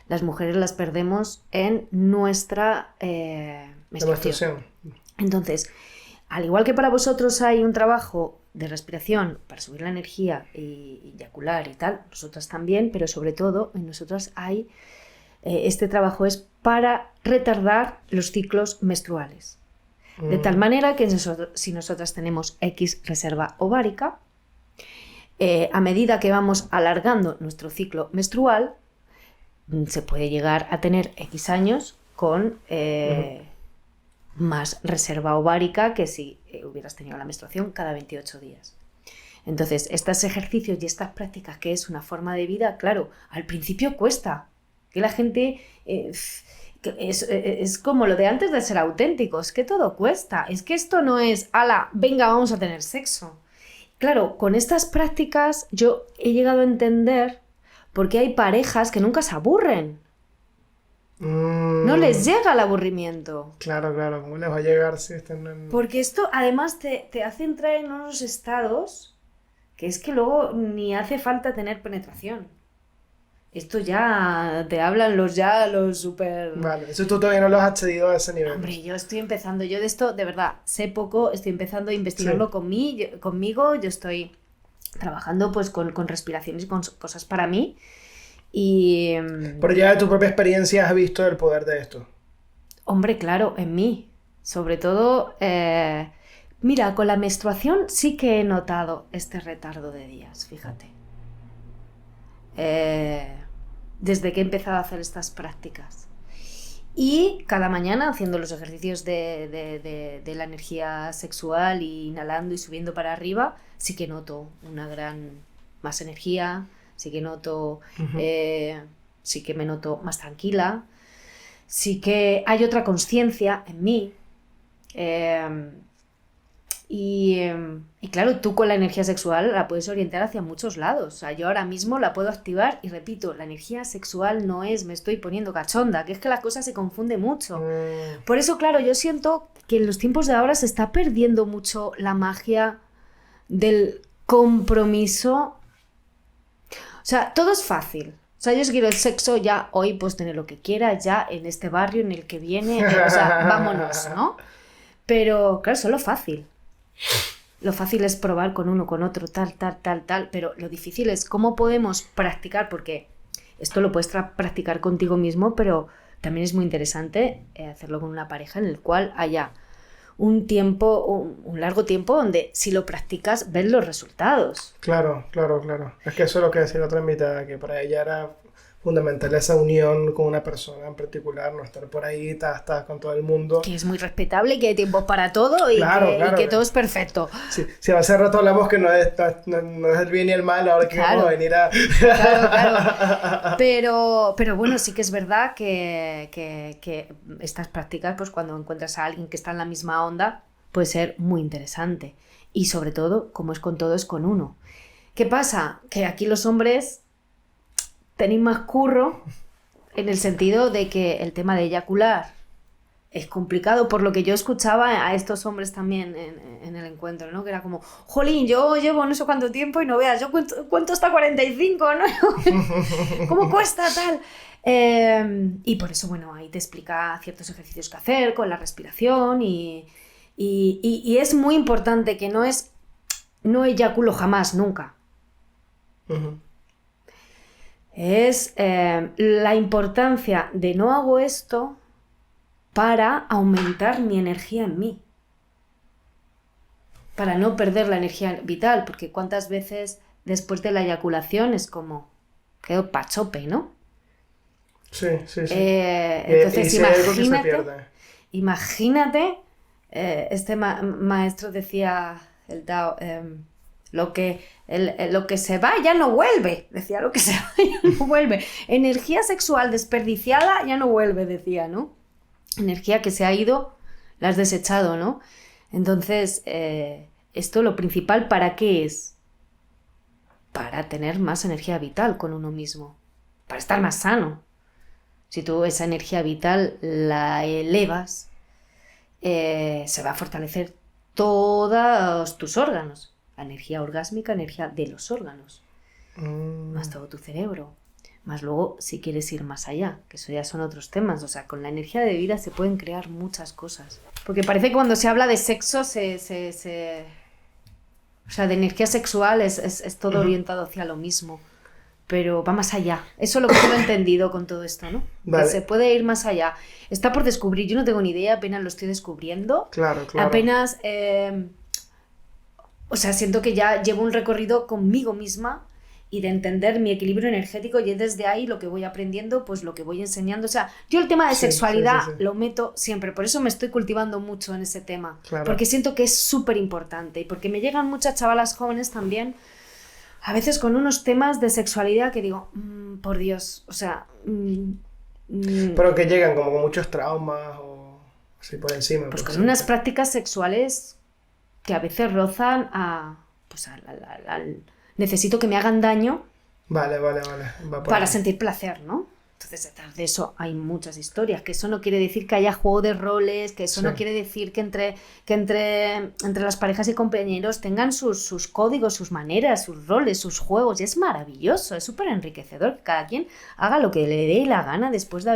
[SPEAKER 1] las mujeres las perdemos en nuestra menstruación. Entonces, al igual que para vosotros hay un trabajo de respiración para subir la energía y eyacular y tal, nosotras también, pero sobre todo en nosotras hay, este trabajo es para retardar los ciclos menstruales. De tal manera que si nosotras tenemos X reserva ovárica, a medida que vamos alargando nuestro ciclo menstrual, se puede llegar a tener X años con más reserva ovárica que si hubieras tenido la menstruación cada 28 días. Entonces, estos ejercicios y estas prácticas, que es una forma de vida, claro, al principio cuesta. Que la gente... es como lo de antes de ser auténtico, es que todo cuesta. Es que esto no es, ala, venga, vamos a tener sexo. Claro, con estas prácticas yo he llegado a entender por qué hay parejas que nunca se aburren. No les llega el aburrimiento.
[SPEAKER 2] Claro, ¿cómo les va a llegar si están en...
[SPEAKER 1] Porque esto además te hace entrar en unos estados que es que luego ni hace falta tener penetración. Esto ya te hablan los súper...
[SPEAKER 2] Vale, eso tú todavía no lo has accedido a ese nivel.
[SPEAKER 1] Hombre, yo estoy empezando, yo de esto de verdad sé poco, estoy empezando a investigarlo conmigo, yo estoy trabajando pues con respiraciones y con cosas para mí. Y...
[SPEAKER 2] Pero ya de tu propia experiencia has visto el poder de esto.
[SPEAKER 1] Hombre, claro, en mí. Sobre todo, mira, con la menstruación sí que he notado este retardo de días, fíjate. Desde que he empezado a hacer estas prácticas. Y cada mañana haciendo los ejercicios de la energía sexual y inhalando y subiendo para arriba, sí que noto una gran más energía. Sí que noto, sí que me noto más tranquila, sí que hay otra consciencia en mí. Y claro, tú con la energía sexual la puedes orientar hacia muchos lados. O sea, yo ahora mismo la puedo activar y repito, la energía sexual no es me estoy poniendo cachonda, que es que la cosa se confunde mucho. Por eso, claro, yo siento que en los tiempos de ahora se está perdiendo mucho la magia del compromiso. O sea, todo es fácil. O sea, yo si quiero el sexo ya hoy, pues tener lo que quiera, ya en este barrio en el que viene, o sea, vámonos, ¿no? Pero, claro, eso es lo fácil. Lo fácil es probar con uno, con otro, tal, pero lo difícil es cómo podemos practicar, porque esto lo puedes practicar contigo mismo, pero también es muy interesante hacerlo con una pareja en el cual haya un largo tiempo donde si lo practicas ves los resultados.
[SPEAKER 2] Claro. Es que eso es lo que decía la otra invitada, que para ella era fundamental esa unión con una persona en particular, no estar por ahí, estás con todo el mundo.
[SPEAKER 1] Que es muy respetable, que hay tiempo para todo y, y que todo es perfecto.
[SPEAKER 2] Sí, si hace rato hablamos que no es el bien y el mal, ahora que vamos a venir a...
[SPEAKER 1] Claro. Pero bueno, sí que es verdad que estas prácticas, pues cuando encuentras a alguien que está en la misma onda, puede ser muy interesante. Y sobre todo, como es con todo, es con uno. ¿Qué pasa? Que aquí los hombres tenéis más curro en el sentido de que el tema de eyacular es complicado, por lo que yo escuchaba a estos hombres también en el encuentro, ¿no? Que era como, jolín, yo llevo no sé cuánto tiempo y no veas, yo cuento hasta 45, ¿no? ¿Cómo cuesta tal? Y por eso, bueno, ahí te explica ciertos ejercicios que hacer con la respiración y es muy importante que no eyaculo jamás, nunca.
[SPEAKER 2] Uh-huh.
[SPEAKER 1] Es la importancia de no hago esto para aumentar mi energía en mí, para no perder la energía vital, porque cuántas veces después de la eyaculación es como quedo pachope, ¿no?
[SPEAKER 2] Sí.
[SPEAKER 1] Entonces imagínate, este maestro decía el Tao, lo que se va ya no vuelve, decía, lo que se va ya no vuelve. Energía sexual desperdiciada ya no vuelve, decía, ¿no? Energía que se ha ido, la has desechado, ¿no? Entonces, esto lo principal, ¿para qué es? Para tener más energía vital con uno mismo, para estar más sano. Si tú esa energía vital la elevas, se va a fortalecer todos tus órganos. La energía orgásmica, energía de los órganos, más todo tu cerebro, Más luego, si quieres ir más allá, que eso ya son otros temas. O sea, con la energía de vida se pueden crear muchas cosas. Porque parece que cuando se habla de sexo, o sea, de energía sexual es todo orientado hacia lo mismo. Pero va más allá. Eso es lo que yo he entendido con todo esto, ¿no?
[SPEAKER 2] Vale.
[SPEAKER 1] Que se puede ir más allá. Está por descubrir. Yo no tengo ni idea, apenas lo estoy descubriendo.
[SPEAKER 2] Claro.
[SPEAKER 1] Apenas... o sea, siento que ya llevo un recorrido conmigo misma y de entender mi equilibrio energético, y desde ahí lo que voy aprendiendo, pues lo que voy enseñando. O sea, yo el tema de sexualidad lo meto siempre, por eso me estoy cultivando mucho en ese tema, porque siento que es súper importante, y porque me llegan muchas chavalas jóvenes también, a veces con unos temas de sexualidad que digo, por Dios, o sea...
[SPEAKER 2] Pero que llegan como con muchos traumas o así por encima.
[SPEAKER 1] Pues con unas prácticas sexuales que a veces rozan pues al necesito que me hagan daño
[SPEAKER 2] Vale.
[SPEAKER 1] para sentir placer, ¿no? Entonces, detrás de eso hay muchas historias, que eso no quiere decir que haya juego de roles, que eso no quiere decir que entre las parejas y compañeros tengan sus códigos, sus maneras, sus roles, sus juegos, y es maravilloso, es súper enriquecedor que cada quien haga lo que le dé la gana después de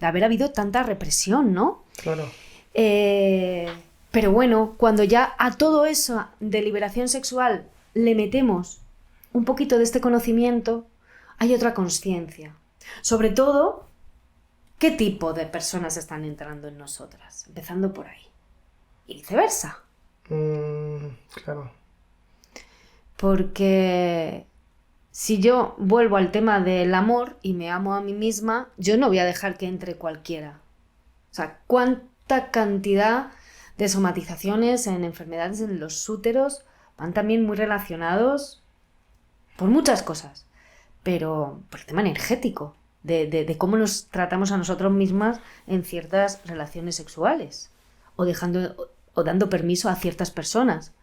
[SPEAKER 1] haber habido tanta represión, ¿no?
[SPEAKER 2] Claro.
[SPEAKER 1] Pero bueno, cuando ya a todo eso de liberación sexual le metemos un poquito de este conocimiento, hay otra conciencia. Sobre todo, ¿qué tipo de personas están entrando en nosotras? Empezando por ahí. Y viceversa.
[SPEAKER 2] Claro.
[SPEAKER 1] Porque si yo vuelvo al tema del amor y me amo a mí misma, yo no voy a dejar que entre cualquiera. O sea, ¿cuánta cantidad de somatizaciones en enfermedades en los úteros van también muy relacionados por muchas cosas, pero por el tema energético, de cómo nos tratamos a nosotros mismas en ciertas relaciones sexuales, o dando permiso a ciertas personas,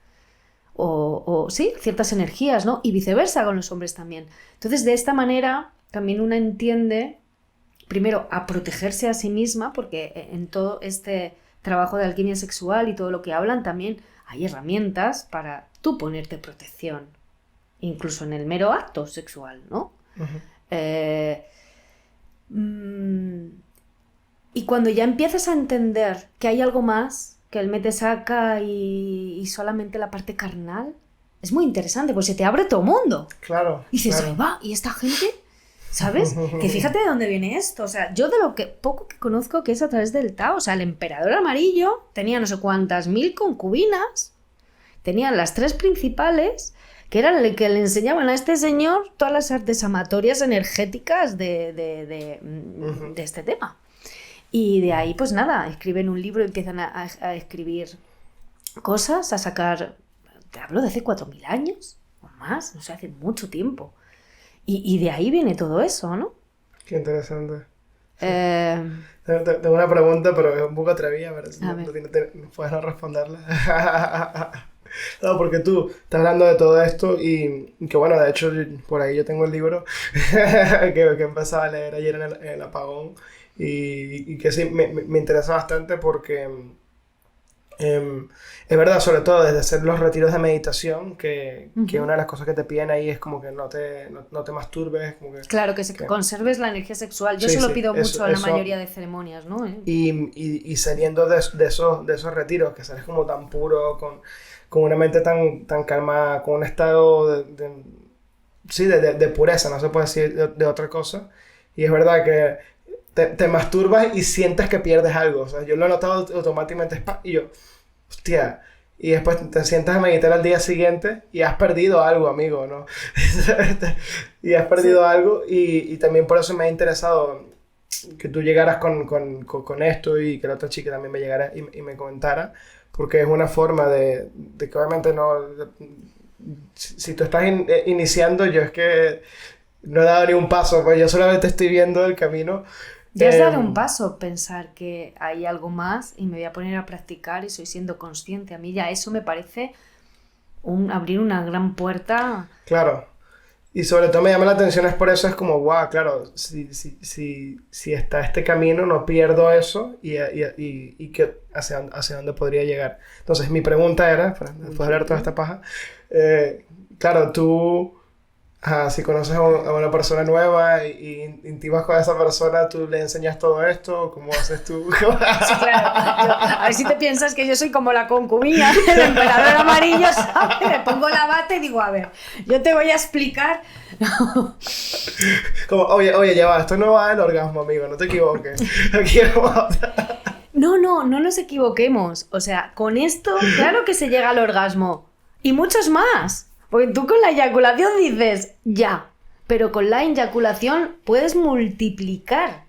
[SPEAKER 1] o sí, ciertas energías, ¿no? Y viceversa con los hombres también. Entonces, de esta manera, también una entiende, primero, a protegerse a sí misma, porque en todo este trabajo de alquimia sexual y todo lo que hablan, también hay herramientas para tú ponerte protección, incluso en el mero acto sexual, ¿no? Y cuando ya empiezas a entender que hay algo más que el mete-saca y solamente la parte carnal, es muy interesante, pues se te abre todo mundo.
[SPEAKER 2] Claro.
[SPEAKER 1] Y dices, ahí va, ¿y esta gente? ¿Sabes? Que fíjate de dónde viene esto. O sea, yo de lo que poco que conozco, que es a través del Tao. O sea, el emperador amarillo tenía no sé cuántas mil concubinas. Tenían las 3 principales, que eran el que le enseñaban a este señor todas las artes amatorias energéticas de este tema. Y de ahí, pues nada, escriben un libro y empiezan a escribir cosas, a sacar... Te hablo de hace 4.000 años o más, no sé, hace mucho tiempo. Y de ahí viene todo eso, ¿no?
[SPEAKER 2] Qué interesante. Tengo una pregunta, pero es un poco atrevida, pero no puedes no responderla. No, porque tú estás hablando de todo esto y que bueno, de hecho, por ahí yo tengo el libro que empezaba a leer ayer en el apagón y que sí, me interesa bastante porque... es verdad, sobre todo desde hacer los retiros de meditación, que una de las cosas que te piden ahí es como que no te masturbes. Como
[SPEAKER 1] claro, que conserves la energía sexual. Yo se lo pido mucho en la mayoría de ceremonias, ¿no?
[SPEAKER 2] Y saliendo de esos retiros, que sales como tan puro, con una mente tan calmada, con un estado de pureza, no se puede decir de otra cosa. Y es verdad que te masturbas y sientes que pierdes algo. O sea, yo lo he notado automáticamente y yo, hostia. Y después te sientas a meditar al día siguiente y has perdido algo, amigo, ¿no? Y has perdido algo y también por eso me ha interesado que tú llegaras con esto y que la otra chica también me llegara y me comentara, porque es una forma de que obviamente no... Si tú estás iniciando, yo es que no he dado ni un paso, pues yo solamente estoy viendo el camino.
[SPEAKER 1] Ya es dar un paso, pensar que hay algo más y me voy a poner a practicar y estoy siendo consciente. A mí ya eso me parece abrir una gran puerta.
[SPEAKER 2] Claro. Y sobre todo me llama la atención es por eso, es como, guau, claro, si está este camino, no pierdo eso y que hacia dónde podría llegar. Entonces, mi pregunta era, después de hablar toda esta paja, claro, tú Ajá, si conoces a una persona nueva y intimas con esa persona, tú le enseñas todo esto, ¿cómo haces tú?
[SPEAKER 1] Sí, claro. A ver si te piensas que yo soy como la concubina del emperador amarillo, ¿sabes? Me pongo la bata y digo, a ver, yo te voy a explicar.
[SPEAKER 2] Como, oye, ya va, esto no va al orgasmo, amigo, no te equivoques. Aquí vamos.
[SPEAKER 1] No nos equivoquemos. O sea, con esto, claro que se llega al orgasmo. Y muchos más. Porque tú con la eyaculación dices, ya. Pero con la eyaculación puedes multiplicar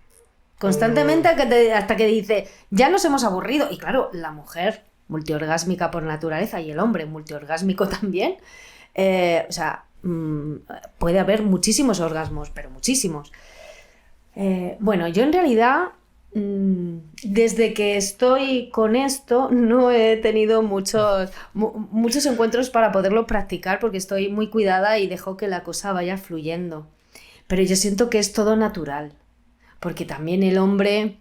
[SPEAKER 1] constantemente hasta que dice, ya nos hemos aburrido. Y claro, la mujer multiorgásmica por naturaleza y el hombre multiorgásmico también. O sea, puede haber muchísimos orgasmos, pero muchísimos. Bueno, yo en realidad, desde que estoy con esto, no he tenido muchos encuentros para poderlo practicar porque estoy muy cuidada y dejo que la cosa vaya fluyendo. Pero yo siento que es todo natural, porque también el hombre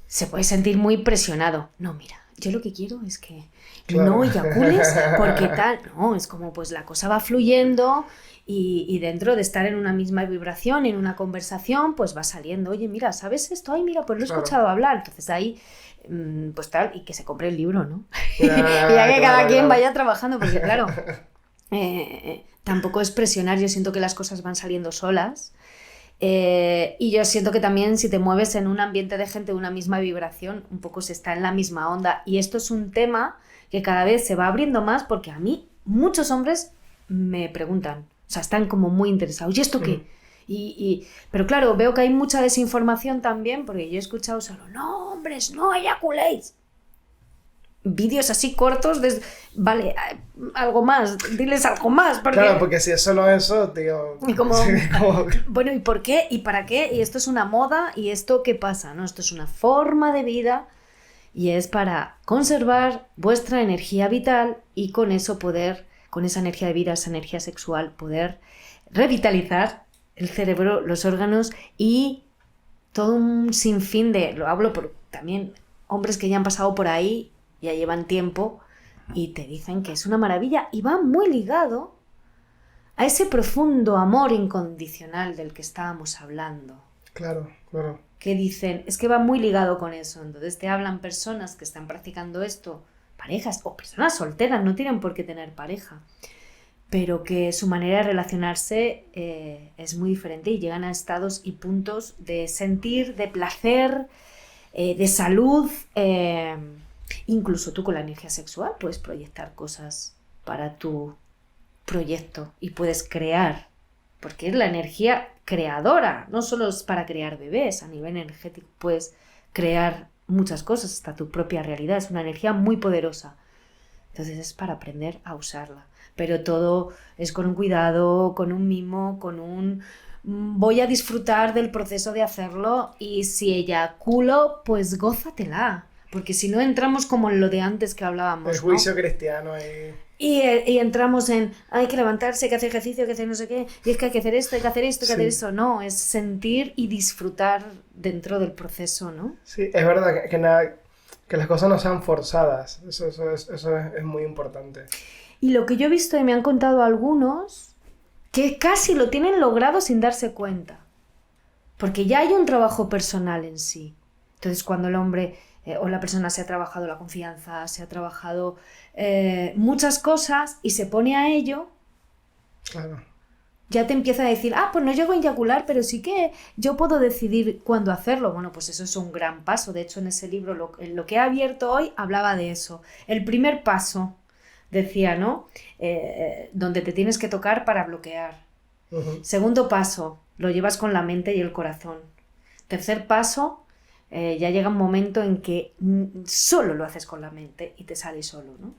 [SPEAKER 1] se puede sentir muy presionado. No, mira, yo lo que quiero es que no eyacules porque tal. No, es como pues la cosa va fluyendo y dentro de estar en una misma vibración, en una conversación, pues va saliendo. Oye, mira, ¿sabes esto? Ay, mira, pues lo he escuchado hablar. Entonces ahí, pues tal, y que se compre el libro, ¿no? Y ya que cada quien vaya trabajando, porque claro, tampoco es presionar. Yo siento que las cosas van saliendo solas. Y yo siento que también si te mueves en un ambiente de gente de una misma vibración, un poco se está en la misma onda. Y esto es un tema que cada vez se va abriendo más porque a mí muchos hombres me preguntan, o sea, están como muy interesados. ¿Y esto qué? Pero claro, veo que hay mucha desinformación también porque yo he escuchado solo, no, hombres, no eyaculéis. Vídeos así cortos, vale, algo más, diles algo más.
[SPEAKER 2] Claro, porque si es solo eso, tío...
[SPEAKER 1] Y como, bueno, ¿y por qué? ¿Y para qué? Y esto es una moda, ¿y esto qué pasa? ¿No? Esto es una forma de vida y es para conservar vuestra energía vital y con eso poder, con esa energía de vida, esa energía sexual, poder revitalizar el cerebro, los órganos y todo un sinfín de, lo hablo por también hombres que ya han pasado por ahí, ya llevan tiempo y te dicen que es una maravilla y va muy ligado a ese profundo amor incondicional del que estábamos hablando.
[SPEAKER 2] Claro, claro.
[SPEAKER 1] Que dicen, es que va muy ligado con eso. Entonces te hablan personas que están practicando esto, parejas o personas solteras, no tienen por qué tener pareja, pero que su manera de relacionarse es muy diferente y llegan a estados y puntos de sentir, de placer, de salud. Incluso tú con la energía sexual puedes proyectar cosas para tu proyecto y puedes crear, porque es la energía creadora, no solo es para crear bebés, a nivel energético puedes crear muchas cosas, hasta tu propia realidad, es una energía muy poderosa. Entonces es para aprender a usarla, pero todo es con un cuidado, con un mimo, con un voy a disfrutar del proceso de hacerlo y si eyaculo, pues gózatela. Porque si no entramos como en lo de antes que hablábamos,
[SPEAKER 2] el juicio, ¿no? Cristiano ahí.
[SPEAKER 1] Y entramos en hay que levantarse, hay que hacer ejercicio, hay que hacer no sé qué, y es que hay que hacer esto, hay que hacer esto, hay que hacer esto. No, es sentir y disfrutar dentro del proceso, ¿no?
[SPEAKER 2] Sí, es verdad que las cosas no sean forzadas. Eso es muy importante.
[SPEAKER 1] Y lo que yo he visto y me han contado algunos, que casi lo tienen logrado sin darse cuenta. Porque ya hay un trabajo personal en sí. Entonces cuando el hombre... o la persona se ha trabajado la confianza, se ha trabajado muchas cosas y se pone a ello,
[SPEAKER 2] claro.
[SPEAKER 1] Ya te empieza a decir, pues no llego a eyacular, pero sí que yo puedo decidir cuándo hacerlo. Bueno, pues eso es un gran paso. De hecho, en ese libro, lo que he abierto hoy, hablaba de eso. El primer paso, decía, ¿no? Donde te tienes que tocar para bloquear.
[SPEAKER 2] Uh-huh.
[SPEAKER 1] Segundo paso, lo llevas con la mente y el corazón. Tercer paso, ya llega un momento en que solo lo haces con la mente y te sale solo, ¿no?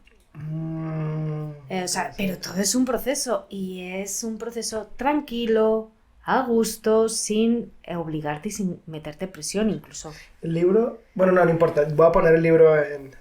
[SPEAKER 1] Pero todo es un proceso y es un proceso tranquilo, a gusto, sin obligarte y sin meterte presión incluso.
[SPEAKER 2] El libro, bueno, no importa, voy a poner el libro en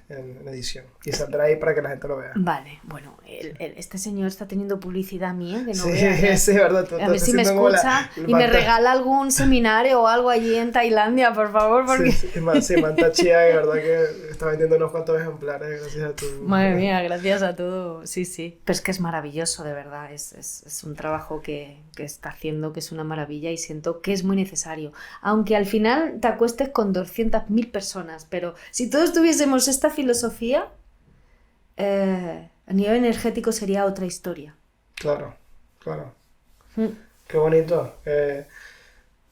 [SPEAKER 2] edición y saldrá ahí para que la gente lo vea.
[SPEAKER 1] Vale, bueno, este señor está teniendo publicidad mía, que no
[SPEAKER 2] Sí,
[SPEAKER 1] veas,
[SPEAKER 2] sí, verdad.
[SPEAKER 1] a ver si me escucha y me regala algún seminario o algo allí en Tailandia, por favor, porque...
[SPEAKER 2] Sí, Manta Chía, de verdad que está vendiendo unos cuantos ejemplares gracias a tu...
[SPEAKER 1] Madre mía, gracias a todo, sí. Pero es que es maravilloso, de verdad, es un trabajo que está haciendo, que es una maravilla y siento que es muy necesario. Aunque al final te acuestes con 200.000 personas, pero si todos tuviésemos esta filosofía, a nivel energético sería otra historia.
[SPEAKER 2] Claro. Qué bonito.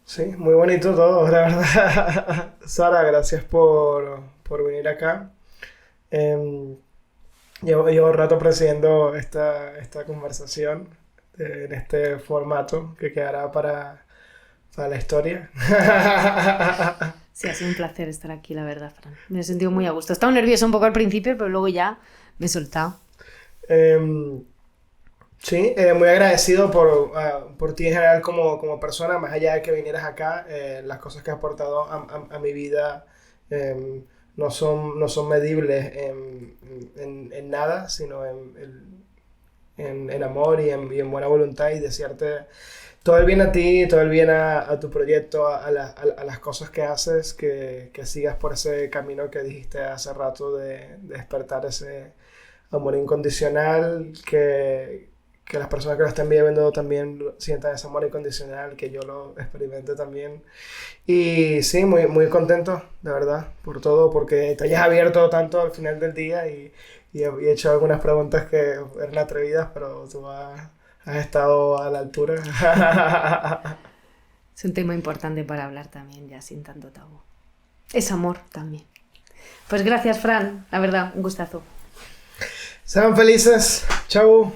[SPEAKER 2] Sí, muy bonito todo, la verdad. Sara, gracias por venir acá. Llevo un rato presidiendo esta conversación en este formato que quedará para la historia.
[SPEAKER 1] Sí, ha sido un placer estar aquí, la verdad, Fran. Me he sentido muy a gusto. Estaba nerviosa un poco al principio, pero luego ya me he soltado.
[SPEAKER 2] Sí, muy agradecido por ti en general como persona, más allá de que vinieras acá, las cosas que has aportado a mi vida no son medibles en nada, sino en amor y en buena voluntad y desearte todo el bien a ti, todo el bien a tu proyecto, a las cosas que haces, que sigas por ese camino que dijiste hace rato de despertar ese amor incondicional, que las personas que lo estén viviendo también sientan ese amor incondicional, que yo lo experimente también. Y sí, muy, muy contento, de verdad, por todo, porque te hayas abierto tanto al final del día y he hecho algunas preguntas que eran atrevidas, pero tú has estado a la altura.
[SPEAKER 1] Es un tema importante para hablar también, ya sin tanto tabú. Es amor también. Pues gracias, Fran, la verdad, un gustazo.
[SPEAKER 2] Sean felices. Chau.